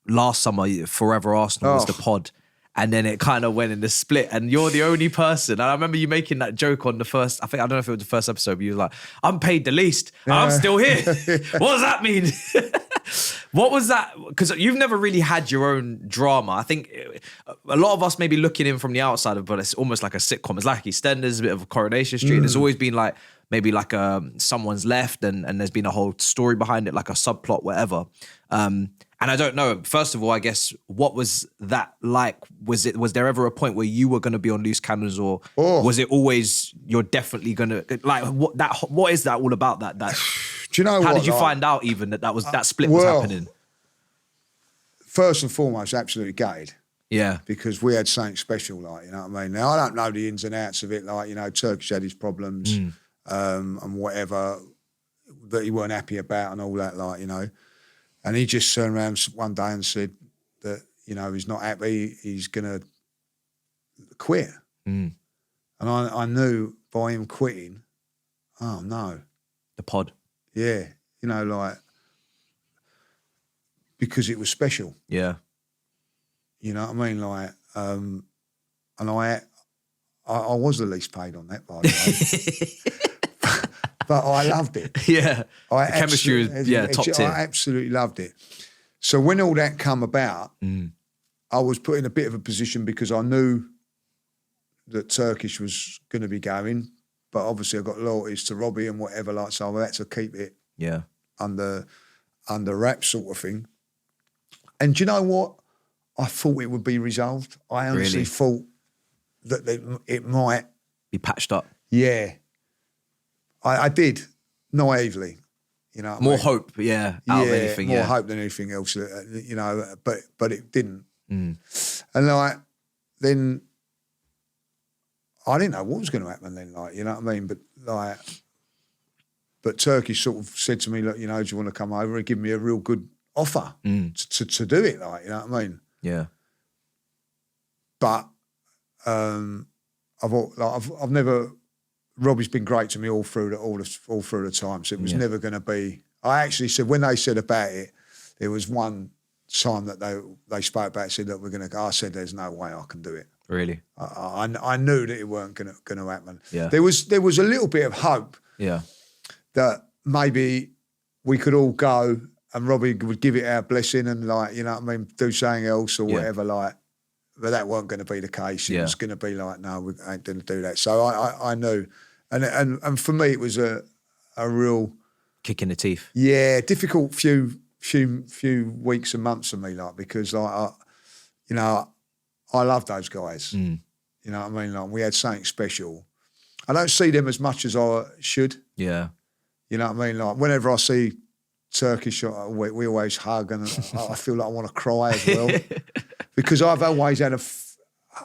last summer, Fourever Arsenal was the pod. And then it kind of went in the split and you're the only person. And I remember you making that joke on the first, I don't know if it was the first episode, but you were like, I'm paid the least. I'm still here. What does that mean? What was that? Because you've never really had your own drama. I think a lot of us maybe looking in from the outside, but it's almost like a sitcom. It's like EastEnders, a bit of Coronation Street. There's always been like, maybe like someone's left and there's been a whole story behind it, like a subplot, whatever. And I don't know, first of all, I guess, what was that like? Was there ever a point where you were going to be on Loose Cannons or was it always, you're definitely going to, like, what is that all about? That do you know how what, did you like, find out even that split was happening? First and foremost, absolutely gutted. Yeah. Because we had something special, like, you know what I mean? Now, I don't know the ins and outs of it, like, you know, Turkish had his problems and whatever that he weren't happy about and all that, like, you know. And he just turned around one day and said that, you know, he's not happy, he's going to quit. And I knew by him quitting, oh, no. The pod. Yeah, you know, like, because it was special. Yeah. You know what I mean? Like, and I was the least paid on that, by the way. But I loved it. Yeah. The chemistry was, top tier. I absolutely loved it. So when all that come about, I was put in a bit of a position because I knew that Turkish was going to be going, but obviously I got loyalties to Robbie and whatever, like, so I had to keep it under wraps sort of thing. And do you know what? I thought it would be resolved. I honestly thought that it might be patched up. Yeah. I did, naively, you know. More hope, out of anything, more hope than anything else, you know. But it didn't, and like then I didn't know what was going to happen then, like, you know what I mean. But Turkish sort of said to me, look, you know, do you want to come over and give me a real good offer to do it, like, you know what I mean? Yeah. But I've never. Robbie's been great to me all through the time, so it was never going to be. I actually said when they said about it, there was one time that they spoke about it, said that we're going to go. I said there's no way I can do it. Really? I knew that it weren't going to happen. Yeah. There was a little bit of hope. Yeah. That maybe we could all go and Robbie would give it our blessing and, like, you know what I mean, do something else or whatever, like. But that weren't going to be the case. It was going to be like, no, we ain't going to do that. So I knew, and for me it was a real kick in the teeth. Yeah, difficult few weeks and months for me, like, because I you know, I love those guys. You know what I mean? Like, we had something special. I don't see them as much as I should. Yeah. You know what I mean? Like, whenever I see Turkish, we always hug, and I feel like I want to cry as well. Because I've always had an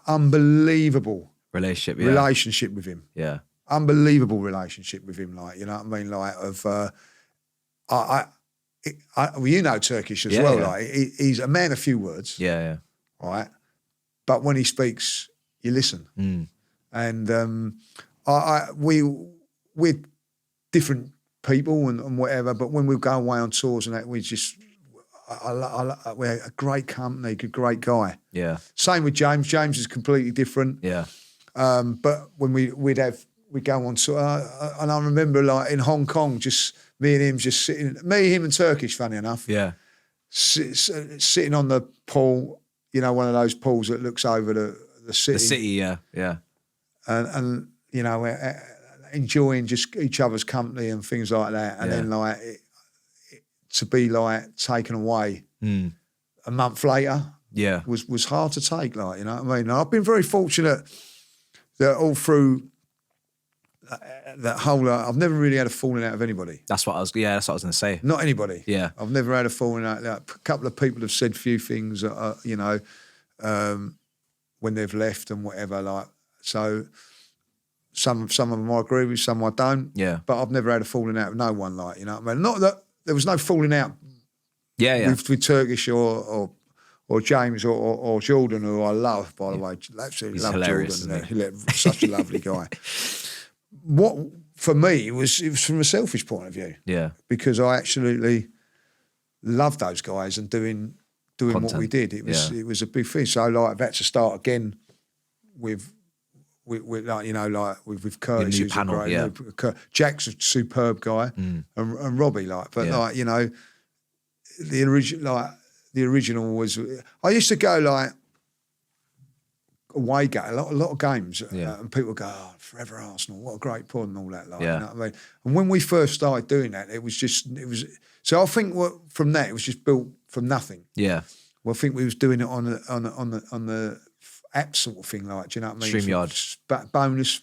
unbelievable relationship with him. Yeah. Unbelievable relationship with him, like, you know what I mean? Like, well, you know Turkish as well. Yeah. Like, he's a man of few words. Yeah. Right? But when he speaks, you listen. And we're different people and whatever, but when we go away on tours and that, we just... we're a great company, a great guy. Yeah. Same with James. James is completely different. Yeah. But when we'd go on tour, and I remember, like, in Hong Kong, just me and him just sitting, him and Turkish, funny enough. Yeah. Sitting on the pool, you know, one of those pools that looks over the city. The city, yeah. And you know, enjoying just each other's company and things like that. And then, like, to be, like, taken away a month later, was hard to take, like, you know what I mean? And I've been very fortunate that all through that whole. I've never really had a falling out of anybody. That's what I was going to say. Not anybody. Yeah. I've never had a falling out. Like, a couple of people have said a few things, you know, when they've left and whatever. Like, so some of them I agree with, some I don't. Yeah. But I've never had a falling out with no one. Like, you know what I mean? Not that there was no falling out. Yeah. With Turkish or James or Jordan, who I love, by the way. Absolutely love hilarious, Jordan. He's such a lovely guy. What for me it was from a selfish point of view. Yeah. Because I absolutely loved those guys and doing Content. what we did. It was a big thing. So like I've had to start again with like, you know, like with Curtis, new panel, Jack's a superb guy, and Robbie, like, but like, you know, the original was. I used to go like away game, a lot of games, and people go, "Oh, Fourever Arsenal, what a great pod," and all that. Like, you know what I mean? And when we first started doing that, it was. So I think from that it was just built from nothing. Yeah. Well, I think we was doing it on the app sort of thing, like, do you know what I mean? StreamYard. Bonus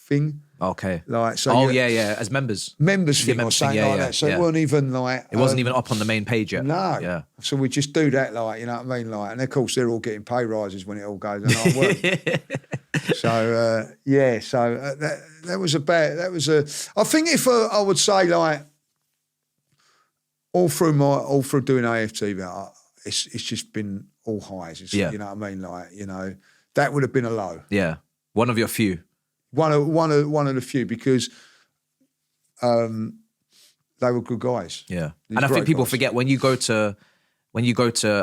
thing. Okay. Like, so as members. Members thing or something like that. So it wasn't even like... It wasn't even up on the main page yet. No. Yeah. So we just do that, like, you know what I mean? Like, and of course they're all getting pay rises when it all goes on our work. So, that was I think if I would say, like, all through doing AFTV, it's just been all highs. You know what I mean? Like, you know, that would have been a low. Yeah. One of your few. One of the few, because they were good guys. Yeah. And I think people forget when you go to, I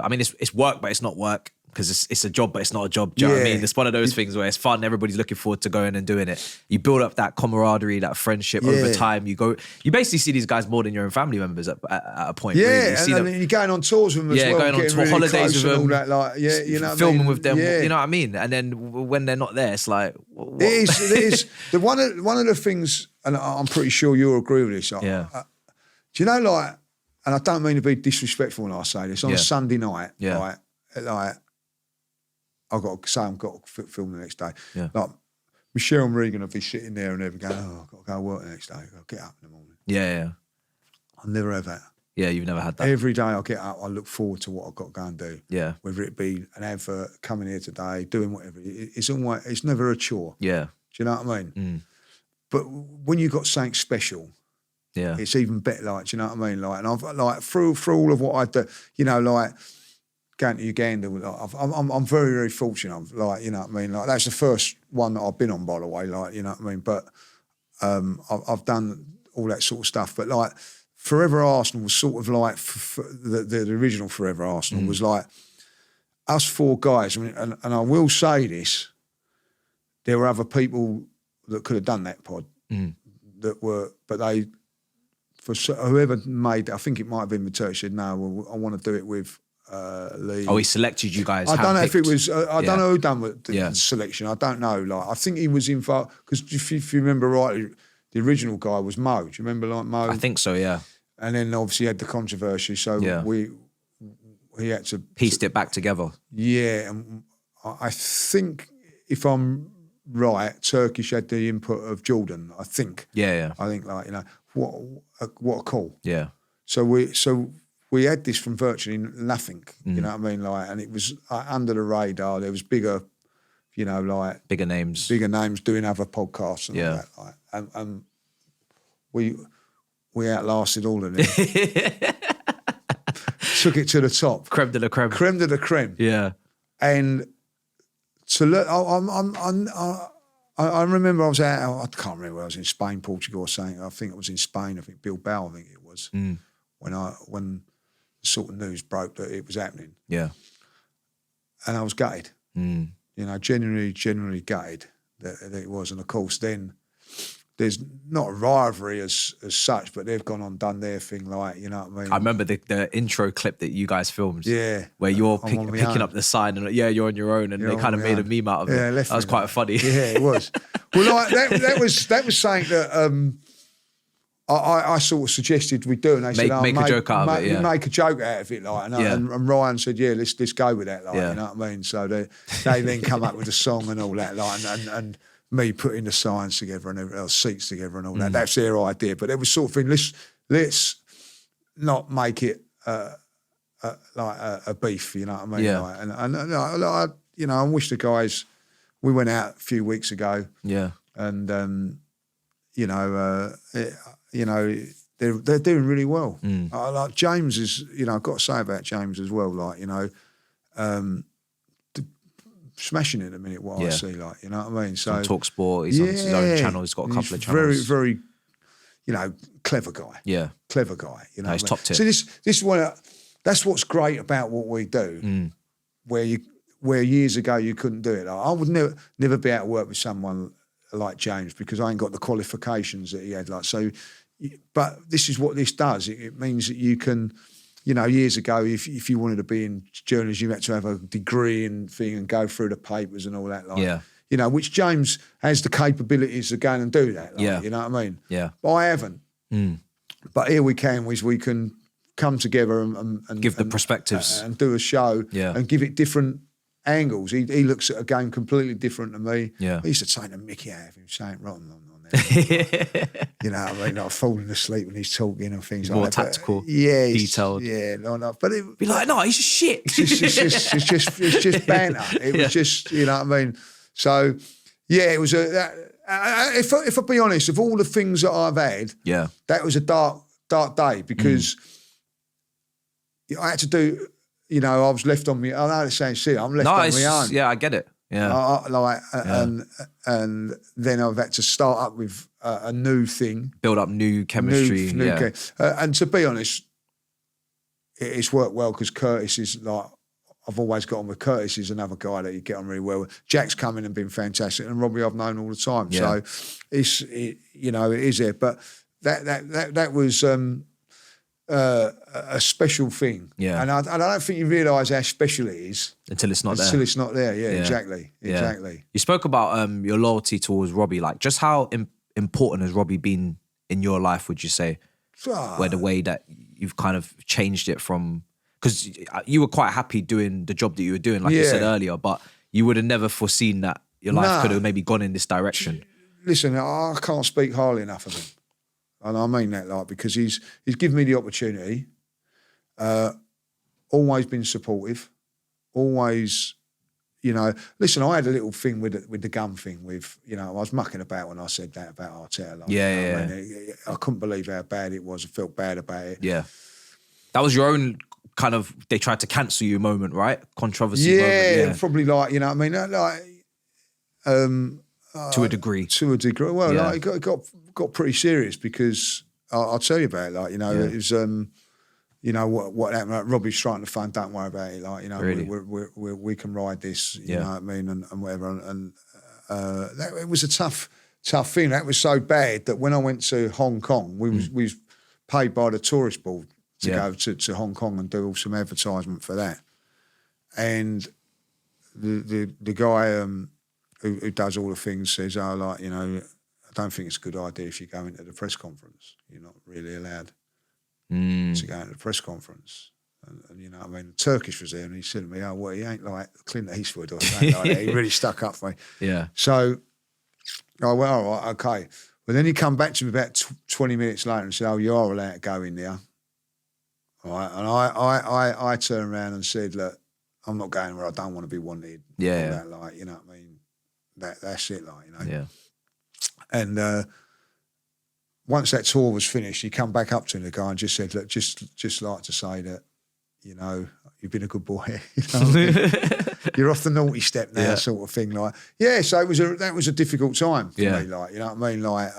mean, it's work, but it's not work, because it's a job, but it's not a job. Do you know what I mean? It's one of those things where it's fun. Everybody's looking forward to going and doing it. You build up that camaraderie, that friendship over time. You basically see these guys more than your own family members at a point. Yeah, really. You see and you're going on tours with them as well. Going on tour, holidays with them. All that, like, you know what filming I mean? with them, Yeah. you know what I mean? And then when they're not there, it's like... What? It is. One of the things, and I'm pretty sure you'll agree with this. Do you know, like, and I don't mean to be disrespectful when I say this, on a Sunday night, like I've got to film the next day. Yeah. Like, Michelle and Regan will be sitting there and they'll be going, "Oh, I've got to go work the next day. I've got to get up in the morning." Yeah. I'll never have that. Yeah, you've never had that. Every day I get up, I look forward to what I've got to go and do. Yeah. Whether it be an advert, coming here today, doing whatever. It's never a chore. Yeah. Do you know what I mean? But when you've got something special, it's even better. Like, do you know what I mean? Like, and I've like through all of what I do, you know, like going to Uganda. Like, I'm very, very fortunate. I'm like, you know what I mean? Like, that's the first one that I've been on, by the way. Like, you know what I mean? But I've done all that sort of stuff. But like, Fourever Arsenal was sort of like the original Fourever Arsenal was like us four guys. I mean, and I will say this: there were other people that could have done that pod that were, but they. For whoever made, I think it might have been Matteo said, "No, well, I want to do it with Lee." Oh, he selected you guys. I don't know if it was. I don't know who done the selection. I don't know. Like, I think he was involved because if you remember rightly, the original guy was Mo. Do you remember, like, Mo? I think so. Yeah. And then obviously had the controversy, so he had to pieced it back together. Yeah, and I think if I'm right, Turkish had the input of Jordan. I think. Yeah. I think, like, you know. What a call. Yeah. So we had this from virtually nothing, you know what I mean? Like, and it was under the radar. There was bigger, you know, like bigger names doing other podcasts and all that. Like, and we outlasted all of them. Took it to the top. Creme de la creme. Creme de la creme. Yeah. And to look, I remember I was out, I can't remember where I was, in Spain, Portugal or something. I think it was in Spain, I think Bilbao, I think it was, when the sort of news broke that it was happening. Yeah. And I was gutted. You know, genuinely gutted that it was. And of course then there's not a rivalry as such, but they've gone on, done their thing, like, you know what I mean? I remember the intro clip that you guys filmed. Yeah. Where you're picking up the sign and you're on your own, and they kind of made a meme out of it. That was quite funny. Yeah, it was. Well, like, that was something that I sort of suggested we do, and they said, make a joke out of it. Make a joke out of it, like, and Ryan said, yeah, let's go with that, like, you know what I mean? So they then come up with a song and all that, like, and me putting the signs together and everything else, seats together and all that. That's their idea. But it was sort of thing, let's not make it like a beef, you know what I mean? Yeah. Like, and I wish the guys, we went out a few weeks ago. Yeah. And, they're doing really well. Like James is, I've got to say about James as well, like, smashing it a minute what I see, like, you know what I mean? So on Talk Sport, he's on his own channel, he's got a couple of channels. Very, very, clever guy. Yeah. Clever guy, No, he's top tier. So this is that's what's great about what we do, where years ago you couldn't do it. I would never be able to work with someone like James because I ain't got the qualifications that he had. Like, so, but this is what this does. It means that you can, years ago, if you wanted to be in journalism, you had to have a degree and thing and go through the papers and all that. Like, which James has the capabilities of going and do that. Like, you know what I mean? Yeah. But I haven't. But here we can come together and give the perspectives and do a show and give it different angles. He looks at a game completely different to me. Yeah. I used to take the mickey out of him, saying rotten on there. You know what I mean? Like falling asleep when he's talking and things like that. More tactical, detailed. Yeah, no. But it be like, no, he's just shit. It's just banter. It was just, you know what I mean? So, yeah, it was if I be honest, of all the things that I've had, that was a dark day because I had to do. I was left on me. I know it's saying shit. I'm left on my own. Yeah, I get it. Yeah, and then I've had to start up with a new thing, build up new chemistry. And to be honest, it's worked well because Curtis is like I've always got on with Curtis. He's another guy that you get on really well with. Jack's come in and been fantastic, and Robbie I've known all the time. Yeah. So it is there. But that was. A special thing, and I don't think you realise how special it is until it's not there. Until it's not there, exactly. You spoke about your loyalty towards Robbie, like just how important has Robbie been in your life? Would you say, where the way that you've kind of changed it from, because you were quite happy doing the job that you were doing, like you said earlier, but you would have never foreseen that your life could have maybe gone in this direction. Listen, I can't speak highly enough of him. And I mean that, like, because he's given me the opportunity, always been supportive, always, listen, I had a little thing with the gun thing with, I was mucking about when I said that about Arteta. Like, I mean, I couldn't believe how bad it was. I felt bad about it. Yeah. That was your own kind of, they tried to cancel you moment, right? Controversy moment. Yeah, probably like, you know what I mean? Like, to a degree. Well, like, it got pretty serious because I'll tell you about it. Like, it was, what happened. Like, Robbie's trying to fund. Don't worry about it. Like, really? we can ride this. You know what I mean, and whatever. And it was a tough thing. That was so bad that when I went to Hong Kong, we was paid by the tourist board to go to Hong Kong and do some advertisement for that. And the guy. Who does all the things says, I don't think it's a good idea if you go into the press conference. You're not really allowed to go into the press conference. And you know what I mean? The Turkish was there and he said to me, he ain't like Clint Eastwood or something like that. He really stuck up for me. Yeah. So I went, all right, okay. But then he come back to me about 20 minutes later and said, you are allowed to go in there. All right. And I turned around and said, look, I'm not going where I don't want to be wanted. Yeah. That, like, you know what I mean? That's it, like, Yeah. And once that tour was finished, he come back up to the guy and just said, look, just like to say that, you've been a good boy. You're off the naughty step now, sort of thing. Like, so that was a difficult time for me, like, you know what I mean? Like,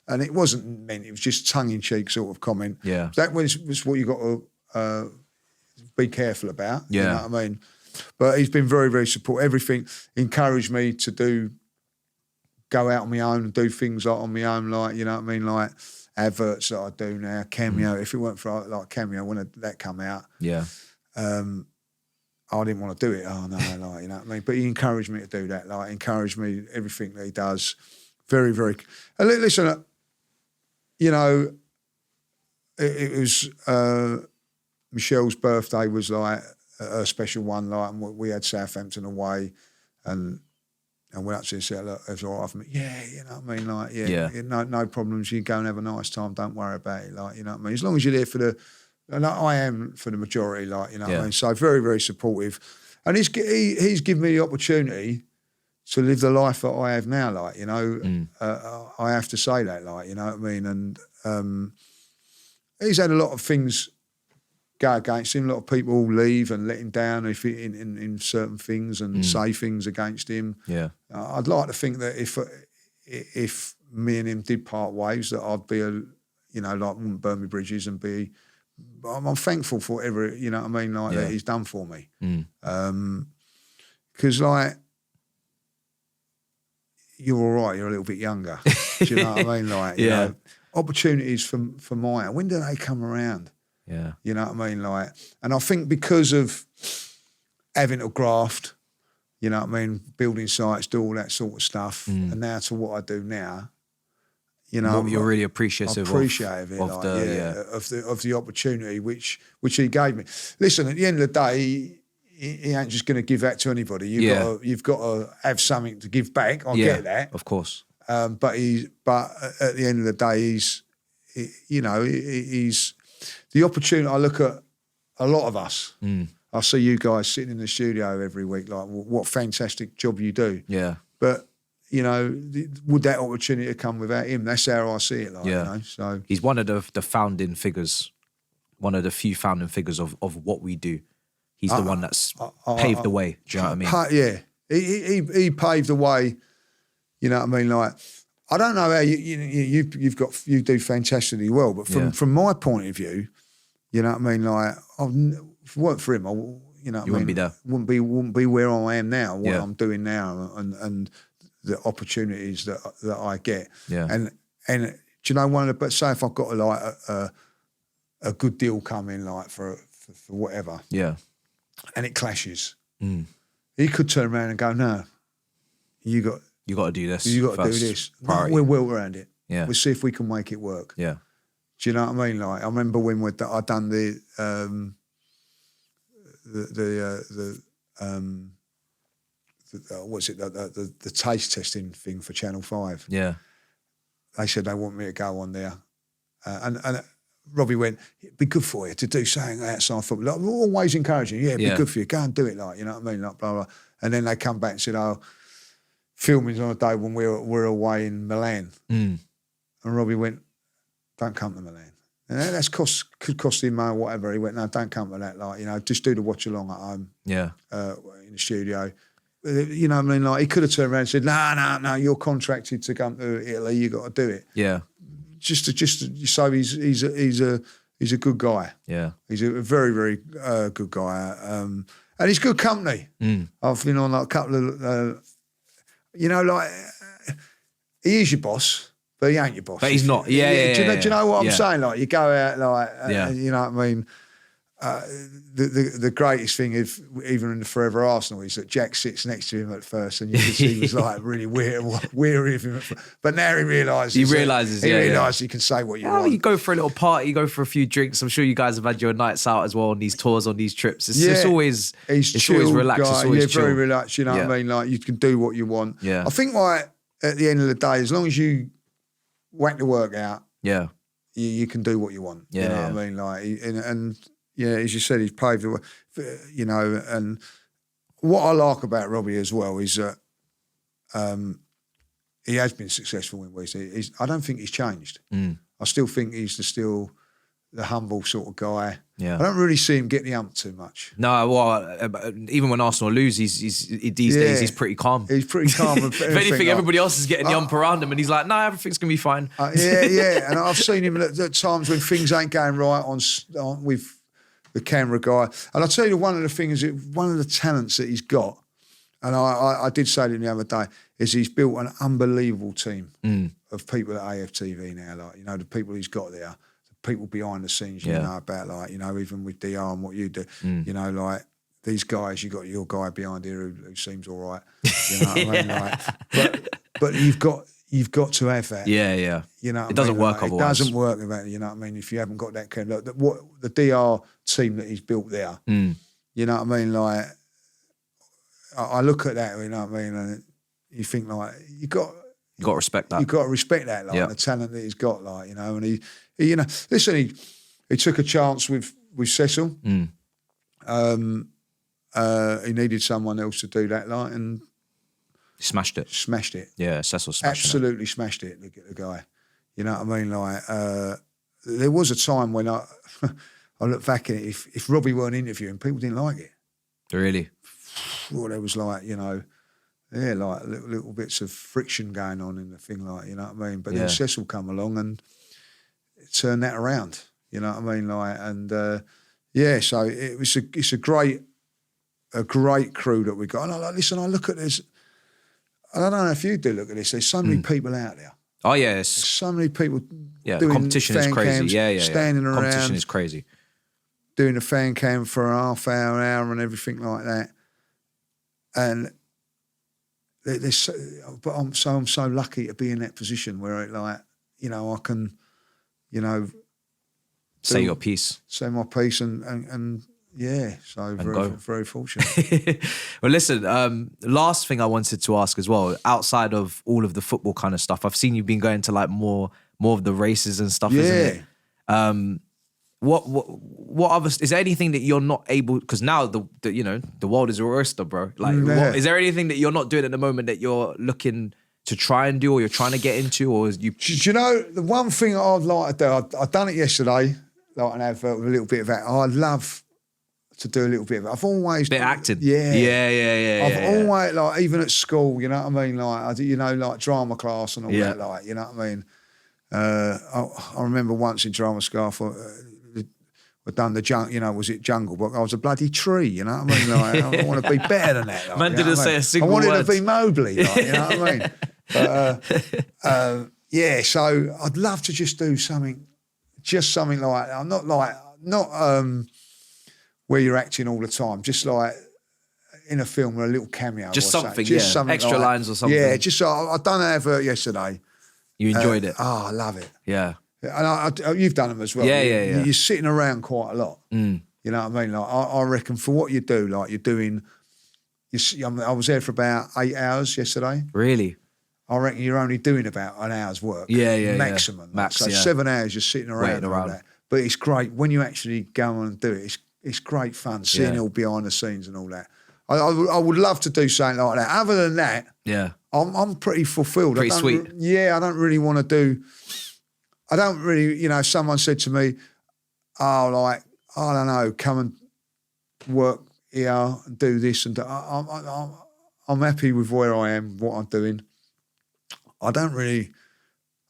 and it wasn't meant, it was just tongue-in-cheek sort of comment. Yeah. That was what you got to be careful about. Yeah. You know what I mean? But he's been very, very supportive. Everything encouraged me to go out on my own and do things like on my own, like, you know what I mean, like adverts that I do now, Cameo. If it weren't for like Cameo, when that come out, I didn't want to do it. Oh no, like, you know what I mean. But he encouraged me to do that. Like, encouraged me everything that he does. Very, very. And listen, it was Michelle's birthday was like a special one, like, and we had Southampton away, and And went up to him and said, look, it's all right for me. Yeah, you know what I mean? Like, Yeah. no problems. You go and have a nice time. Don't worry about it. Like, you know what I mean? As long as you're there for the, and I am for the majority, like, you know what I mean? So very, very supportive. And he's given me the opportunity to live the life that I have now, like, you know. I have to say that, like, you know what I mean? And he's had a lot of things go against him. A lot of people leave and let him down in certain things and say things against him. Yeah. I'd like to think that if me and him did part ways, that I'd be like, wouldn't burn my bridges and be. I'm thankful for whatever, you know what I mean, like that he's done for me. Because like, you're all right. You're a little bit younger. Do you know what I mean? Like, you know, opportunities for mine. When do they come around? Yeah. You know what I mean? Like, and I think because of having to graft, you know what I mean, building sites, do all that sort of stuff, and now to what I do now, you know, You're really appreciative of the opportunity which he gave me. Listen, at the end of the day, he ain't just going to give that to anybody. You've got to have something to give back. I get that, of course. But at the end of the day, he's the opportunity. I look at a lot of us. I see you guys sitting in the studio every week. Like, what fantastic job you do. Yeah. But you know, would that opportunity come without him? That's how I see it. Like, you know, so he's one of the founding figures, one of the few founding figures of what we do. He's the one that's paved the way. Do you know what I mean? Yeah, he paved the way. You know what I mean? Like, I don't know how you do fantastically well, but from my point of view, you know what I mean? Like, if it weren't for him, you know what I mean? Wouldn't be there. Wouldn't be where I am now, what I'm doing now, and the opportunities that I get. Yeah. And do you know but say if I've got a good deal coming, like for whatever. Yeah. And it clashes. He could turn around and go, no, you got to do this. You got to do this. No, we'll work around it. Yeah. We'll see if we can make it work. Yeah. Do you know what I mean? Like, I remember when I done the taste testing thing for Channel 5. Yeah. They said they want me to go on there. And Robbie went, it'd be good for you to do something outside football. Like, always encouraging. Yeah, it'd be good for you. Go and do it, like, you know what I mean? Like, blah, blah. And then they come back and said, oh, filming's on a day when we're away in Milan. And Robbie went, don't come to Milan. And that could cost him money or whatever. He went, no, don't come to that. Like, you know, just do the watch along at home. Yeah. In the studio. You know what I mean? Like, he could have turned around and said, no, you're contracted to come to Italy. You got to do it. Yeah. Just so he's a good guy. Yeah. He's a very, very good guy. And he's good company. I've been on like a couple of, you know, like, he is your boss. But he ain't your boss. But he's not. Do you know what I'm saying? Like, you go out, like, you know what I mean? The greatest thing, even in the Fourever Arsenal, is that Jack sits next to him at first, and you can see he was like really weary of him. But now he realises. He realises he can say what you want. You go for a little party, you go for a few drinks. I'm sure you guys have had your nights out as well on these tours, on these trips. It's always relaxed. Guy. It's always chill. Very relaxed. You know what I mean? Like, you can do what you want. Yeah. I think, like, at the end of the day, as long as you whack the work out, you can do what you want. You know what I mean? Like, and as you said, he's paved the way. You know, and what I like about Robbie as well is that he has been successful in ways. I don't think he's changed. I still think he's still the humble sort of guy. Yeah. I don't really see him get the ump too much. No, well, even when Arsenal lose, these days he's pretty calm. He's pretty calm. If anything, everybody else is getting the ump around him, and he's like, "No, everything's gonna be fine." And I've seen him at times when things ain't going right on with the camera guy. And I'll tell you, one of the talents that he's got, and I did say to him the other day, is he's built an unbelievable team of people at AFTV now. Like, you know, the people he's got there. People behind the scenes, you know, about, like, you know, even with DR and what you do, you know, like, these guys, you got your guy behind here who seems all right, you know what I mean? Like, but you've got to have that. Yeah, yeah. You know, it doesn't work otherwise. It doesn't work without, you know what I mean? If you haven't got that kind of, what the DR team that he's built there, you know what I mean? Like, I look at that, you know what I mean? And you think like you got to respect that. You got to respect that, like the talent that he's got, like and he you know, listen, he took a chance with Cecil. He needed someone else to do that, like, and smashed it. Smashed it. Yeah, Cecil smashed absolutely smashed it. The guy, you know what I mean? Like, there was a time when I look back at it. If Robbie weren't interviewing, people didn't like it. Really? Well, there was like, like little bits of friction going on in the thing, like, you know what I mean? But then Cecil come along and turned that around, you know what I mean? Like, and so it's a great crew that we got. And I like, listen, I look at this. I don't know if you do look at this. There's so many people out there. Oh yeah, there's so many people. Yeah, doing the competition is crazy. Cams, standing around. Competition is crazy. Doing a fan cam for a half hour, and everything like that. And I'm so lucky to be in that position where I can, say your piece, say my piece, and so very fortunate. Well, listen, last thing I wanted to ask as well, outside of all of the football kind of stuff, I've seen you've been going to like more of the races and stuff, isn't it? What other, is there anything that you're not able, because now the world is your oyster, bro. Like, is there anything that you're not doing at the moment that you're looking to try and do, or you're trying to get into, or you? Do you know, the one thing I'd like to do, I've done it yesterday, like an advert with a little bit of that. I'd love to do a little bit of it. I've always bit of acting. Yeah. I've always, like, even at school, you know what I mean? Like, I do, like drama class and all that, like, you know what I mean? I remember once in drama school, I thought, we'd done the was it Jungle Book? I was a bloody tree, you know what I mean? Like, I want to be better than that. Like, man didn't say a single word. I wanted to be Mobley, like, you know what I mean? But, so I'd love to just do something like that. I'm not where you're acting all the time, just like in a film or a little cameo. Just something, something extra like lines or something. Yeah, just I've done an advert yesterday. You enjoyed it? Oh, I love it. Yeah. And you've done them as well. Yeah. You're sitting around quite a lot. You know what I mean? Like, I reckon for what you do, like you're doing, I was there for about 8 hours yesterday. Really? I reckon you're only doing about an hour's work. Maximum. Yeah. Max, so 7 hours you're sitting around. All that. But it's great. When you actually go on and do it, it's great fun, seeing all behind the scenes and all that. I would love to do something like that. Other than that, I'm pretty fulfilled. Pretty sweet. I don't really want to do... I don't really, someone said to me, I don't know, come and work here and do this and I'm happy with where I am, what I'm doing. I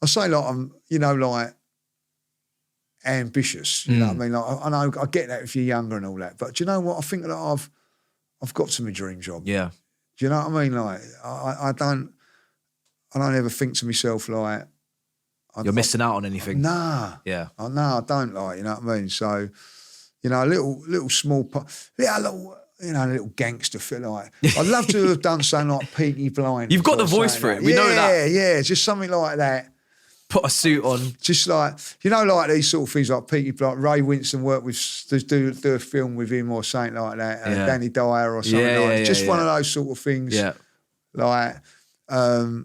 say like I'm, like ambitious, you know what I mean? Like, I know, I get that if you're younger and all that, but do you know what? I think that I've got to my dream job. Yeah. Do you know what I mean? Like, I don't ever think to myself like, you're missing out on anything. Nah. Yeah. No, I don't, like, you know what I mean? So, a little small part, a little gangster feel like. I'd love to have done something like Peaky Blinders. You've got the voice for it. We know that. Yeah, just something like that. Put a suit on. Just like, like these sort of things like Peaky Blinders. Ray Winston worked with, do a film with him or something like that. Danny Dyer or something like that. Just one of those sort of things. Yeah. Like, like,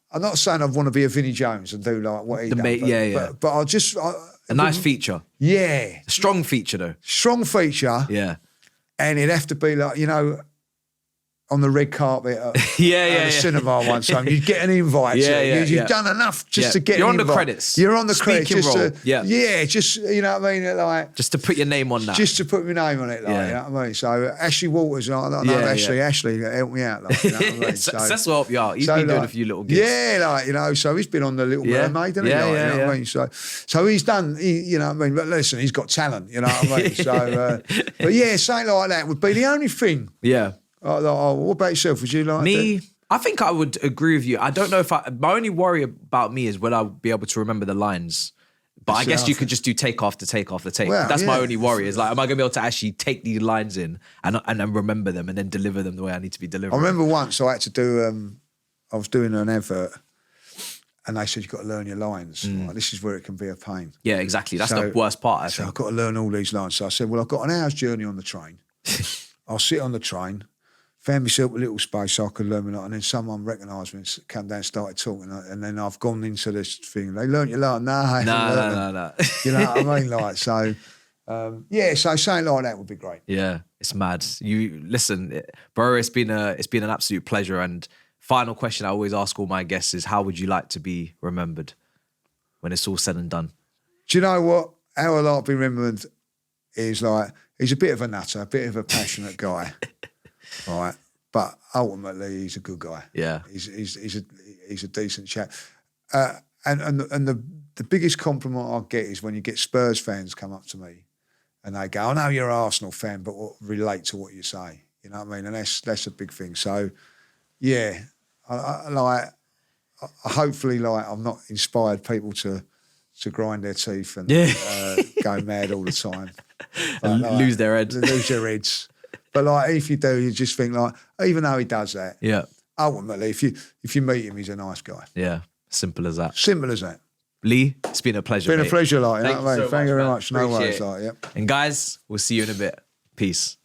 I'm not saying I want to be a Vinnie Jones and do like what he does. But I'll just... a nice feature. Yeah. A strong feature though. Strong feature. Yeah. And it'd have to be like, on the red carpet at the cinema one time. You'd get an invite. You've done enough just to get You're an on invite. the credits. You're on the credits. Speaking role. Just, you know what I mean? Like, just to put your name on that. Just to put my name on it, like, you know what I mean? So Ashley Waters, I know Ashley helped me out, like, you know what I mean? That's what help you out. He's been doing a few little gigs. Yeah, like, so he's been on the Little Mermaid, hasn't he? You know what I mean? So he's done, you know what I mean? But listen, he's got talent, you know what I mean? So, but yeah, something like that would be the only thing. Yeah. What about yourself? Would you like me? I think I would agree with you. I don't know if my only worry about me is will I be able to remember the lines. But I guess you could just do take after take after take. Well, that's my only worry is like, am I going to be able to actually take these lines in and then remember them and then deliver them the way I need to be delivered? I remember once I had to do, I was doing an advert and they said, you've got to learn your lines. Like, this is where it can be a pain. Yeah, exactly. That's the worst part, I think. I've got to learn all these lines. So I said, well, I've got an hour's journey on the train. I'll sit on the train found myself a little space so I could learn a lot, and then someone recognised me and came down and started talking, and then I've gone into this thing. They learnt your lot. No. You know what I mean? Like, so, so something like that would be great. Yeah, it's mad. You listen, bro, it's been an absolute pleasure. And final question I always ask all my guests is, how would you like to be remembered when it's all said and done? Do you know what? How I like to be remembered is like, he's a bit of a nutter, a bit of a passionate guy, right? But ultimately, he's a good guy. Yeah, he's a decent chap. And the biggest compliment I get is when you get Spurs fans come up to me and they go, "I know you're an Arsenal fan, but relate to what you say." You know what I mean? And that's a big thing. So, yeah, I hopefully I've not inspired people to grind their teeth and go mad all the time. But, lose their heads. Lose their heads. But like, if you do, you just think like, even though he does that, ultimately, if you meet him, he's a nice guy. Yeah, simple as that. Simple as that. Lee, it's been a pleasure. It's been a pleasure, like, Thank you so Thank you very man. much. No Appreciate worries, it. like, And guys, we'll see you in a bit. Peace.